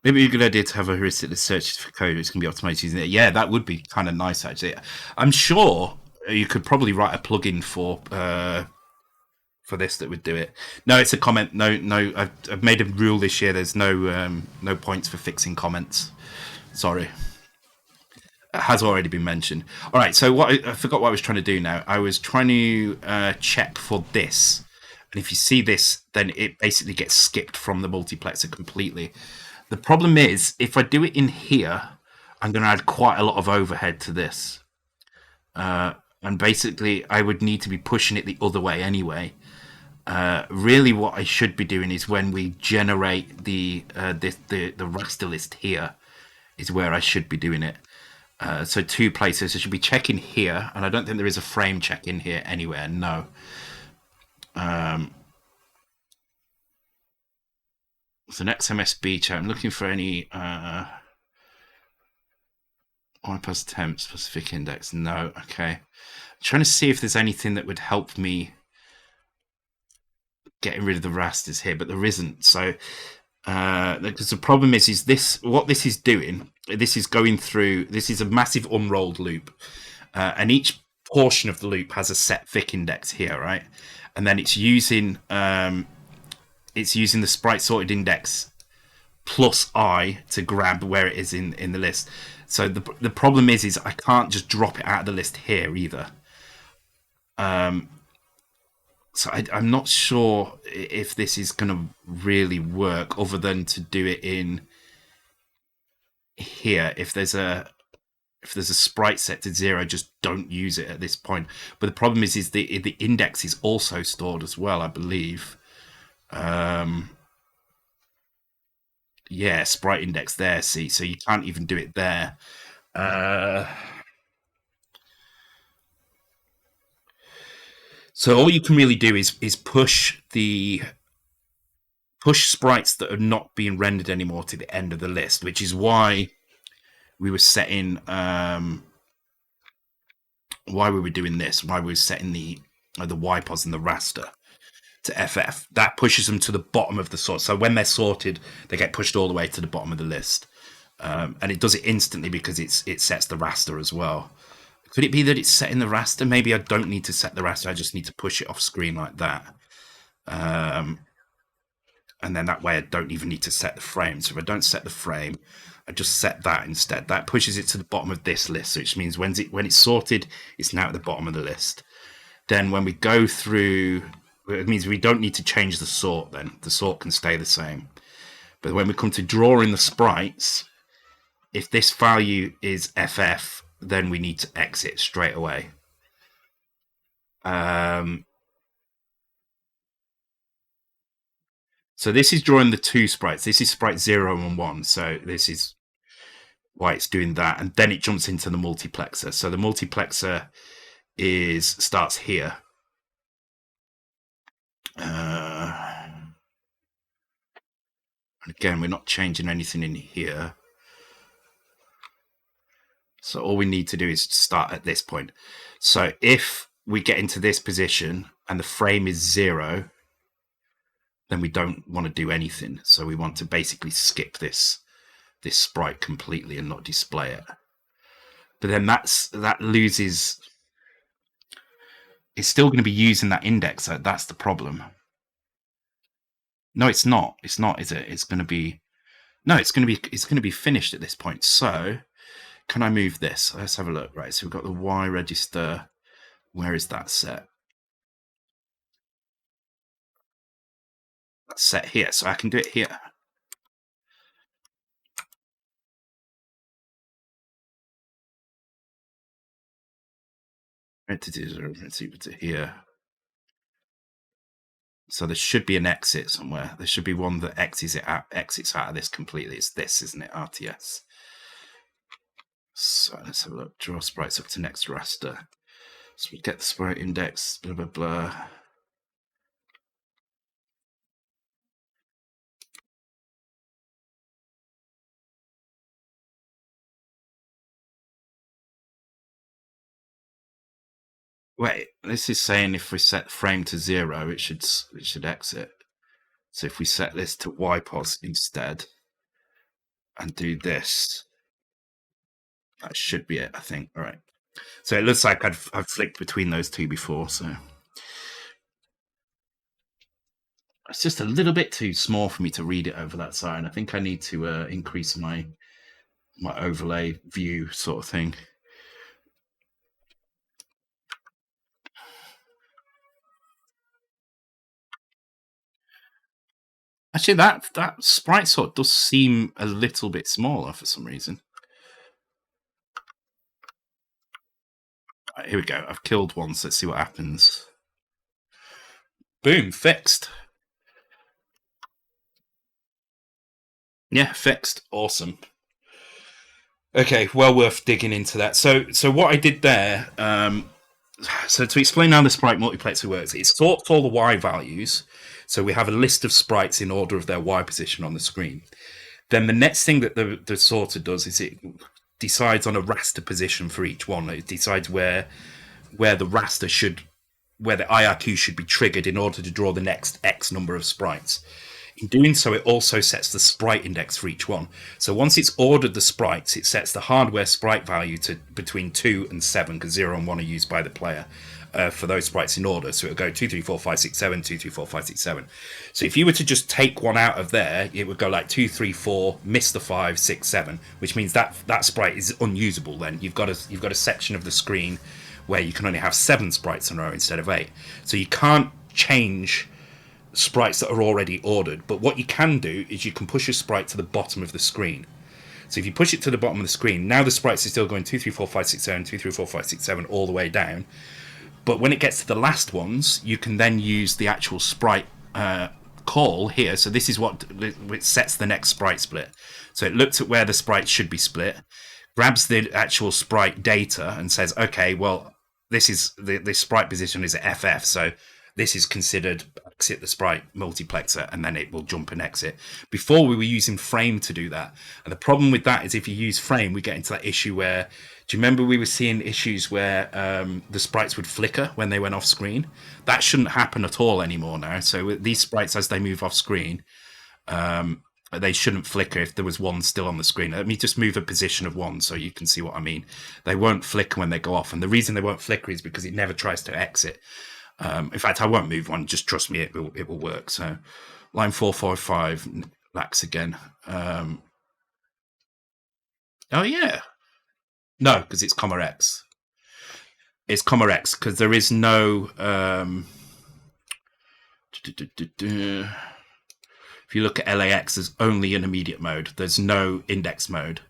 Maybe a good idea to have a heuristic that searches for code which can be automated using it. Yeah, that would be kind of nice, actually. I'm sure you could probably write a plugin for this that would do it. No, it's a comment. No. I've made a rule this year. There's no points for fixing comments. Sorry. It has already been mentioned. All right. So I forgot what I was trying to do now. I was trying to check for this. And if you see this, then it basically gets skipped from the multiplexer completely. The problem is, if I do it in here, I'm going to add quite a lot of overhead to this. And basically, I would need to be pushing it the other way anyway. Really, what I should be doing is when we generate the raster list here, is where I should be doing it. So 2 places. I should be checking here, and I don't think there is a frame check in here anywhere. No. So next MSB check. I'm looking for any Y plus temp specific index. No. Okay. I'm trying to see if there's anything that would help me getting rid of the rasters here, but there isn't. So because the problem is this, what this is doing, this is going through, this is a massive unrolled loop, and each portion of the loop has a set vic index here, right? And then it's using the sprite sorted index plus I to grab where it is in the list. So the problem is I can't just drop it out of the list here either. So I'm not sure if this is going to really work, other than to do it in here. If there's a sprite set to 0, just don't use it at this point. But the problem is the index is also stored as well, I believe. Yeah, sprite index there. See, so you can't even do it there. So all you can really do is push sprites that are not being rendered anymore to the end of the list, which is why we were setting why we were doing this, why we were setting the YPOS and the raster to FF. That pushes them to the bottom of the sort. So when they're sorted, they get pushed all the way to the bottom of the list, and it does it instantly because it sets the raster as well. Could it be that it's setting the raster? Maybe I don't need to set the raster. I just need to push it off screen like that. And then that way I don't even need to set the frame. So if I don't set the frame, I just set that instead. That pushes it to the bottom of this list, which means when it's sorted, it's now at the bottom of the list. Then when we go through, it means we don't need to change the sort then. The sort can stay the same. But when we come to drawing the sprites, if this value is FF, then we need to exit straight away. So this is drawing the 2 sprites. This is sprite 0 and 1. So this is why it's doing that. And then it jumps into the multiplexer. So the multiplexer starts here. And again, we're not changing anything in here. So all we need to do is start at this point. So if we get into this position and the frame is 0, then we don't want to do anything. So we want to basically skip this sprite completely and not display it. But then that loses. It's still going to be using that index. So that's the problem. No, it's not. It's not, is it? It's going to be. No, it's going to be finished at this point. So can I move this? Let's have a look. Right. So we've got the Y register. Where is that set? That's set here. So I can do it here. Entities are to here. So there should be an exit somewhere. There should be one that exits out of this completely. It's this, isn't it? RTS. So let's have a look. Draw sprites up to next raster. So we get the sprite index, blah, blah, blah. Wait, this is saying if we set frame to 0, it should exit. So if we set this to YPOS instead and do this, that should be it, I think. All right. So it looks like I've flicked between those two before, so it's just a little bit too small for me to read it over that side. I think I need to increase my overlay view sort of thing. Actually, that sprite sort does seem a little bit smaller for some reason. Right, here we go. I've killed one, so let's see what happens. Boom, fixed. Yeah, fixed. Awesome. Okay, well worth digging into that. So what I did there, so to explain how the Sprite Multiplexer works, it sorts all the Y values. So we have a list of sprites in order of their Y position on the screen. Then the next thing that the sorter does is it decides on a raster position for each one. It decides where the raster where the IRQ should be triggered in order to draw the next X number of sprites. In doing so, it also sets the sprite index for each one. So once it's ordered the sprites, it sets the hardware sprite value to between 2 and 7, because 0 and 1 are used by the player for those sprites in order. So it'll go 2, 3, 4, 5, 6, 7, 2, 3, 4, 5, 6, 7. So if you were to just take one out of there, it would go like 2, 3, 4, miss the 5, 6, 7, which means that sprite is unusable then. You've got a section of the screen where you can only have 7 sprites in a row instead of 8. So you can't change sprites that are already ordered, but what you can do is you can push a sprite to the bottom of the screen. So if you push it to the bottom of the screen, now the sprites are still going 2, 3, 4, 5, 6, 7, 2, 3, 4, 5, 6, 7 all the way down. But when it gets to the last ones, you can then use the actual sprite call here. So this is what it sets the next sprite split. So it looks at where the sprites should be split, grabs the actual sprite data and says, okay, well, this is the sprite position is at FF, so this is considered exit the sprite multiplexer, and then it will jump and exit. Before, we were using frame to do that, and the problem with that is if you use frame, we get into that issue where, do you remember we were seeing issues where the sprites would flicker when they went off screen? That shouldn't happen at all anymore now. So these sprites, as they move off screen, they shouldn't flicker if there was one still on the screen. Let me just move a position of one so you can see what I mean. They won't flicker when they go off, and the reason they won't flicker is because it never tries to exit. In fact, I won't move one. Just trust me, it will work. So, line 445 lacks again. Oh yeah, no, because it's comma X. It's comma X because there is no. If you look at LAX, there's only an immediate mode. There's no index mode.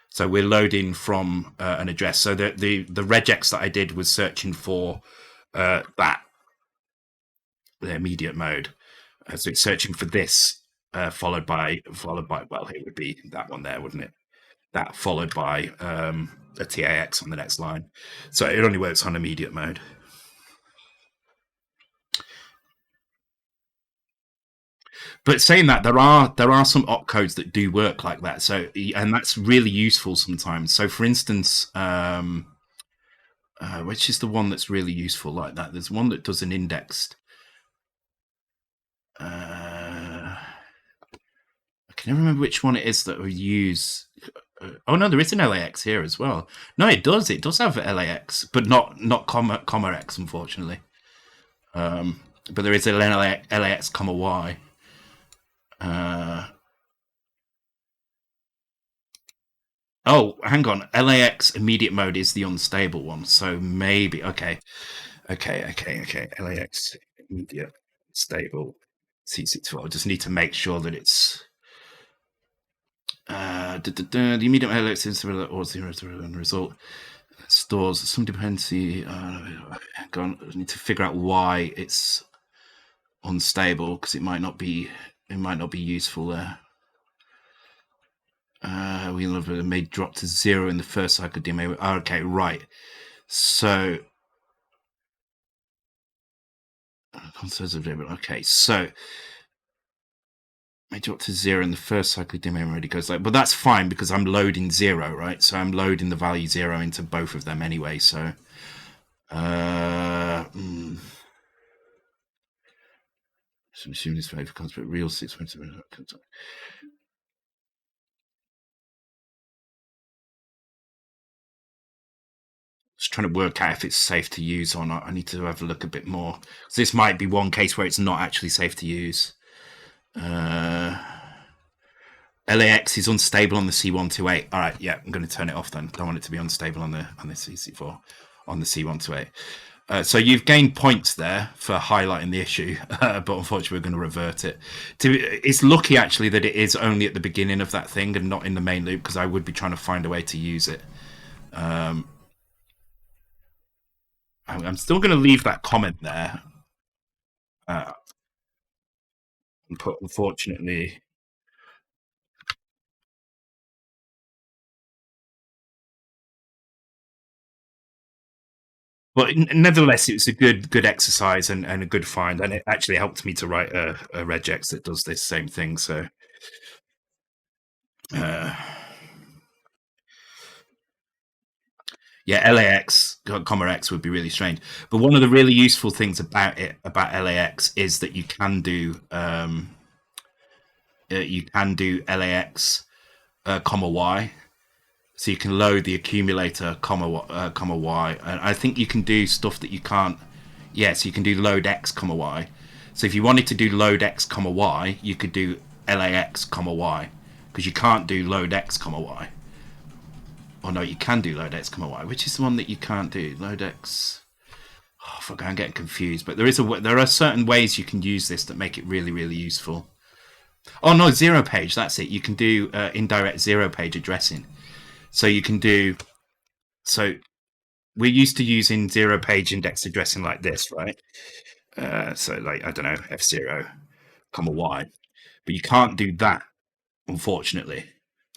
So we're loading from an address. So the regex that I did was searching for that, the immediate mode. So it's searching for this, followed by well, it would be that one there, wouldn't it? That followed by a TAX on the next line. So it only works on immediate mode. But saying that, there are some opcodes that do work like that. So, and that's really useful sometimes. So, for instance, which is the one that's really useful like that? There's one that does an indexed. I can never remember which one it is that we use. Oh no, there is an LAX here as well. No, it does. It does have LAX, but not comma X, unfortunately. But there is an LAX comma Y. Oh, hang on. LAX immediate mode is the unstable one, so maybe okay. LAX immediate stable C64. I just need to make sure that it's the immediate LAX is or 0 result stores some dependency. Hang on, I need to figure out why it's unstable because it might not be useful there. We may drop to 0 in the first cycle demo. Okay, right. So okay, so may drop to 0 in the first cycle demo already goes like, but that's fine because I'm loading 0, right? So I'm loading the value 0 into both of them anyway. So So I'm assuming this favour comes, but real 6.7. Just trying to work out if it's safe to use or not. I need to have a look a bit more. So this might be one case where it's not actually safe to use. LAX is unstable on the C128. All right, yeah, I'm going to turn it off then. Don't want it to be unstable on the CC4 on the C128. So you've gained points there for highlighting the issue, but unfortunately we're going to revert it. It's lucky actually that it is only at the beginning of that thing and not in the main loop, because I would be trying to find a way to use it. I'm still going to leave that comment there. And put, unfortunately, but nevertheless, it was a good exercise and a good find, and it actually helped me to write a regex that does this same thing. So, yeah, LAX, comma X would be really strange. But one of the really useful things about LAX is that you can do LAX, comma Y. So you can load the accumulator, comma Y, and I think you can do stuff that you can't. Yes, you can do load X, comma Y. So if you wanted to do load X, comma Y, you could do LAX, comma Y, because you can't do load X, comma Y. Oh no, you can do load X, comma Y. Which is the one that you can't do? Load X. Oh fuck, I'm getting confused. But there are certain ways you can use this that make it really really useful. Oh no, zero page. That's it. You can do indirect zero page addressing. So you can do. So we're used to using zero page index addressing like this, right? So like, I don't know, F0, comma Y. But you can't do that, unfortunately.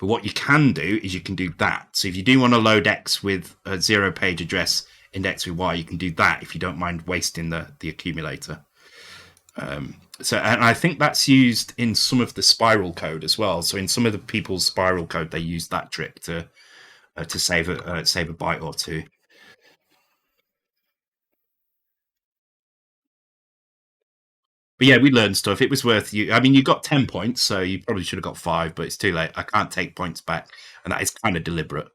But what you can do is you can do that. So if you do want to load X with a zero page address index with Y, you can do that if you don't mind wasting the accumulator. So, and I think that's used in some of the spiral code as well. So in some of the people's spiral code, they use that trick to save a byte or two. But yeah, we learned stuff. It was worth you. I mean, you got 10 points, so you probably should have got 5, but it's too late. I can't take points back, and that is kind of deliberate.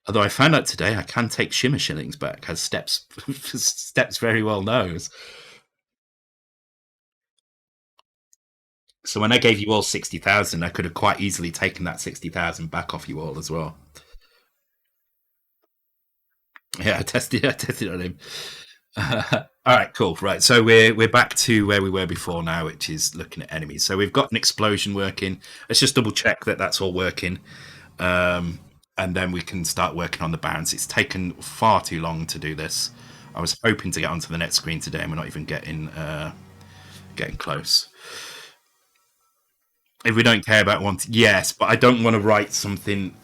Although I found out today I can take shimmer shillings back, as steps steps very well knows. So when I gave you all 60,000, I could have quite easily taken that 60,000 back off you all as well. Yeah, I tested on him. All right, cool. Right, so we're back to where we were before now, which is looking at enemies. So we've got an explosion working. Let's just double check that that's all working, and then we can start working on the bounds. It's taken far too long to do this. I was hoping to get onto the net screen today, and we're not even getting close. If we don't care about one, yes, but I don't want to write something.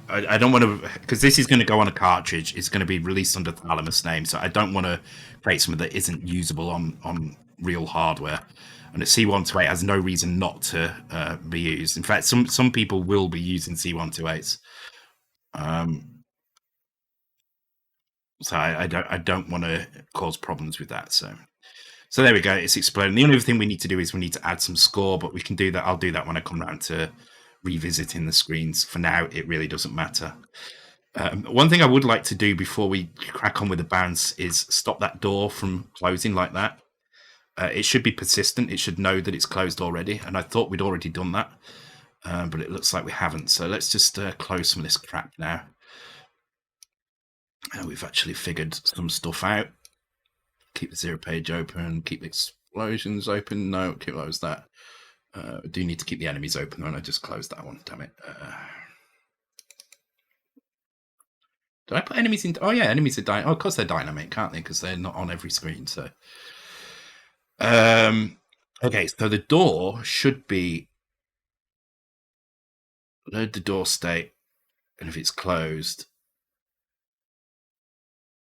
I don't want to, because this is going to go on a cartridge. It's going to be released under Thalamus name, so I don't want to create something that isn't usable on real hardware. And a C128 has no reason not to be used. In fact, some people will be using C128s. So I don't want to cause problems with that. So there we go. It's exploding. The only thing we need to do is we need to add some score, but we can do that. I'll do that when I come around to revisiting the screens. For now, it really doesn't matter. One thing I would like to do before we crack on with the bounce is stop that door from closing like that. It should be persistent. It should know that it's closed already. And I thought we'd already done that, but it looks like we haven't. So let's just close some of this crap now. We've actually figured some stuff out. Keep the zero page open. Keep explosions open. No, close that. I do need to keep the enemies open, and I just closed that one. Damn it. Did I put enemies in? Oh yeah, enemies are dynamic. Oh, of course they're dynamic, can't they? Because they're not on every screen. So, okay. So the door should be load the door state, and if it's closed,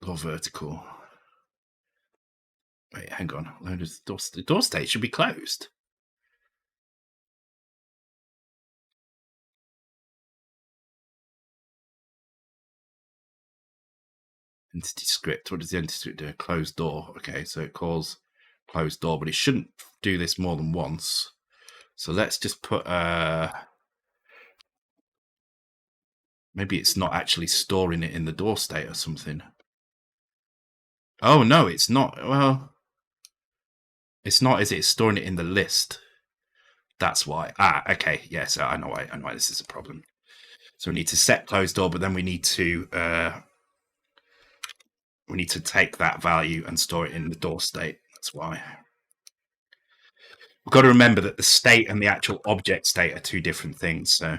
or vertical. Wait, hang on. Load the door. The door state should be closed. Entity script. What does the entity script do? Closed door. Okay, so it calls closed door, but it shouldn't do this more than once. So let's just put maybe it's not actually storing it in the door state or something. Oh no, it's not. Well, it's not, is it? It's storing it in the list. That's why. Okay. Yes, I know why. I know why this is a problem. So we need to set closed door, but then we need to take that value and store it in the door state. That's why. We've got to remember that the state and the actual object state are two different things. So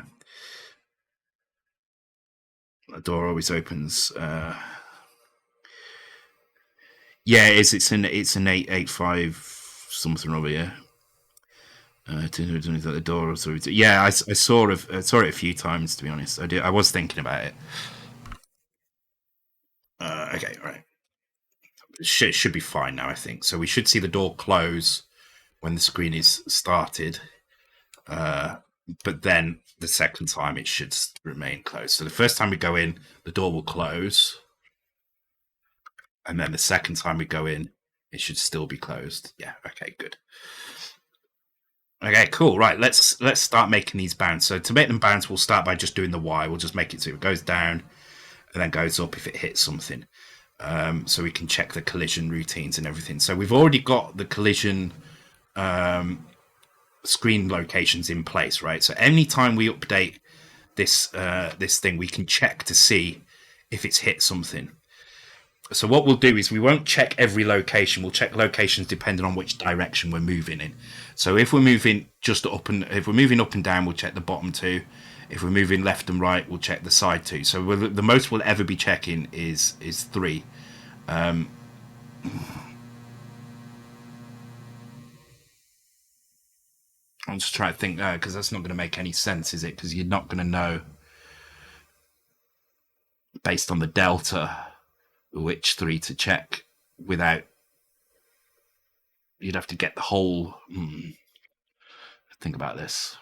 the door always opens. Yeah, it's an 885 something over here. The door. So yeah, I saw it a few times, to be honest. I was thinking about it. Okay, right. It should be fine now, I think. So we should see the door close when the screen is started. But then the second time it should remain closed. So the first time we go in, the door will close. And then the second time we go in, it should still be closed. Yeah, okay, good. Okay, cool. Right, let's start making these bounce. So to make them bounce, we'll start by just doing the Y. We'll just make it so it goes down and then goes up if it hits something. So we can check the collision routines and everything. So we've already got the collision screen locations in place, right? So anytime we update this thing, we can check to see if it's hit something. So what we'll do is we won't check every location. We'll check locations depending on which direction we're moving in. So if we're moving if we're moving up and down, we'll check the bottom two. If we're moving left and right, we'll check the side two. So the most we'll ever be checking is 3. I'm just trying to think, because that's not going to make any sense, is it? Because you're not going to know based on the delta which 3 to check without. You'd have to get the whole. Think about this.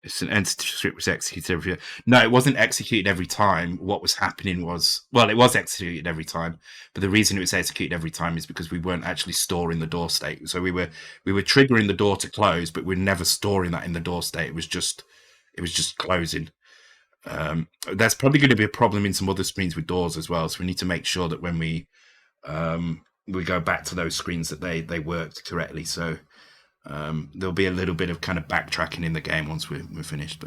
It's an entity script was executed every. No, it wasn't executed every time. What was happening was, well, it was executed every time, but the reason it was executed every time is because we weren't actually storing the door state. So we were triggering the door to close, but we're never storing that in the door state. It was just closing. That's probably going to be a problem in some other screens with doors as well. So we need to make sure that when we go back to those screens that they worked correctly. So there'll be a little bit of kind of backtracking in the game once we're finished,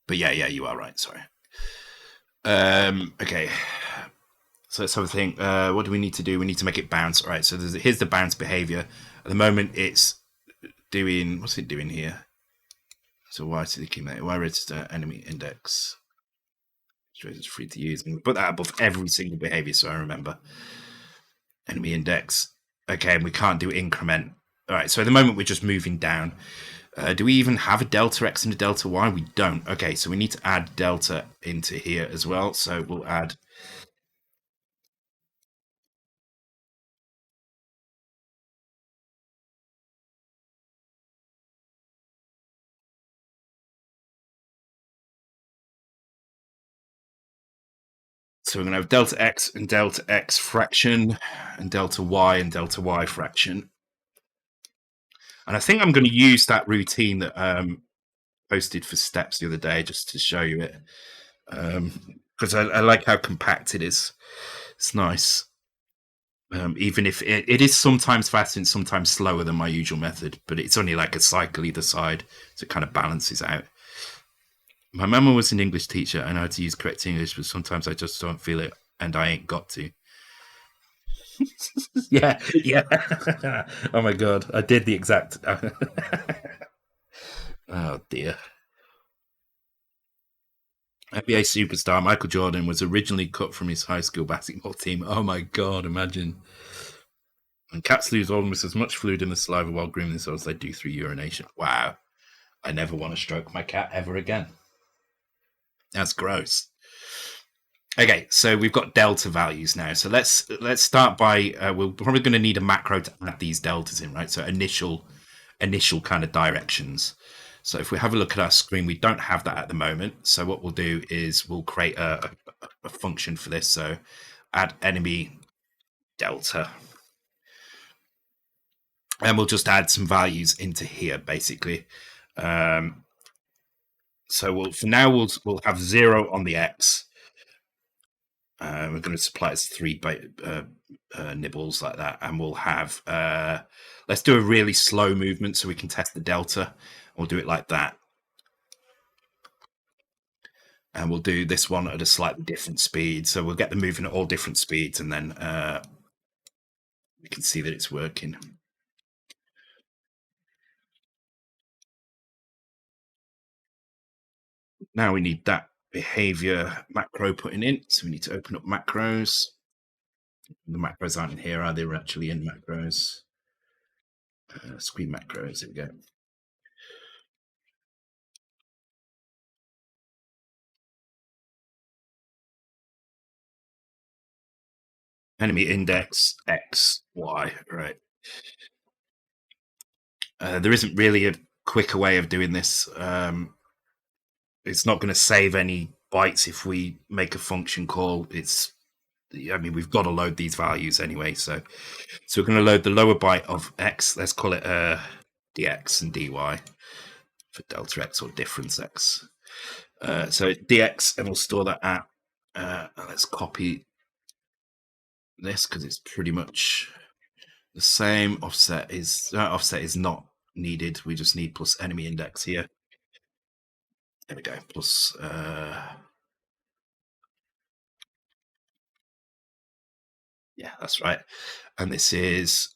but yeah, you are right. Sorry. Okay. So let's have a think. What do we need to do? We need to make it bounce. All right. So here's the bounce behavior. At the moment, it's doing. What's it doing here? So why register enemy index? It's free to use. And put that above every single behavior, so I remember. Enemy index. Okay, and we can't do increment. All right, so at the moment we're just moving down. Do we even have a delta X and a delta Y? We don't. Okay, so we need to add delta into here as well. So we'll add. So we're going to have delta X and delta X fraction and delta Y and delta Y fraction. And I think I'm going to use that routine that posted for steps the other day just to show you it. Because I like how compact it is. It's nice. Even if it is sometimes faster and sometimes slower than my usual method, but it's only like a cycle either side, so it kind of balances out. My mama was an English teacher. I know how to use correct English, but sometimes I just don't feel it, and I ain't got to. yeah. Oh my god, I did the exact. Oh dear. NBA superstar Michael Jordan was originally cut from his high school basketball team. Oh my god, imagine. And cats lose almost as much fluid in the saliva while grooming themselves as they do through urination. Wow. I never want to stroke my cat ever again. That's gross. Okay, so we've got delta values now. So let's start by we're probably going to need a macro to add these deltas in, right? So initial kind of directions. So if we have a look at our screen, we don't have that at the moment. So what we'll do is we'll create a function for this. So add enemy delta, and we'll just add some values into here, basically. So for now we'll have 0 on the x. We're going to supply it 3 nibbles like that, and we'll have let's do a really slow movement so we can test the delta. We'll do it like that, and we'll do this one at a slightly different speed. So we'll get the movement at all different speeds, and then we can see that it's working. Now we need that behavior macro putting in, so we need to open up macros. The macros aren't in here, are they? We're actually in macros. Screen macros, here we go. Enemy index X, Y, right. There isn't really a quicker way of doing this. It's not going to save any bytes if we make a function call. We've got to load these values anyway. So we're going to load the lower byte of X. Let's call it dx and dy for delta X or difference X. So dx, and we'll store that at. Let's copy this because it's pretty much the same. Offset is not needed. We just need plus enemy index here. There we go. Plus yeah, that's right. And this is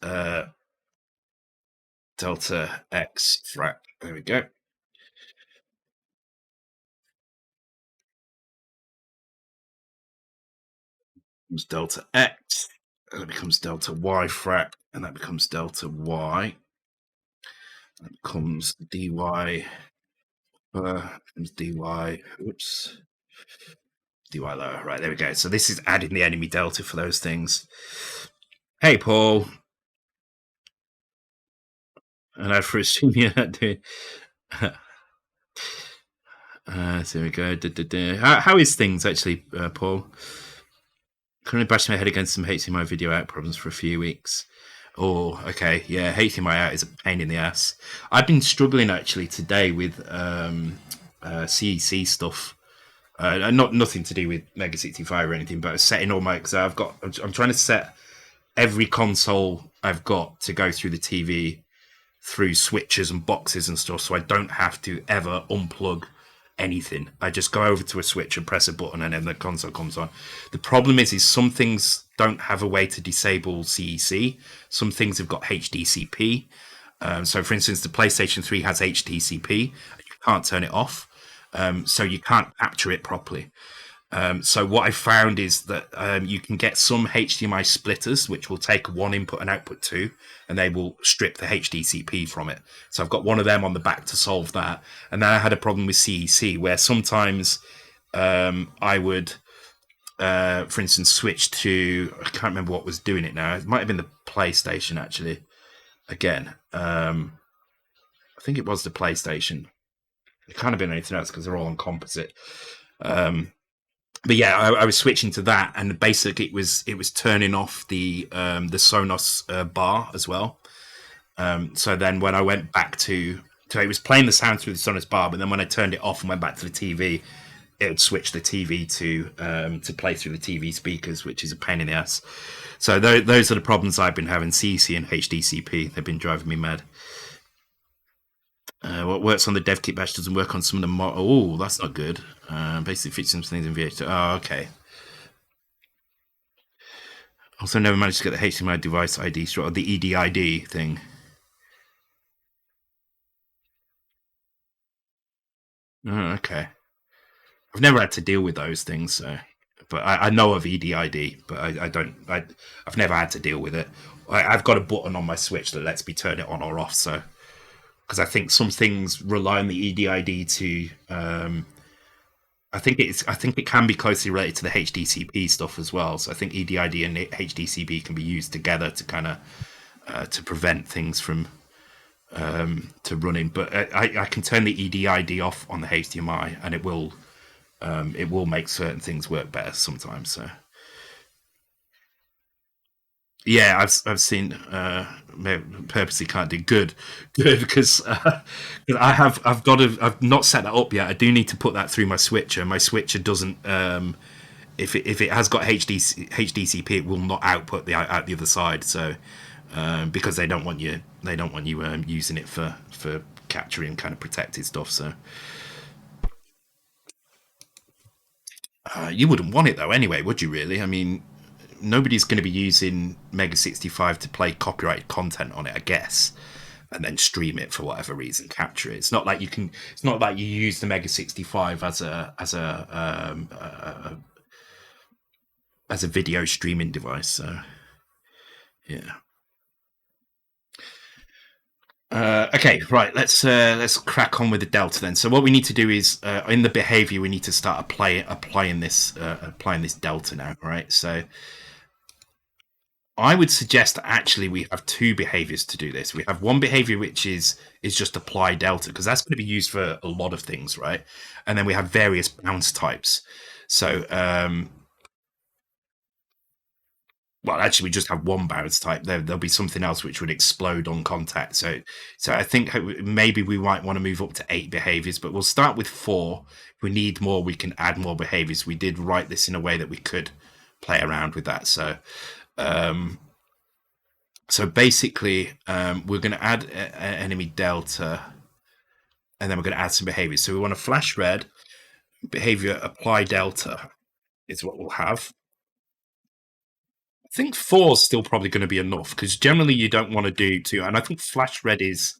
delta X frac. There we go. Becomes delta X, and that becomes delta Y frac, and that becomes delta Y. That becomes dy. Becomes dy. Oops. Dy lower. Right, there we go. So this is adding the enemy delta for those things. Hey, Paul. And I presume you're not doing. So we go. How is things actually, Paul? Currently bashing my head against some HDMI video out problems for a few weeks. Oh, okay. Yeah, HDMI out is a pain in the ass. I've been struggling actually today with CEC stuff. Nothing to do with Mega 65 or anything, but setting all my. Because I'm trying to set every console I've got to go through the TV through switches and boxes and stuff, so I don't have to ever unplug anything. I just go over to a switch and press a button, and then the console comes on. The problem is some things don't have a way to disable CEC. Some things have got HDCP. So, for instance, the PlayStation 3 has HDCP. You can't turn it off, so you can't capture it properly. So what I found is that you can get some HDMI splitters, which will take one input and output two, and they will strip the HDCP from it. So I've got one of them on the back to solve that. And then I had a problem with CEC, where sometimes I would, for instance, switch to, I can't remember what was doing it now. It might have been the PlayStation, actually. Again, I think it was the PlayStation. It can't have been anything else because they're all on composite. But yeah, I was switching to that, and basically it was turning off the Sonos bar as well. So then when I went back to it was playing the sound through the Sonos bar, but then when I turned it off and went back to the TV, it would switch the TV to play through the TV speakers, which is a pain in the ass. So those are the problems I've been having. CC and HDCP, they've been driving me mad. What works on the dev kit bash doesn't work on some of the oh, that's not good. Basically fix some things in VH2. Oh, okay. Also never managed to get the HDMI device ID straight, or the EDID thing. Oh, okay. I've never had to deal with those things, so, but I know of EDID, but I don't. I've never had to deal with it. I've got a button on my Switch that lets me turn it on or off. So, because I think some things rely on the EDID to I think it can be closely related to the HDCP stuff as well. So I think EDID and HDCP can be used together to kind of to prevent things from to running. But I can turn the EDID off on the HDMI, and it will make certain things work better sometimes. So yeah, I've seen purposely can't do good because I've not set that up yet. I do need to put that through my switcher. My switcher doesn't if it has got HDCP, it will not output out the other side. So because they don't want you using it for capturing kind of protected stuff. So you wouldn't want it though anyway, would you? Really? I mean, nobody's going to be using Mega 65 to play copyrighted content on it, I guess, and then stream it for whatever reason, capture it. It's not like you can. It's not like you use the Mega 65 as a video streaming device. So yeah. Okay, right. Let's crack on with the delta then. So what we need to do is in the behavior we need to start applying this delta now. Right. So I would suggest actually we have two behaviors to do this. We have one behavior which is just apply delta because that's going to be used for a lot of things, right? And then we have various bounce types. So well, actually, we just have one bounce type. There'll be something else which would explode on contact. So I think maybe we might want to move up to 8 behaviors, but we'll start with 4. If we need more, we can add more behaviors. We did write this in a way that we could play around with that. So basically, we're going to add enemy delta, and then we're going to add some behaviors. So we want to flash red behavior apply delta is what we'll have. I think 4 is still probably going to be enough because generally you don't want to do 2, and I think flash red is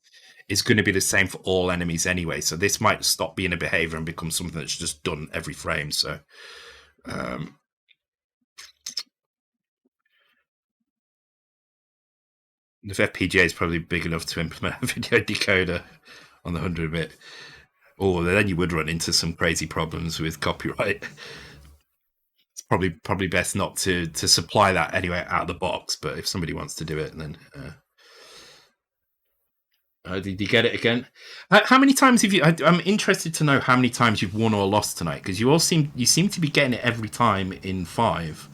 going to be the same for all enemies anyway. So this might stop being a behavior and become something that's just done every frame. So if FPGA is probably big enough to implement a video decoder on the 100-bit, or then you would run into some crazy problems with copyright. It's probably best not to supply that anyway out of the box. But if somebody wants to do it, then did you get it again? How many times have you? I'm interested to know how many times you've won or lost tonight because you seem to be getting it every time in 5.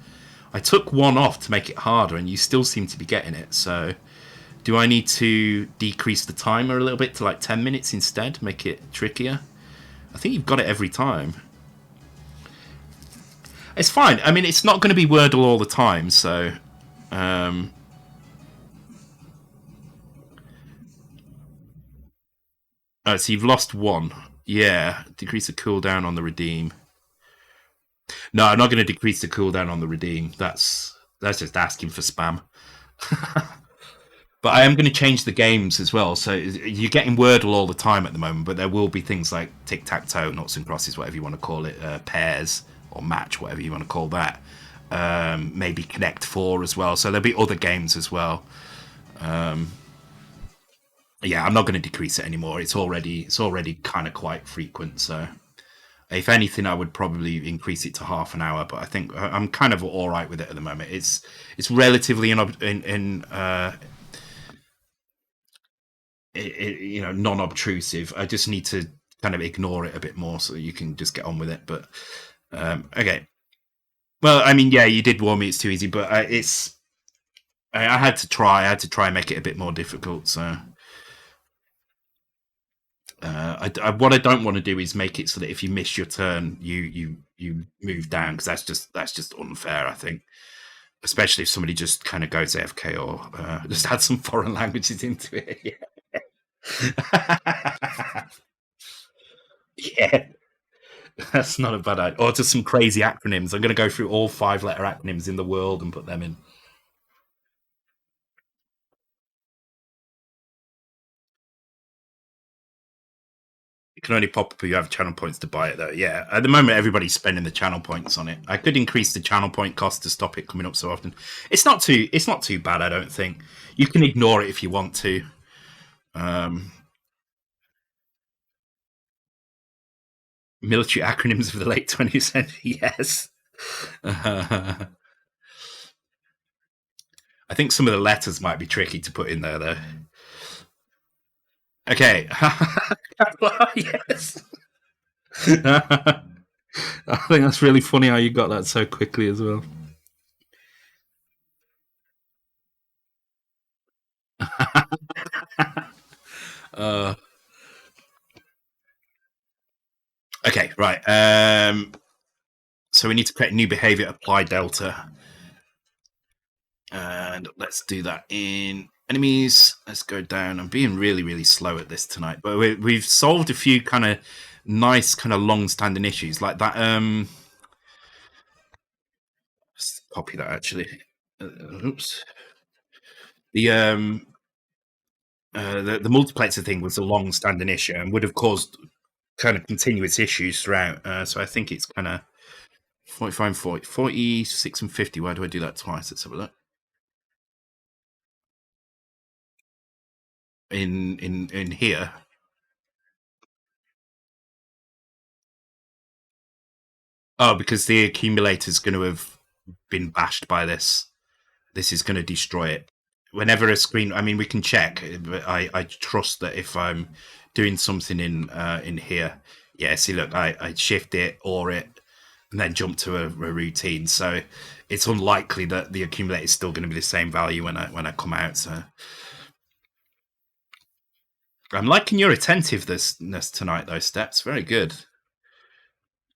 I took 1 off to make it harder, and you still seem to be getting it. So, do I need to decrease the timer a little bit to like 10 minutes instead, make it trickier? I think you've got it every time. It's fine. I mean, it's not going to be Wordle all the time, so. Oh, so you've lost 1. Yeah, decrease the cooldown on the redeem. No, I'm not going to decrease the cooldown on the redeem. That's just asking for spam. But I am going to change the games as well. So you're getting Wordle all the time at the moment, but there will be things like tic-tac-toe, noughts and crosses, whatever you want to call it, pairs or match, whatever you want to call that. Maybe Connect 4 as well. So there'll be other games as well. Yeah, I'm not going to decrease it anymore. It's already kind of quite frequent. So if anything, I would probably increase it to half an hour. But I think I'm kind of all right with it at the moment. It's relatively non-obtrusive. I just need to kind of ignore it a bit more so you can just get on with it. But okay. Well, I mean, yeah, you did warn me it's too easy, but I had to try. I had to try and make it a bit more difficult. So what I don't want to do is make it so that if you miss your turn, you move down because that's just unfair. I think, especially if somebody just kind of goes AFK or just add some foreign languages into it. Yeah. Yeah, that's not a bad idea. Or just some crazy acronyms. I'm going to go through all 5-letter acronyms in the world and put them in. It can only pop up if you have channel points to buy it, though. Yeah, at the moment, everybody's spending the channel points on it. I could increase the channel point cost to stop it coming up so often. It's not too bad, I don't think. You can ignore it if you want to. military acronyms of the late 20th century. Yes. I think some of the letters might be tricky to put in there, though. Okay. Yes. I think that's really funny how you got that so quickly as well. uh, okay, right. So we need to create new behavior, apply delta. And let's do that in enemies. Let's go down. I'm being really, really slow at this tonight, but we've solved a few kind of nice, kind of long-standing issues like that. Let's copy that actually. Oops. The the multiplexer thing was a long-standing issue and would have caused kind of continuous issues throughout. So I think it's kind of 45, 40, 46, and 50. Why do I do that twice? Let's have a look. In here. Oh, because the accumulator's going to have been bashed by this. This is going to destroy it. Whenever a screen, I mean, we can check, but I trust that if I'm doing something in here, yeah. See, look, I shift it or it, and then jump to a routine. So it's unlikely that the accumulator is still going to be the same value when I come out. So I'm liking your attentiveness tonight, though. Steps, very good.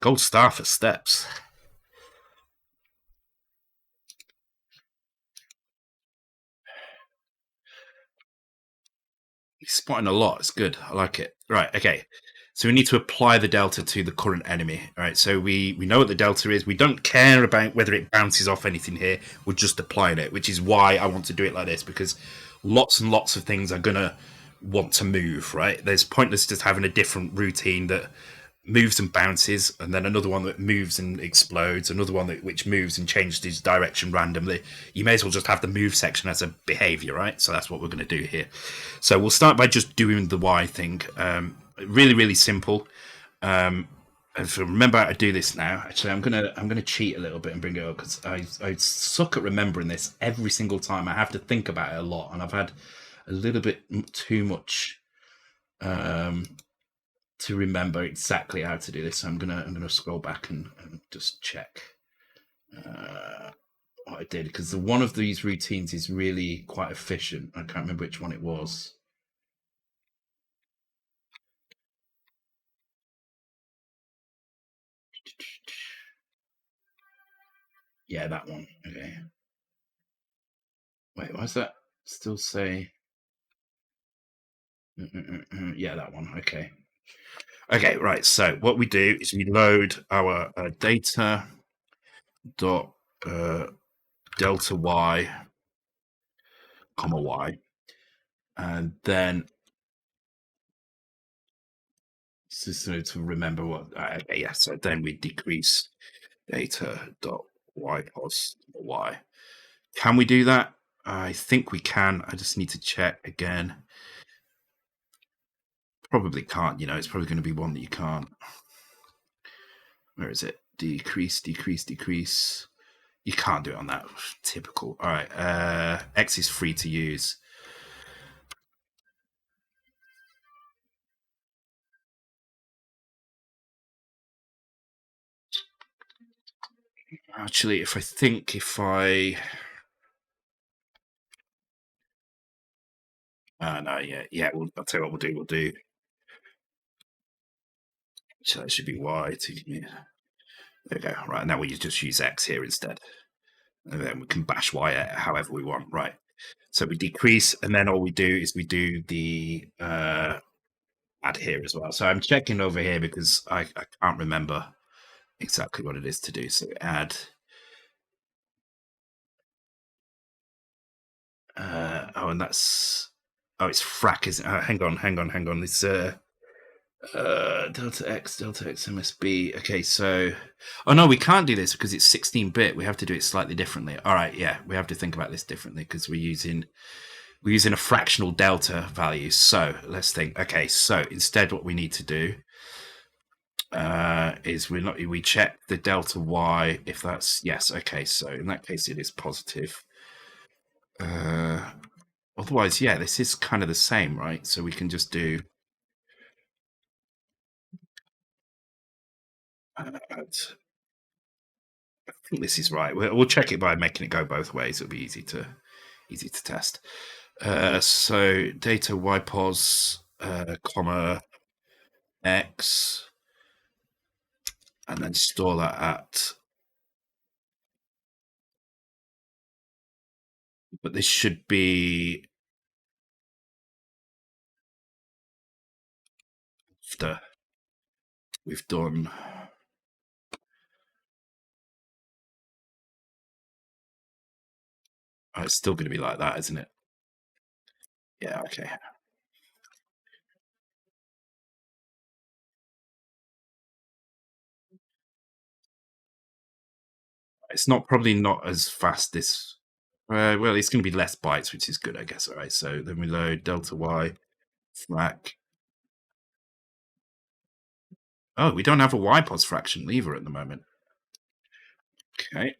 Gold star for Steps. He's spotting a lot. It's good. I like it. Right. Okay. So we need to apply the delta to the current enemy. All right. So we know what the delta is. We don't care about whether it bounces off anything here. We're just applying it, which is why I want to do it like this, because lots and lots of things are going to want to move, right? There's pointless just having a different routine that moves and bounces, and then another one that moves and explodes, another one which moves and changes its direction randomly. You may as well just have the move section as a behavior, right? So that's what we're going to do here. So we'll start by just doing the Y thing. Really, really simple. If I remember how to do this now, actually, I'm gonna cheat a little bit and bring it up because I suck at remembering this every single time. I have to think about it a lot, and I've had a little bit too much to remember exactly how to do this. So I'm gonna scroll back and just check what I did, because one of these routines is really quite efficient. I can't remember which one it was. Yeah, that one. Okay. Wait, why does that still say? Yeah, that one. Okay. Okay, right. So what we do is we load our data dot delta y comma y, and then so to remember what. Okay, yeah. So then we decrease data dot y pos y. Can we do that? I think we can. I just need to check again. Probably can't. It's probably going to be one that you can't. Where is it? Decrease, decrease, decrease. You can't do it on that. Typical. All right. X is free to use. Actually, if I no, yeah. I'll tell you what we'll do. So that should be Y. There we go. Right, now we just use X here instead. And then we can bash Y however we want. Right. So we decrease, and then all we do is we do the add here as well. So I'm checking over here because I can't remember exactly what it is to do. So add. And that's. Oh, it's frac, isn't it? Hang on. It's delta X MSB. Okay, so no, we can't do this because it's 16-bit. We have to do it slightly differently. All right, yeah, we have to think about this differently because we're using a fractional delta value. So let's think. Okay, so instead, what we need to do is we check the delta y if that's yes. Okay, so in that case it is positive. Otherwise, yeah, this is kind of the same, right? So we can just do I think this is right. We'll check it by making it go both ways. It'll be easy to test. So data ypos comma x, and then store that at. But this should be after we've done. Oh, it's still going to be like that, isn't it? Yeah. Okay. It's probably not as fast this. Well, it's going to be less bytes, which is good, I guess. All right. So then we load delta y frac. Oh, we don't have a ypos fraction either at the moment. Okay.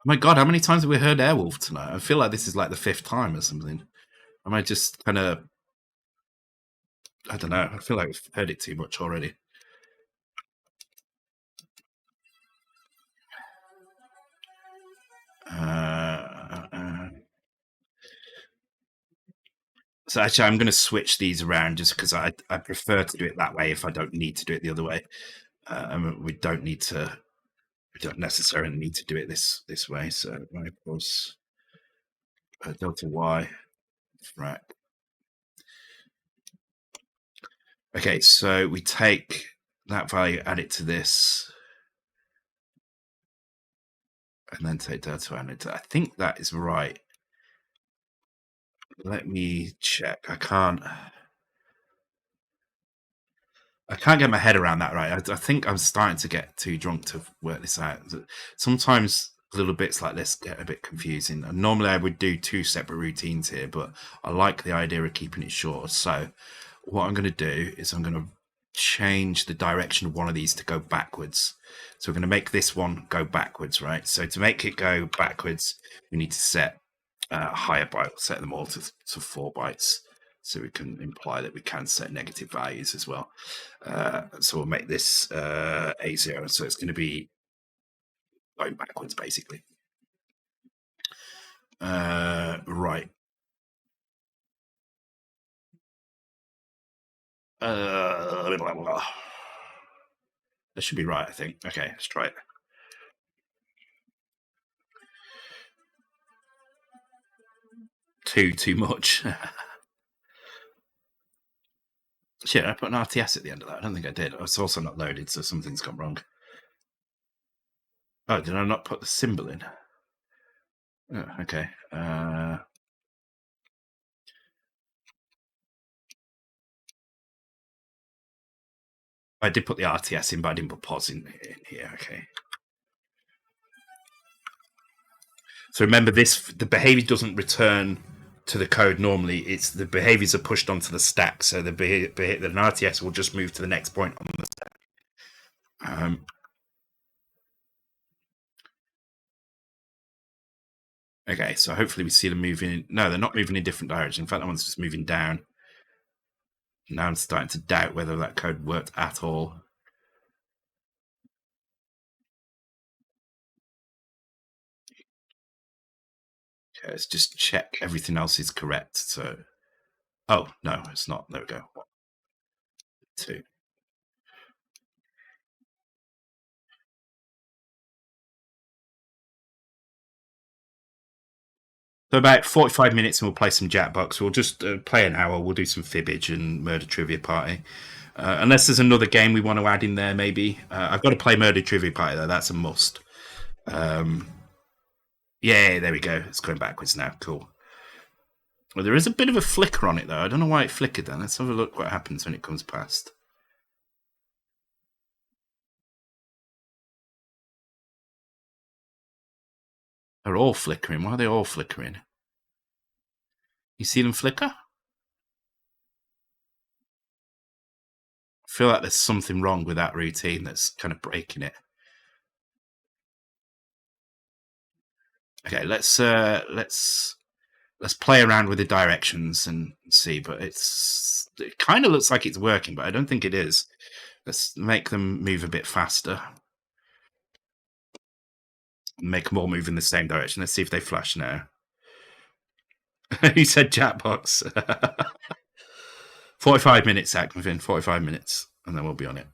Oh my god, how many times have we heard Airwolf tonight? I feel like this is like the 5th time or something. Am I just kind of? I don't know. I feel like we've heard it too much already. So actually, I'm going to switch these around just because I prefer to do it that way if I don't need to do it the other way. We don't necessarily need to do it this way. So y plus delta y frac. Okay, so we take that value, add it to this, and then take delta and it. I think that is right. Let me check. I can't get my head around that right. I think I'm starting to get too drunk to work this out. Sometimes little bits like this get a bit confusing. And normally I would do 2 separate routines here, but I like the idea of keeping it short. So what I'm going to do is I'm going to change the direction of one of these to go backwards. So we're going to make this one go backwards, right? So to make it go backwards, we need to set higher byte, set them all to 4 bytes. So we can imply that we can set negative values as well. So we'll make this A0. So it's going to be going backwards, basically. Right. That should be right, I think. Okay, let's try it. Too much. Shit, I put an RTS at the end of that. I don't think I did. It's also not loaded, so something's gone wrong. Oh, did I not put the symbol in? Oh, okay. I did put the RTS in, but I didn't put pos in here. Okay. So remember, the behavior doesn't return to the code normally. It's the behaviors are pushed onto the stack, so an RTS will just move to the next point on the stack. Okay, so hopefully we see them moving. No, they're not moving in different directions. In fact, that one's just moving down. Now I'm starting to doubt whether that code worked at all. Okay, let's just check everything else is correct. So, oh no, it's not. There we go. 1, 2. So about 45 minutes and we'll play some Jackbox. We'll just play an hour. We'll do some Fibbage and Murder Trivia Party. Unless there's another game we want to add in there, maybe. I've got to play Murder Trivia Party, though. That's a must. Yeah, there we go. It's going backwards now. Cool. Well, there is a bit of a flicker on it, though. I don't know why it flickered then. Let's have a look what happens when it comes past. They're all flickering. Why are they all flickering? You see them flicker? I feel like there's something wrong with that routine that's kind of breaking it. Okay, let's play around with the directions and see. But it kind of looks like it's working, but I don't think it is. Let's make them move a bit faster. Make them all move in the same direction. Let's see if they flash now. He said Jackbox. 45 minutes, Zach, within 45 minutes, and then we'll be on it.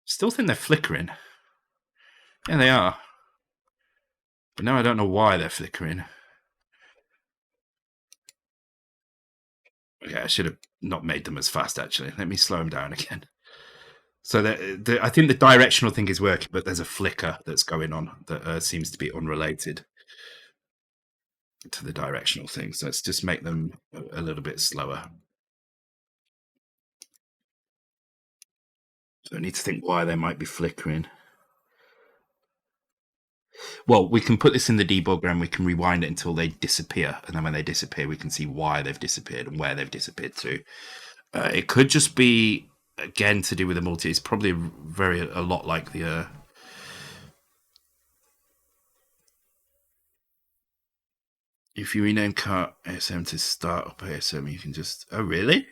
Still think they're flickering. Yeah, they are. But now I don't know why they're flickering. Okay, I should have not made them as fast, actually. Let me slow them down again. So I think the directional thing is working, but there's a flicker that's going on that seems to be unrelated to the directional thing. So let's just make them a little bit slower. So I need to think why they might be flickering. Well, we can put this in the debugger and we can rewind it until they disappear. And then when they disappear, we can see why they've disappeared and where they've disappeared to. It could just be, again, to do with the multi. It's probably a lot like the... if you rename cart ASM to start up ASM, you can just... Oh, really?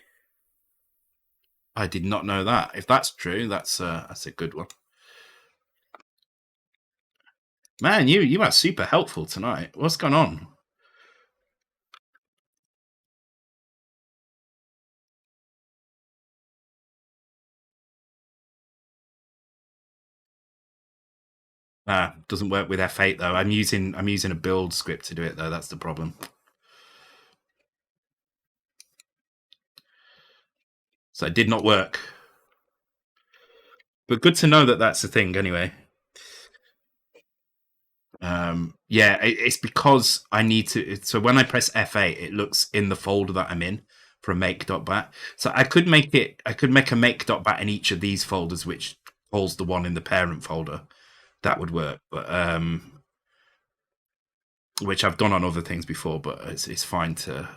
I did not know that. If that's true, that's a good one. Man, you are super helpful tonight. What's going on? Doesn't work with F8 though. I'm using a build script to do it though. That's the problem. So it did not work. But good to know that that's the thing anyway. Yeah, it's because I need to. So when I press F8, it looks in the folder that I'm in for make.bat. So I could make a make.bat in each of these folders, which calls the one in the parent folder. That would work, but which I've done on other things before. But it's fine to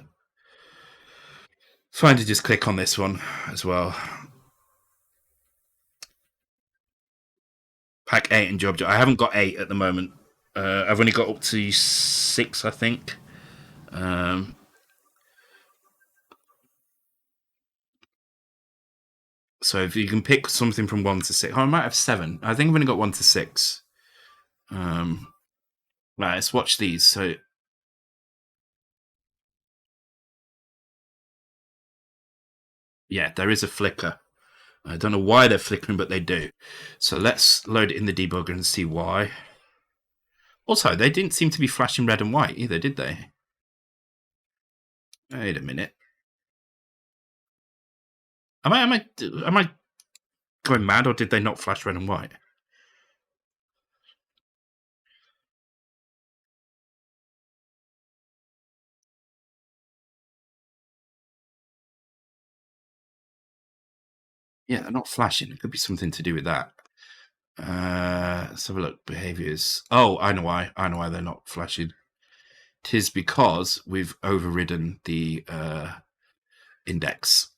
just click on this one as well. Pack 8 and job. I haven't got 8 at the moment. I've only got up to 6, I think. So if you can pick something from 1 to 6, I might have 7. I think I've only got 1 to 6. Right, let's watch these. So yeah, there is a flicker. I don't know why they're flickering, but they do. So let's load it in the debugger and see why. Also, they didn't seem to be flashing red and white either, did they? Wait a minute. Am I going mad, or did they not flash red and white? Yeah, they're not flashing. It could be something to do with that. Let's have a look. Behaviors. Oh, I know why. I know why they're not flashing. Tis because we've overridden the index,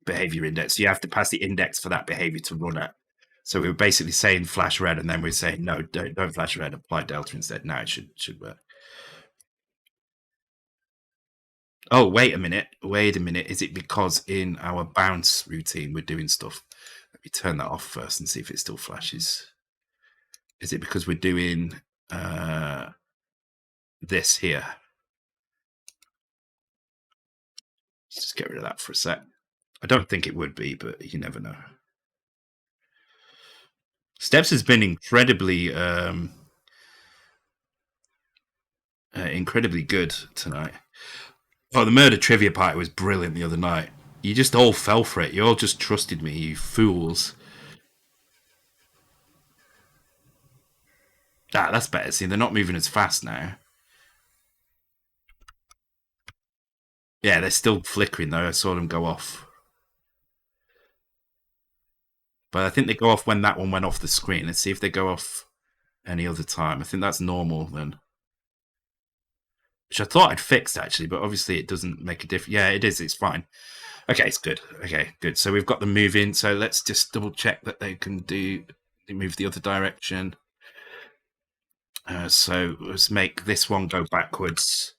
behavior index. You have to pass the index for that behavior to run at. So we were basically saying flash red, and then we're saying no, don't flash red. Apply delta instead. Now it should work. Oh, wait a minute. Is it because in our bounce routine we're doing stuff? Let me turn that off first and see if it still flashes. Is it because we're doing this here? Let's just get rid of that for a sec. I don't think it would be, but you never know. Steps has been incredibly good tonight. Oh, the murder trivia party was brilliant the other night. You just all fell for it. You all just trusted me, you fools. That's better. See, they're not moving as fast now. Yeah, they're still flickering though. I saw them go off. But I think they go off when that one went off the screen. Let's see if they go off any other time. I think that's normal then. Which I thought I'd fixed actually, but obviously it doesn't make a difference. Yeah, it is. It's fine. Okay, it's good. Okay, good. So we've got them moving. So let's just double check that they can move the other direction. So let's make this one go backwards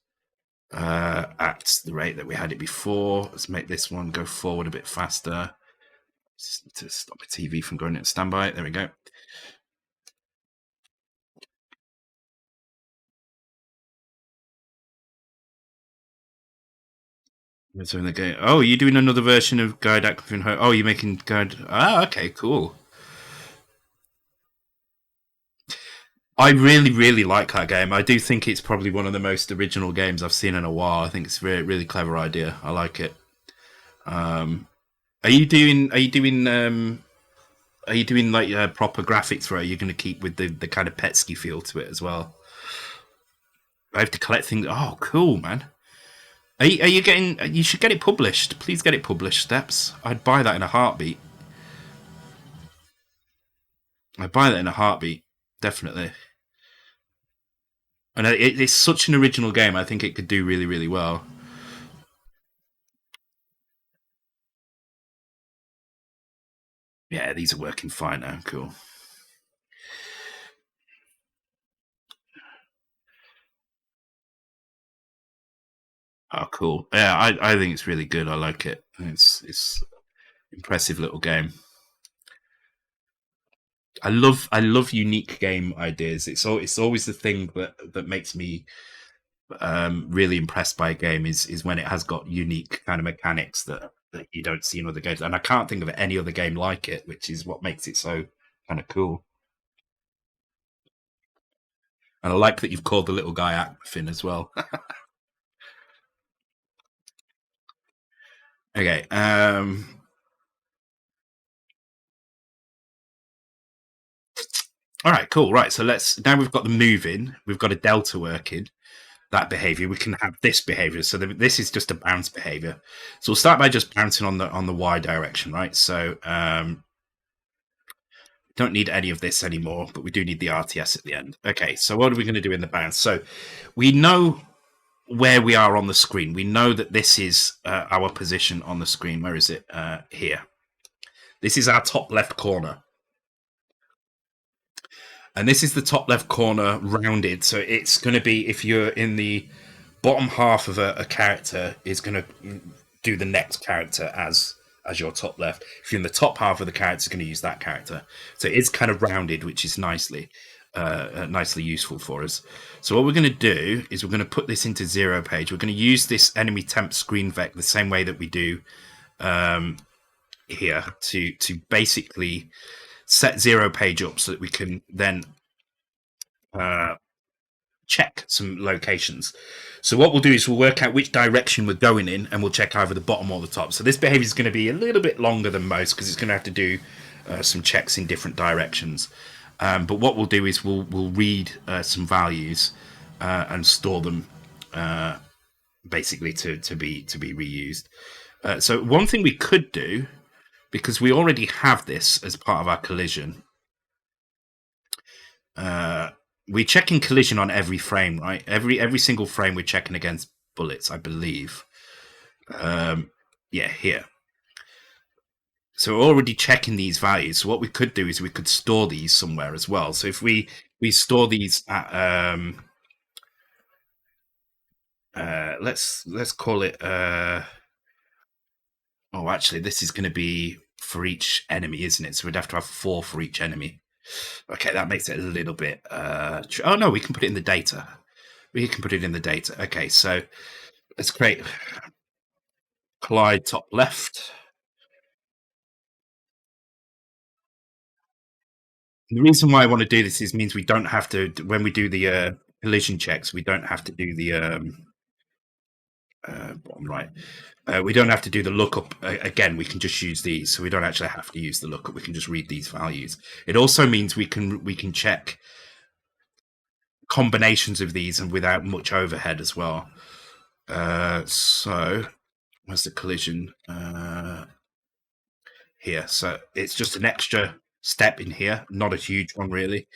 at the rate that we had it before. Let's make this one go forward a bit faster. Just to stop the TV from going into standby. There we go. So in the game. Oh, you're doing another version of Guide Aquafin Home. Oh, you're making Guide. Ah, okay, cool. I really, really like that game. I do think it's probably one of the most original games I've seen in a while. I think it's a really, really clever idea. I like it. Are you doing? Are you doing? Are you doing like proper graphics for it? Are you going to keep with the kind of Petsky feel to it as well? I have to collect things. Oh, cool, man. Are you getting? You should get it published. Please get it published. Steps. I'd buy that in a heartbeat. I'd buy that in a heartbeat. Definitely. And it's such an original game. I think it could do really, really well. Yeah, these are working fine now. Cool. Oh, cool. Yeah, I think it's really good. I like it. It's impressive little game. I love unique game ideas. It's always the thing that makes me really impressed by a game is when it has got unique kind of mechanics that you don't see in other games. And I can't think of any other game like it, which is what makes it so kind of cool. And I like that you've called the little guy Aquafin as well. Okay. All right. Cool. Right. So let's now we've got the moving. We've got a delta working. That behavior. We can have this behavior. So this is just a bounce behavior. So we'll start by just bouncing on the y direction, right? So don't need any of this anymore, but we do need the RTS at the end. Okay. So what are we going to do in the bounce? So we know where we are on the screen. We know that this is our position on the screen. Where is it? Here. This is our top left corner. And this is the top left corner rounded. So it's going to be, if you're in the bottom half of a character, is going to do the next character as your top left. If you're in the top half of the character, it's going to use that character. So it's kind of rounded, which is nicely useful for us. So what we're going to do is we're going to put this into 0 page. We're going to use this enemy temp screen vec the same way that we do here to basically set 0 page up so that we can then check some locations. So what we'll do is we'll work out which direction we're going in, and we'll check either the bottom or the top. So this behavior is going to be a little bit longer than most because it's going to have to do some checks in different directions. But what we'll do is we'll read some values and store them basically to be reused. So one thing we could do, because we already have this as part of our collision, we're checking collision on every frame, right? Every single frame we're checking against bullets, I believe. Yeah, here. So we're already checking these values. So what we could do is we could store these somewhere as well. So if we store these at let's call it oh, actually this is going to be for each enemy, isn't it? So we'd have to have 4 for each enemy. Okay, that makes it a little bit oh no, we can put it in the data. We can put it in the data. Okay, so let's create collide top left. And the reason why I want to do this is means we don't have to, when we do the collision checks, we don't have to do the bottom right. We don't have to do the lookup again. We can just use these, so we don't actually have to use the lookup. We can just read these values. It also means we can check combinations of these and without much overhead as well. So where's the collision? Here. So it's just an extra step in here, not a huge one really,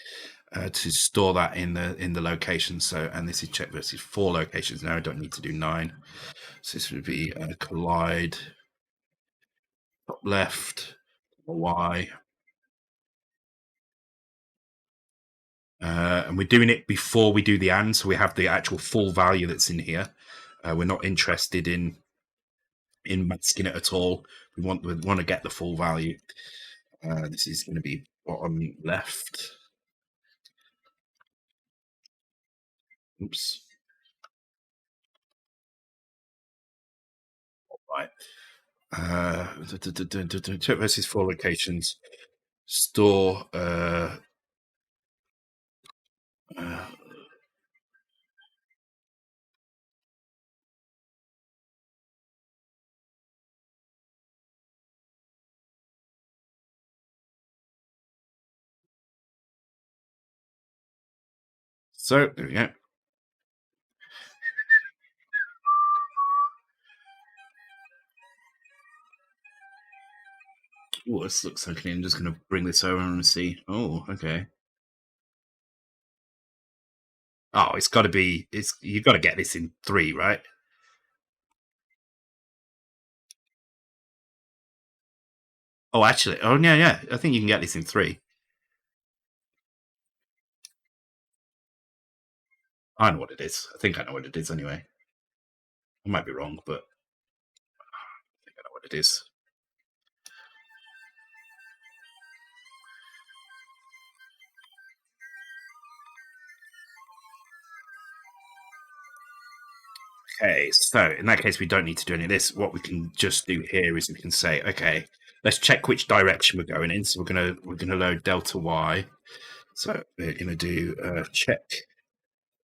to store that in the location. So, and this is check versus 4 locations now. I don't need to do 9. So this would be collide top left Y. And we're doing it before we do the and, so we have the actual full value that's in here. We're not interested in masking it at all. We want to get the full value. This is going to be bottom left. Oops. All right. Check versus 4 locations. Store. So there we go. Oh, this looks okay. I'm just going to bring this over and see. Oh, okay. Oh, it's got to be. You've got to get this in 3, right? Oh, actually, yeah. I think you can get this in 3. I know what it is. I think I know what it is anyway. I might be wrong, but I think I know what it is. Okay, so in that case, we don't need to do any of this. What we can just do here is we can say, okay, let's check which direction we're going in. So we're gonna load delta y. So we're gonna do check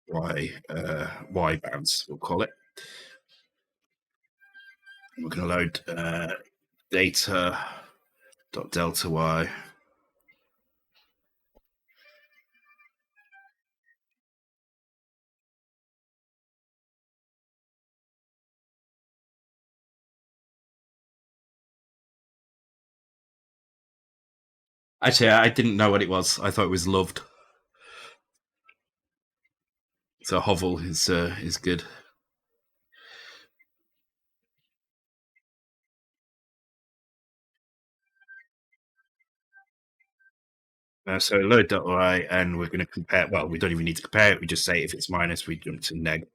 y y bounds. We'll call it. We're gonna load data dot delta y. Actually, I didn't know what it was. I thought it was loved. So hovel is good. So load.y, and we're going to compare. Well, we don't even need to compare it. We just say if it's minus, we jump to neg.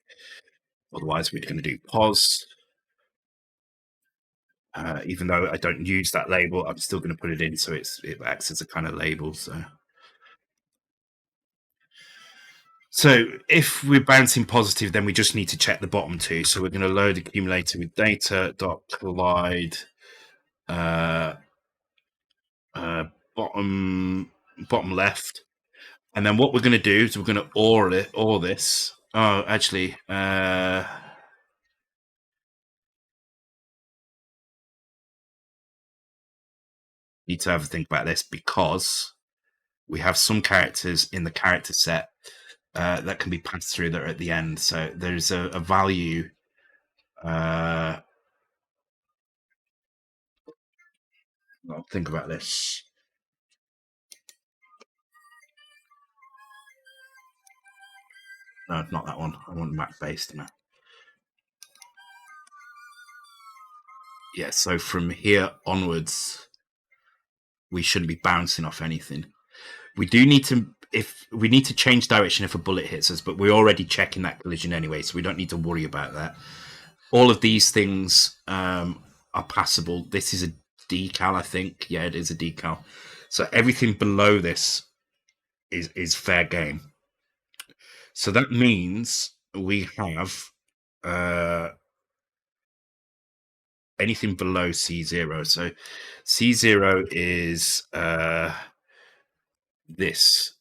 Otherwise, we're going to do pos. Even though I don't use that label, I'm still going to put it in, so it acts as a kind of label. So if we're bouncing positive, then we just need to check the bottom 2. So we're going to load accumulator with data dot collide bottom left. And then what we're going to do is we're going to OR this. Oh, actually, need to have a think about this because we have some characters in the character set that can be passed through that are at the end. So there's a value. I'll think about this. No, not that one. I want map based now. Yeah, so from here onwards, we shouldn't be bouncing off anything. We do need to, if we need to change direction if a bullet hits us, but we're already checking that collision anyway, so we don't need to worry about that. All of these things are passable. This is a decal, I think. Yeah, it is a decal. So everything below this is fair game. So that means we have anything below C0. So C0 is this.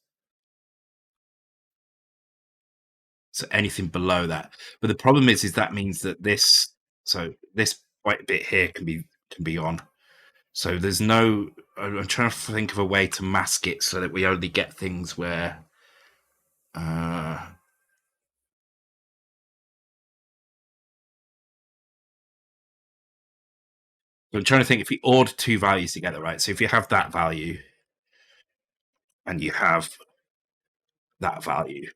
So anything below that. But the problem is that means that this white bit here can be on. So there's no. I'm trying to think of a way to mask it so that we only get things where. So I'm trying to think if we order two values together, right? So if you have that value and you have that value,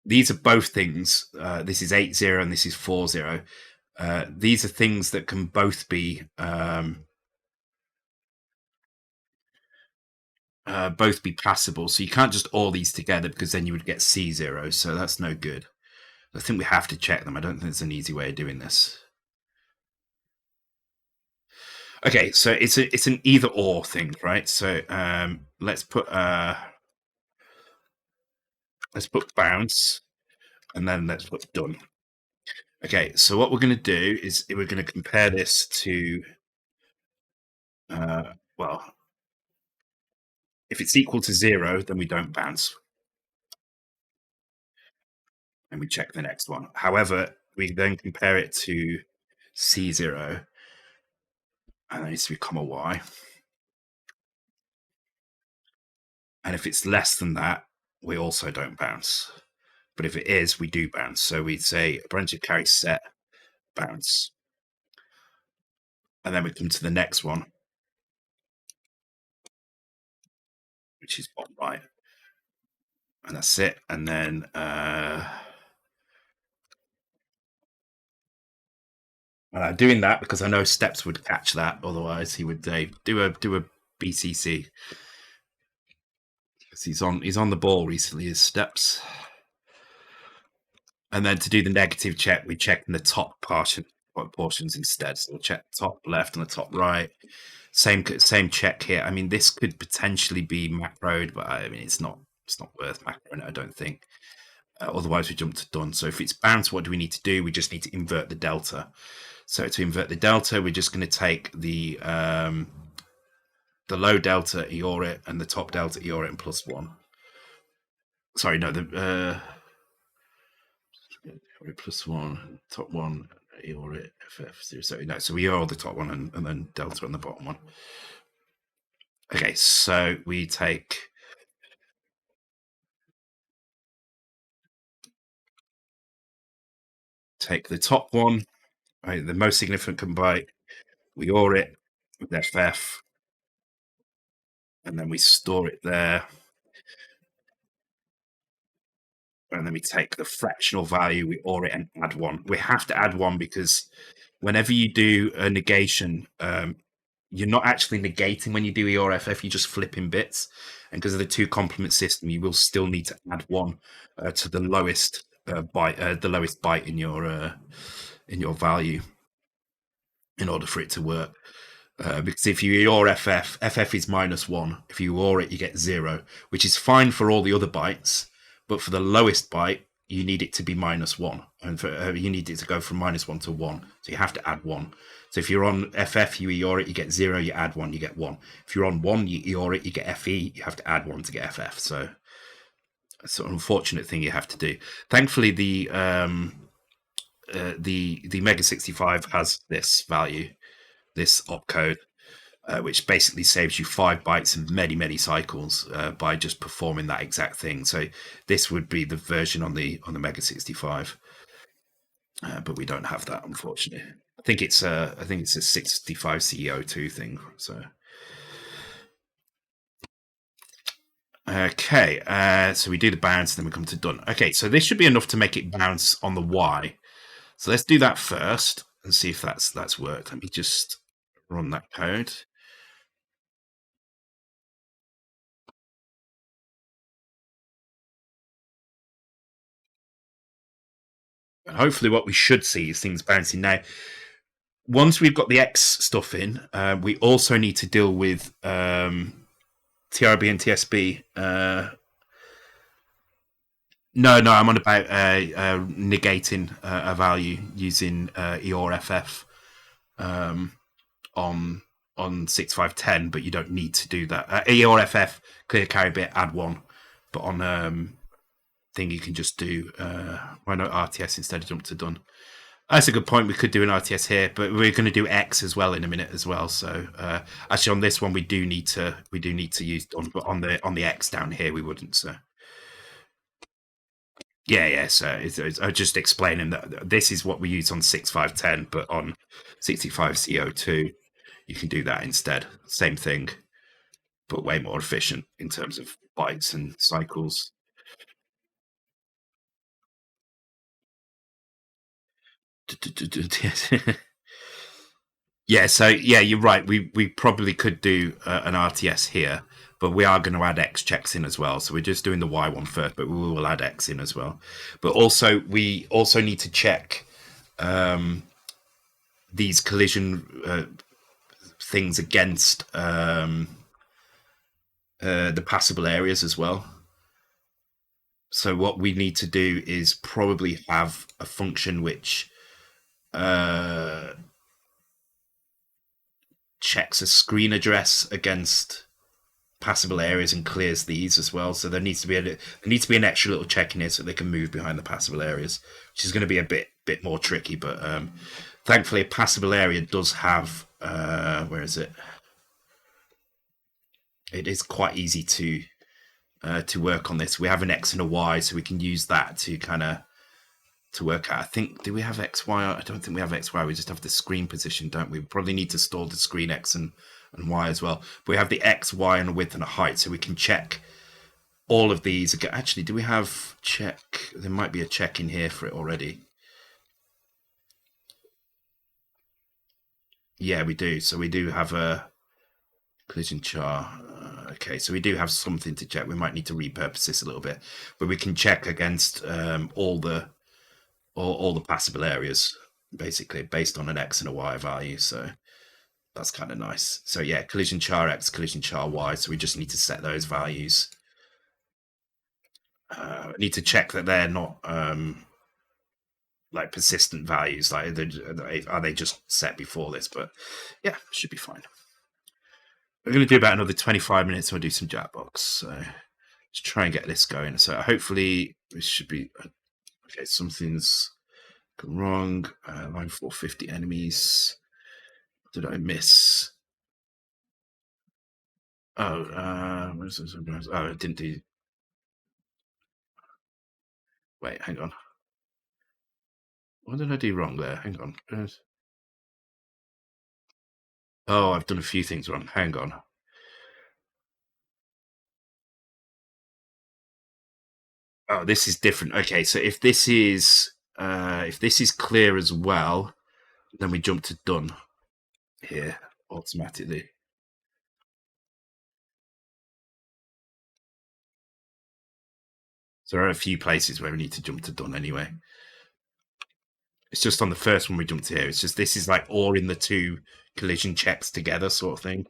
these are both things. This is 80 and this is 40. These are things that can both be passable. So you can't just all these together because then you would get C0. So that's no good. I think we have to check them. I don't think there's an easy way of doing this. Okay, so it's an either or thing, right? So let's put bounce, and then let's put done. Okay, so what we're going to do is we're going to compare this to well, if it's equal to 0, then we don't bounce, and we check the next one. However, we then compare it to C0, and that needs to be comma Y. And if it's less than that, we also don't bounce. But if it is, we do bounce. So we'd say a branch of carry set bounce. And then we come to the next one, which is bottom right. And that's it. And then I'm doing that because I know Steps would catch that. Otherwise, he would do a BCC. Because he's on the ball recently, his Steps. And then to do the negative check, we check in the top portions instead. So we'll check top left and the top right. Same check here. I mean, this could potentially be macroed, but I mean, it's not worth macroing, I don't think. Otherwise, we jump to done. So if it's bounce, what do we need to do? We just need to invert the delta. So to invert the delta, we're just going to take the low delta, EOR it, and the top delta, EOR it, and +1. Sorry, no, the +1, top one, EOR it, FF0. So no, so we EOR the top one and then delta on the bottom one. Okay, so we take the top one, right, the most significant byte, we OR it with FF, and then we store it there. And then we take the fractional value, we OR it and add 1. We have to add 1 because whenever you do a negation, you're not actually negating when you do EORFF, you're just flipping bits. And because of the two complement system, you will still need to add 1 to the lowest byte in your value in order for it to work. Because if you EOR FF is -1. If you OR it, you get 0, which is fine for all the other bytes. But for the lowest byte, you need it to be -1, and you need it to go from -1 to 1. So you have to add 1. So if you're on FF, you EOR it, you get 0. You add 1, you get 1. If you're on 1, you EOR it, you get FE. You have to add 1 to get FF. So it's an unfortunate thing you have to do. Thankfully, the Mega 65 has this value, this opcode, which basically saves you 5 bytes and many cycles by just performing that exact thing. So this would be the version on the Mega 65, but we don't have that, unfortunately. I think it's a 65 CEO2 thing. So okay, so we do the bounce, then we come to done. Okay, so this should be enough to make it bounce on the Y. So let's do that first and see if that's worked. Let me just run that code. Hopefully what we should see is things bouncing. Now, once we've got the X stuff in, we also need to deal with TRB and TSB. No, I'm on about negating a value using EORFF on 6510, but you don't need to do that. EORFF, clear carry bit, add 1, but on thing you can just do why not RTS instead of jump to done. That's a good point. We could do an RTS here, but we're going to do X as well in a minute as well. So actually on this one we do need to use done, but on the X down here we wouldn't. So Yeah. So I just explaining that this is what we use on 6510, but on 65CO2, you can do that instead. Same thing, but way more efficient in terms of bytes and cycles. Yeah, so yeah, you're right. We probably could do an RTS here, but we are going to add X checks in as well. So we're just doing the Y one first, but we will add X in as well. But also, we also need to check these collision things against the passable areas as well. So what we need to do is probably have a function which checks a screen address against passable areas and clears these as well. So there needs to be an extra little check in here so they can move behind the passable areas, which is going to be a bit more tricky. But thankfully, a passable area does have where is it? It is quite easy to work on this. We have an X and a Y, so we can use that to kind of to work out. I think, do we have X, Y? I don't think we have X, Y. We just have the screen position, don't we? We probably need to store the screen X and Y as well. But we have the X, Y, and a width and a height, so we can check all of these. Actually, do we have check? There might be a check in here for it already. Yeah, we do. So we do have a collision char. Okay, so we do have something to check. We might need to repurpose this a little bit, but we can check against all the passable areas, basically based on an X and a Y value. So that's kind of nice. So yeah, collision char X, collision char Y. So we just need to set those values. I need to check that they're not like persistent values. Like, are they just set before this? But yeah, should be fine. We're going to do about another 25 minutes and we'll do some Jackbox. So let's try and get this going. So hopefully this should be okay. Something's gone wrong. Line 450 enemies. Did I miss? Oh, I didn't do. Wait, hang on. What did I do wrong there? Hang on. Oh, I've done a few things wrong. Hang on. Oh, this is different. Okay, so if this is clear as well, then we jump to done here automatically. So there are a few places where we need to jump to done anyway. It's just on the first one we jumped to here. It's just this is like all in the two collision checks together sort of thing.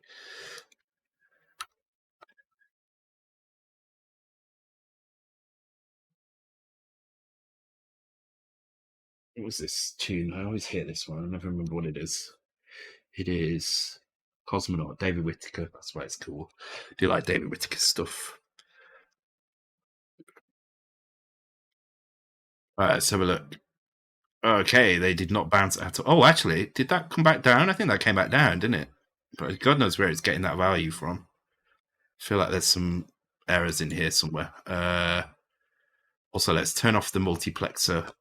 What was this tune? I always hear this one. I never remember what it is. It is Cosmonaut, David Whittaker. That's why it's cool. I do like David Whittaker's stuff. All right, let's have a look. Okay, they did not bounce at all. Oh, actually, did that come back down? I think that came back down, didn't it? But God knows where it's getting that value from. I feel like there's some errors in here somewhere. Also, let's turn off the multiplexer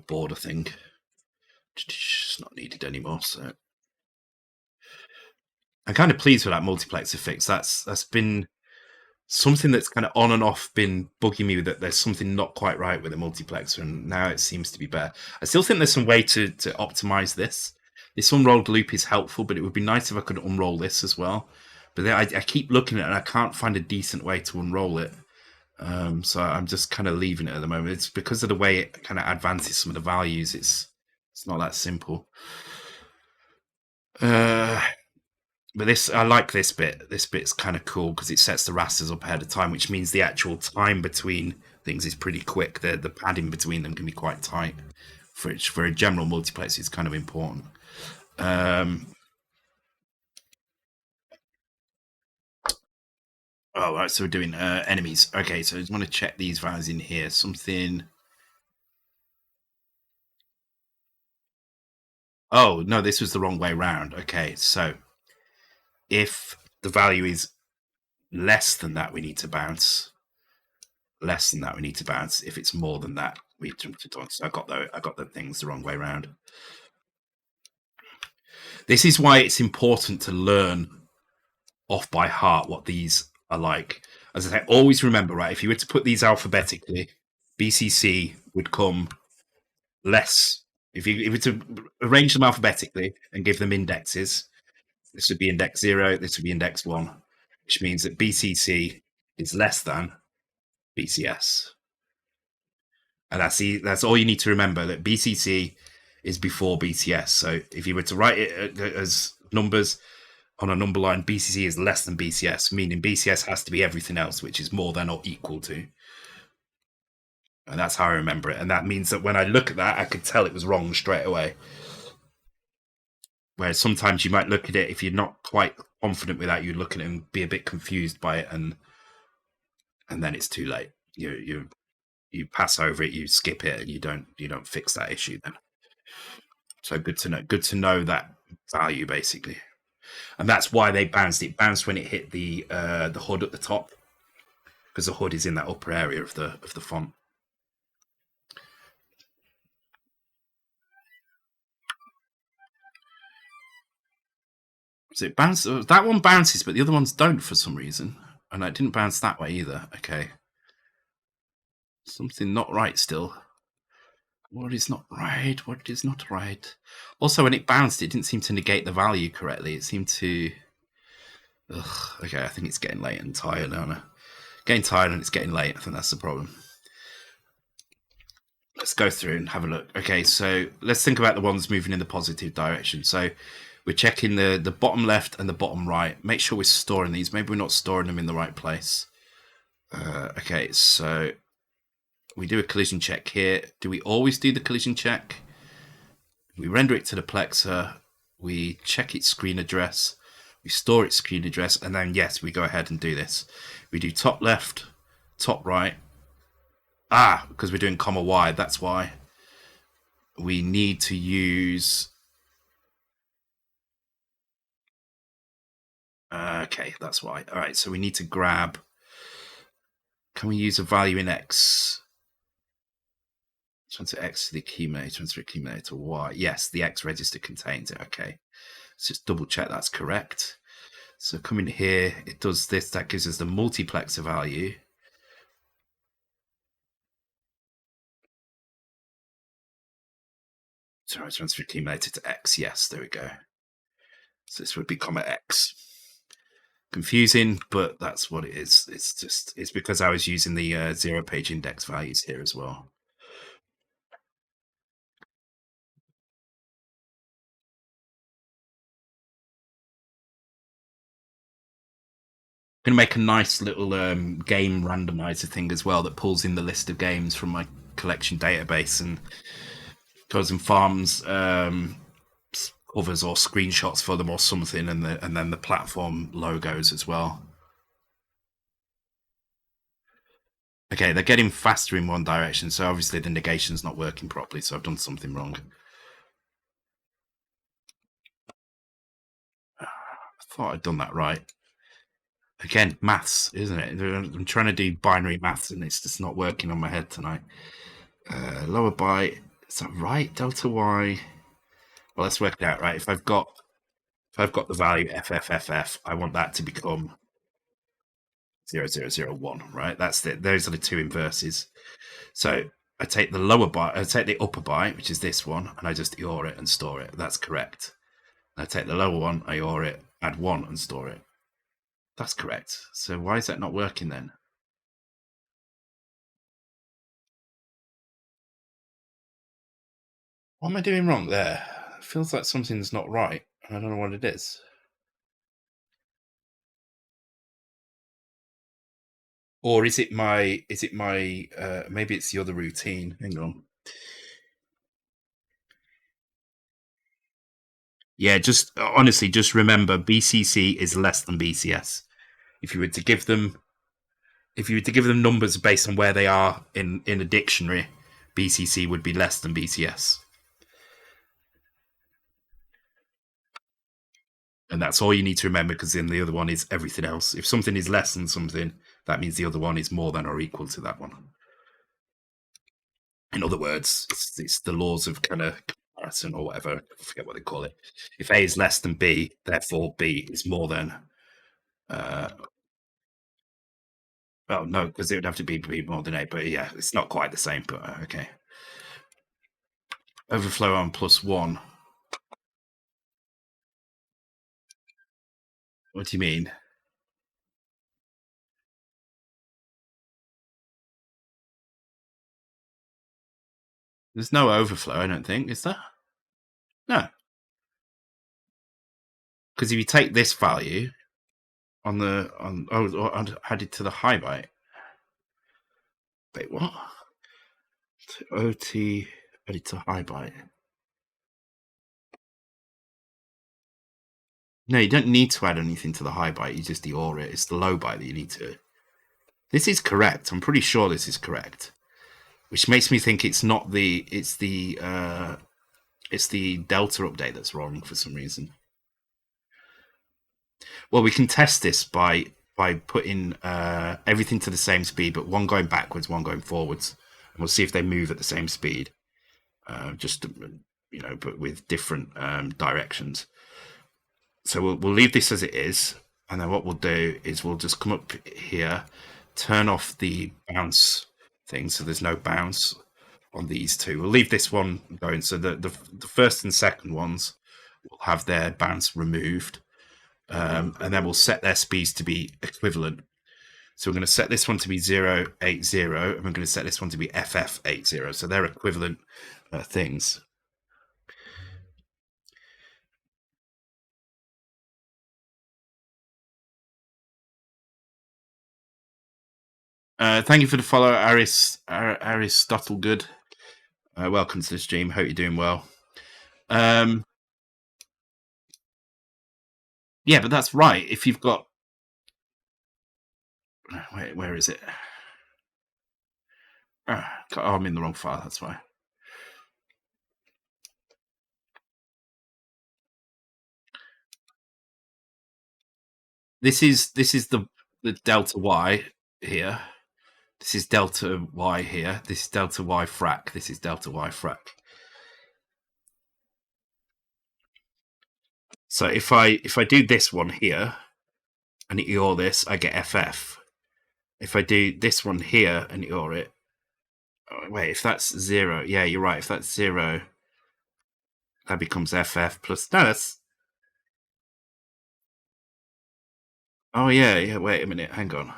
border thing. It's not needed anymore. So I'm kind of pleased with that multiplexer fix. That's been something that's kind of on and off been bugging me that there's something not quite right with the multiplexer, and now it seems to be better. I still think there's some way to optimize this. This unrolled loop is helpful, but it would be nice if I could unroll this as well. But then I keep looking at it and I can't find a decent way to unroll it. So I'm just kind of leaving it at the moment. It's because of the way it kind of advances some of the values. It's not that simple. But this, I like this bit. This bit's kind of cool because it sets the rasters up ahead of time, which means the actual time between things is pretty quick. The padding between them can be quite tight. For a general multiplex, it's kind of important. Oh, right. So we're doing enemies. Okay, so I just want to check these values in here. Something. Oh no, this was the wrong way around. Okay, so if the value is less than that, we need to bounce. Less than that, we need to bounce. If it's more than that, we jump to dodge. So I got the things the wrong way around. This is why it's important to learn off by heart what these are like. As I say, always remember, right? If you were to put these alphabetically, BCC would come less. If you were to arrange them alphabetically and give them indexes, this would be index 0, this would be index 1, which means that BCC is less than BCS. And that's all you need to remember, that BCC is before BCS. So if you were to write it as numbers on a number line, BCC is less than BCS, meaning BCS has to be everything else, which is more than or equal to. And that's how I remember it. And that means that when I look at that, I could tell it was wrong straight away. Whereas sometimes you might look at it, if you're not quite confident with that, you look at it and be a bit confused by it, and then it's too late. You pass over it, you skip it, and you don't fix that issue then. So good to know. Good to know that value basically, and that's why they bounced. It bounced when it hit the HUD at the top, because the HUD is in that upper area of the font. So it bounces. That one bounces, but the other ones don't for some reason, and it didn't bounce that way either. Okay, something not right still. What is not right? What is not right? Also, when it bounced, it didn't seem to negate the value correctly. It seemed to. Okay, I think it's getting late and tired now. Getting tired and it's getting late. I think that's the problem. Let's go through and have a look. Okay, so let's think about the ones moving in the positive direction. So we're checking the bottom left and the bottom right. Make sure we're storing these. Maybe we're not storing them in the right place. Okay, so we do a collision check here. Do we always do the collision check? We render it to the plexer. We check its screen address. We store its screen address. And then, yes, we go ahead and do this. We do top left, top right. Because we're doing comma Y. That's why. We need to use... Okay, that's why. All right, so we need to grab... Can we use a value in X? Transfer X to the accumulator, transfer accumulator to Y. Yes, the X register contains it. Okay, let's just double check that's correct. So come in here, it does this. That gives us the multiplexer value. Sorry, transfer accumulator to X. Yes, there we go. So this would be comma X. Confusing, but that's what it is. It's because I was using the 0 page index values here as well. I'm going to make a nice little game randomizer thing as well that pulls in the list of games from my collection database and goes and farms covers or screenshots for them or something, and then the platform logos as well. Okay, they're getting faster in one direction, so obviously the negation's not working properly, so I've done something wrong. I thought I'd done that right. Again, maths, isn't it? I'm trying to do binary maths and it's just not working on my head tonight. Lower by, is that right? Delta Y. Well, let's work it out, right? If I've got the value FFFF, I want that to become 0001, right? Those are the two inverses. So I take the lower byte, I take the upper byte, which is this one, and I just EOR it and store it. That's correct. I take the lower one, I EOR it, add 1 and store it. That's correct. So why is that not working then? What am I doing wrong there? It feels like something's not right. I don't know what it is. Or is it my maybe it's the other routine. Hang on. Yeah, just honestly, just remember BCC is less than BCS. If you were to give them numbers based on where they are in a dictionary, BCC would be less than BCS. And that's all you need to remember, because then the other one is everything else. If something is less than something, that means the other one is more than or equal to that one. In other words, it's the laws of kind of comparison or whatever. I forget what they call it. If A is less than B, therefore B is more than. Well, no, because it would have to be B more than A. But yeah, it's not quite the same. But okay. Overflow on +1. What do you mean? There's no overflow, I don't think, is there? No. Because if you take this value add it to the high byte. Wait, what? OT added to high byte. No, you don't need to add anything to the high byte. You just deor it. It's the low byte that you need to. This is correct. I'm pretty sure this is correct. Which makes me think it's not the it's the Delta update that's wrong for some reason. Well, we can test this by putting everything to the same speed, but one going backwards, one going forwards, and we'll see if they move at the same speed. But with different directions. So we'll leave this as it is, and then what we'll do is we'll just come up here, turn off the bounce thing, so there's no bounce on these two. We'll leave this one going, so the first and second ones will have their bounce removed, and then we'll set their speeds to be equivalent. So we're going to set this one to be 080, and we're going to set this one to be FF80. So they're equivalent things. Thank you for the follow, Aristotle Good. Welcome to the stream. Hope you're doing well. Yeah, but that's right. If you've got... where is it? Oh, I'm in the wrong file, that's why. This is the delta Y here. This is delta Y here. This is delta Y frac. This is delta Y frac. So if I do this one here and ignore this, I get FF. If I do this one here and ignore it, wait, if that's 0, yeah, you're right. If that's 0, that becomes FF plus. No, that's. Oh yeah. Wait a minute. Hang on.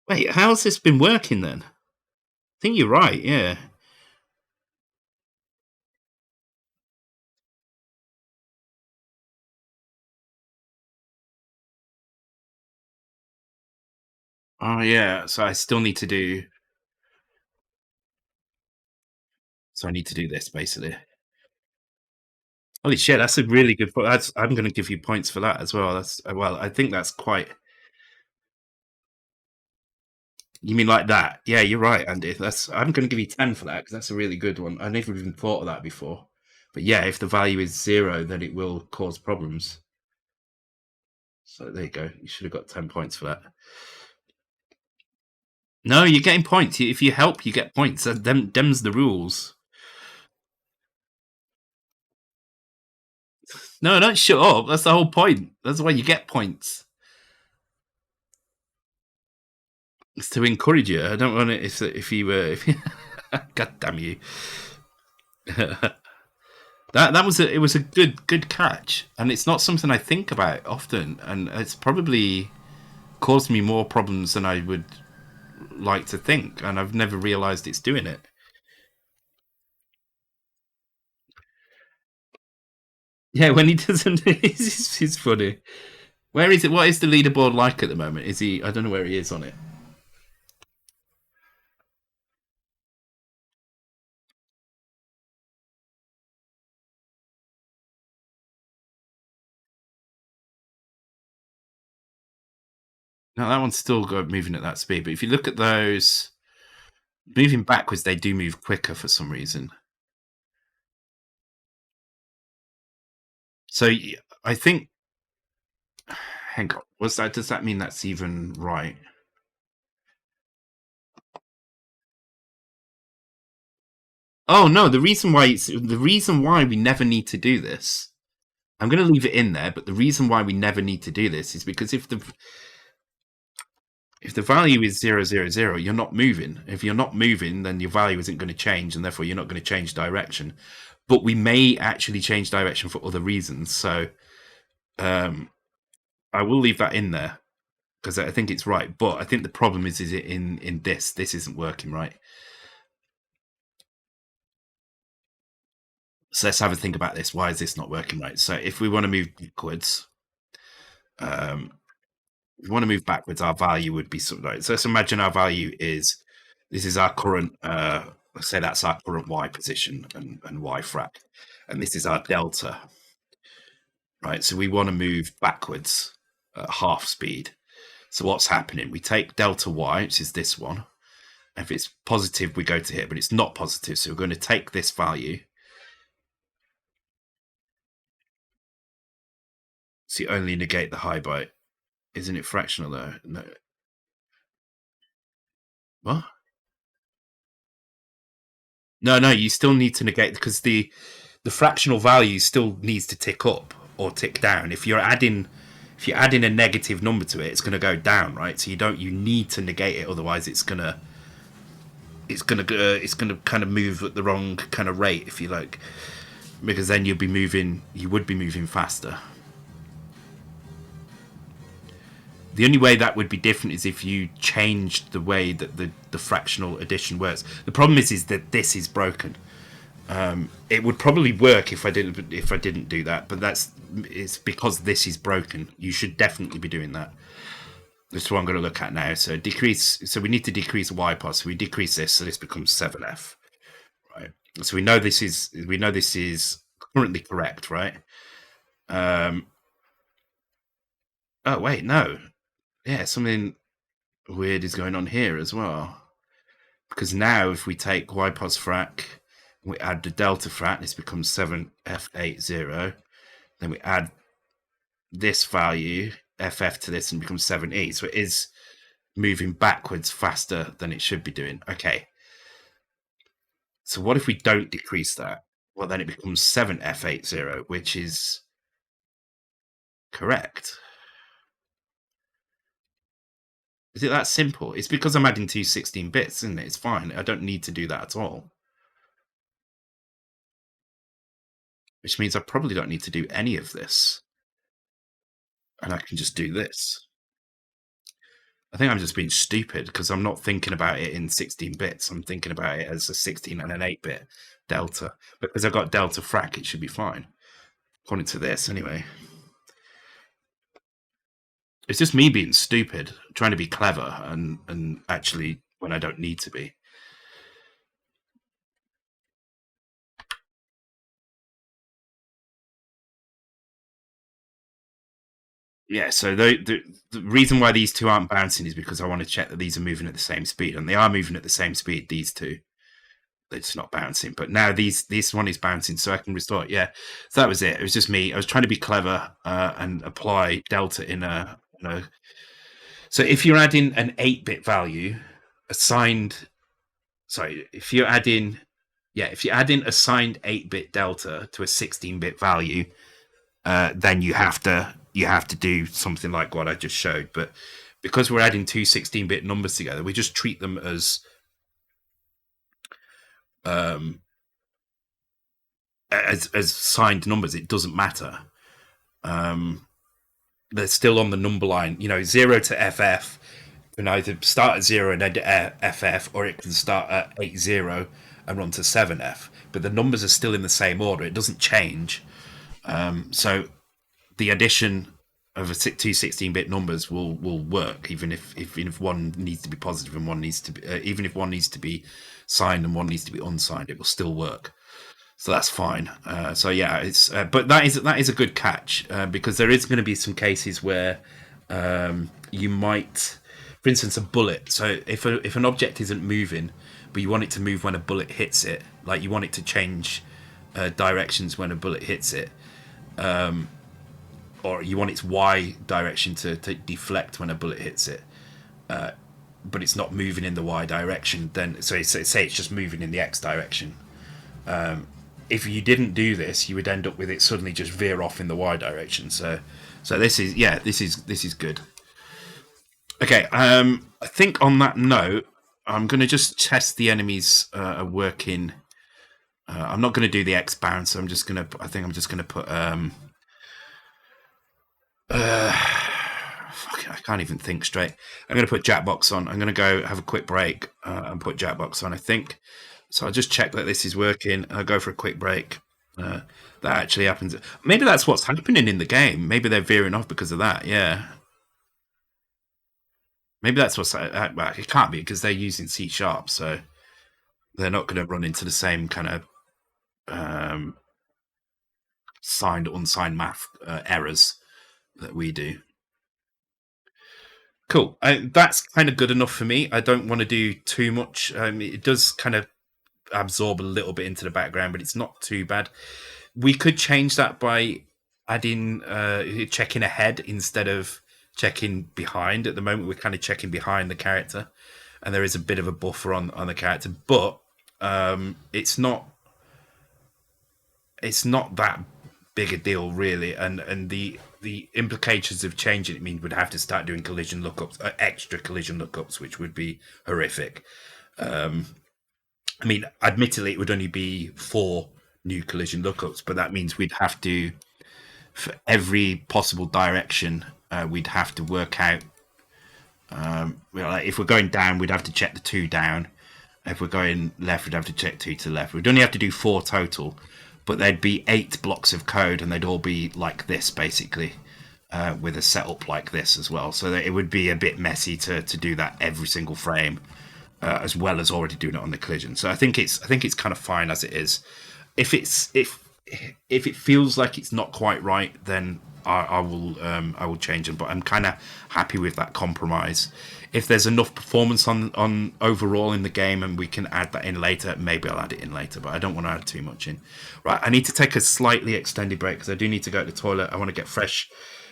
Wait, how's this been working then? I think you're right. Yeah. Oh yeah. So I still need to do. So I need to do this basically. Holy shit, that's a really good point. I'm going to give you points for that as well. I think that's quite. You mean like that? Yeah, you're right, Andy. I'm going to give you 10 for that, because that's a really good one. I never even thought of that before. But yeah, if the value is 0, then it will cause problems. So there you go. You should have got 10 points for that. No, you're getting points. If you help, you get points. Them's the rules. No, don't shut up. That's the whole point. That's why you get points. It's to encourage you. I don't want it if you were. God damn you. That was it was a good catch, and it's not something I think about often, and it's probably caused me more problems than I would like to think, and I've never realised it's doing it. Yeah, when he doesn't, it's funny. Where is it? What is the leaderboard like at the moment? Is he? I don't know where he is on it. No, that one's still moving at that speed. But if you look at those moving backwards, they do move quicker for some reason. So I think, hang on, does that mean that's even right? Oh no, the reason why we never need to do this, I'm going to leave it in there, but the reason why we never need to do this is because if the value is 000, you're not moving. If you're not moving, then your value isn't going to change, and therefore you're not going to change direction. But we may actually change direction for other reasons. So I will leave that in there because I think it's right. But I think the problem is it in this? This isn't working right. So let's have a think about this. Why is this not working right? So if we want to move backwards, if we want to move backwards, our value would be something like. So let's imagine our value is, this is our current, let's say that's our current Y position and Y frac, and this is our delta, right? So we want to move backwards at half speed. So what's happening? We take delta Y, which is this one. If it's positive, we go to here, but it's not positive. So we're going to take this value. So you only negate the high by, isn't it fractional though? No. What? No, you still need to negate because the fractional value still needs to tick up or tick down. If you're adding a negative number to it, it's going to go down, right? So you need to negate it, otherwise it's going to kind of move at the wrong kind of rate, if you like, because then you would be moving faster. The only way that would be different is if you changed the way that the fractional addition works. The problem is that this is broken. It would probably work if I didn't do that, but it's because this is broken. You should definitely be doing that. This is what I'm going to look at now. So we need to decrease y pod. So we decrease this, so this becomes 7f, right? So we know this is currently correct, right? Oh wait, no. Yeah, something weird is going on here as well. Because now if we take y pos frac, we add the delta frac, this becomes 7f80. Then we add this value, ff, to this, and becomes 7e. So it is moving backwards faster than it should be doing. Okay. So what if we don't decrease that? Well, then it becomes 7f80, which is correct. Is it that simple? It's because I'm adding two 16 bits, isn't it? It's fine. I don't need to do that at all. Which means I probably don't need to do any of this. And I can just do this. I think I'm just being stupid because I'm not thinking about it in 16 bits. I'm thinking about it as a 16 and an 8-bit delta. Because I've got delta frac, it should be fine. According to this, anyway. It's just me being stupid, trying to be clever, and actually when I don't need to be. Yeah, so the reason why these two aren't bouncing is because I want to check that these are moving at the same speed, and they are moving at the same speed, these two. They're just not bouncing. But now this one is bouncing, so I can restore it. Yeah, so that was it. It was just me. I was trying to be clever and apply delta in a. So if you're adding an 8-bit value assigned, if you're adding assigned 8-bit delta to a 16-bit value, then you have to do something like what I just showed. But because we're adding two 16-bit numbers together, we just treat them as signed numbers. It doesn't matter. They're still on the number line. 0 to FF can either start at 0 and end at FF, or it can start at 80 and run to 7F. But the numbers are still in the same order. It doesn't change. So the addition of two 16-bit numbers will work, even if one needs to be positive and one needs to be, even if one needs to be signed and one needs to be unsigned, it will still work. So that's fine. So yeah, it's but that is a good catch, because there is going to be some cases where you might, for instance, a bullet. So if an object isn't moving, but you want it to move when a bullet hits it, like you want it to change directions when a bullet hits it, or you want its Y direction to deflect when a bullet hits it, but it's not moving in the Y direction, then so say it's just moving in the X direction. If you didn't do this, you would end up with it suddenly just veer off in the Y direction. So this is good. Okay, I think on that note, I'm going to just test the enemies are working. I'm not going to do the X bounce. So I'm just going to. I think I'm just going to put. Fuck, I can't even think straight. I'm going to put Jackbox on. I'm going to go have a quick break and put Jackbox on, I think. So I'll just check that this is working. I'll go for a quick break. That actually happens. Maybe that's what's happening in the game. Maybe they're veering off because of that. Yeah. Maybe that's what's... Well, it can't be because they're using C#, so they're not going to run into the same kind of signed, unsigned math errors that we do. Cool. That's kind of good enough for me. I don't want to do too much. It does kind of absorb a little bit into the background, but it's not too bad. We could change that by adding checking ahead instead of checking behind. At the moment, we're kind of checking behind the character, and there is a bit of a buffer on the character, but it's not that big a deal really, and the implications of changing it mean we'd have to start doing collision lookups, extra collision lookups, which would be horrific. I mean, admittedly, it would only be 4 new collision lookups, but that means we'd have to, for every possible direction, we'd have to work out. Like if we're going down, we'd have to check the 2 down. If we're going left, we'd have to check 2 to the left. We'd only have to do 4 total, but there'd be 8 blocks of code, and they'd all be like this, basically, with a setup like this as well. So that it would be a bit messy to do that every single frame. As well as already doing it on the collision, so I think it's kind of fine as it is. If it feels like it's not quite right, then I will change it. But I'm kind of happy with that compromise. If there's enough performance on overall in the game, and we can add that in later, maybe I'll add it in later. But I don't want to add too much in. Right, I need to take a slightly extended break because I do need to go to the toilet. I want to get fresh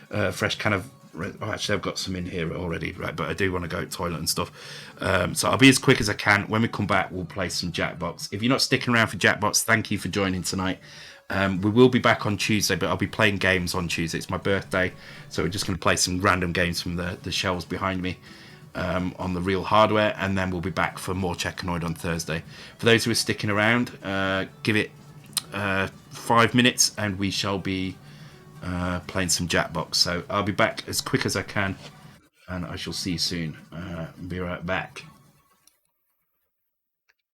kind of. Oh, actually, I've got some in here already, right? But I do want to go to the toilet and stuff. So I'll be as quick as I can. When we come back, we'll play some Jackbox. If you're not sticking around for Jackbox, thank you for joining tonight. We will be back on Tuesday, but I'll be playing games on Tuesday. It's my birthday, so we're just going to play some random games from the shelves behind me on the real hardware, and then we'll be back for more Cecconoid on Thursday. For those who are sticking around, give it 5 minutes, and we shall be playing some Jackbox. So I'll be back as quick as I can, and I shall see you soon. Be right back.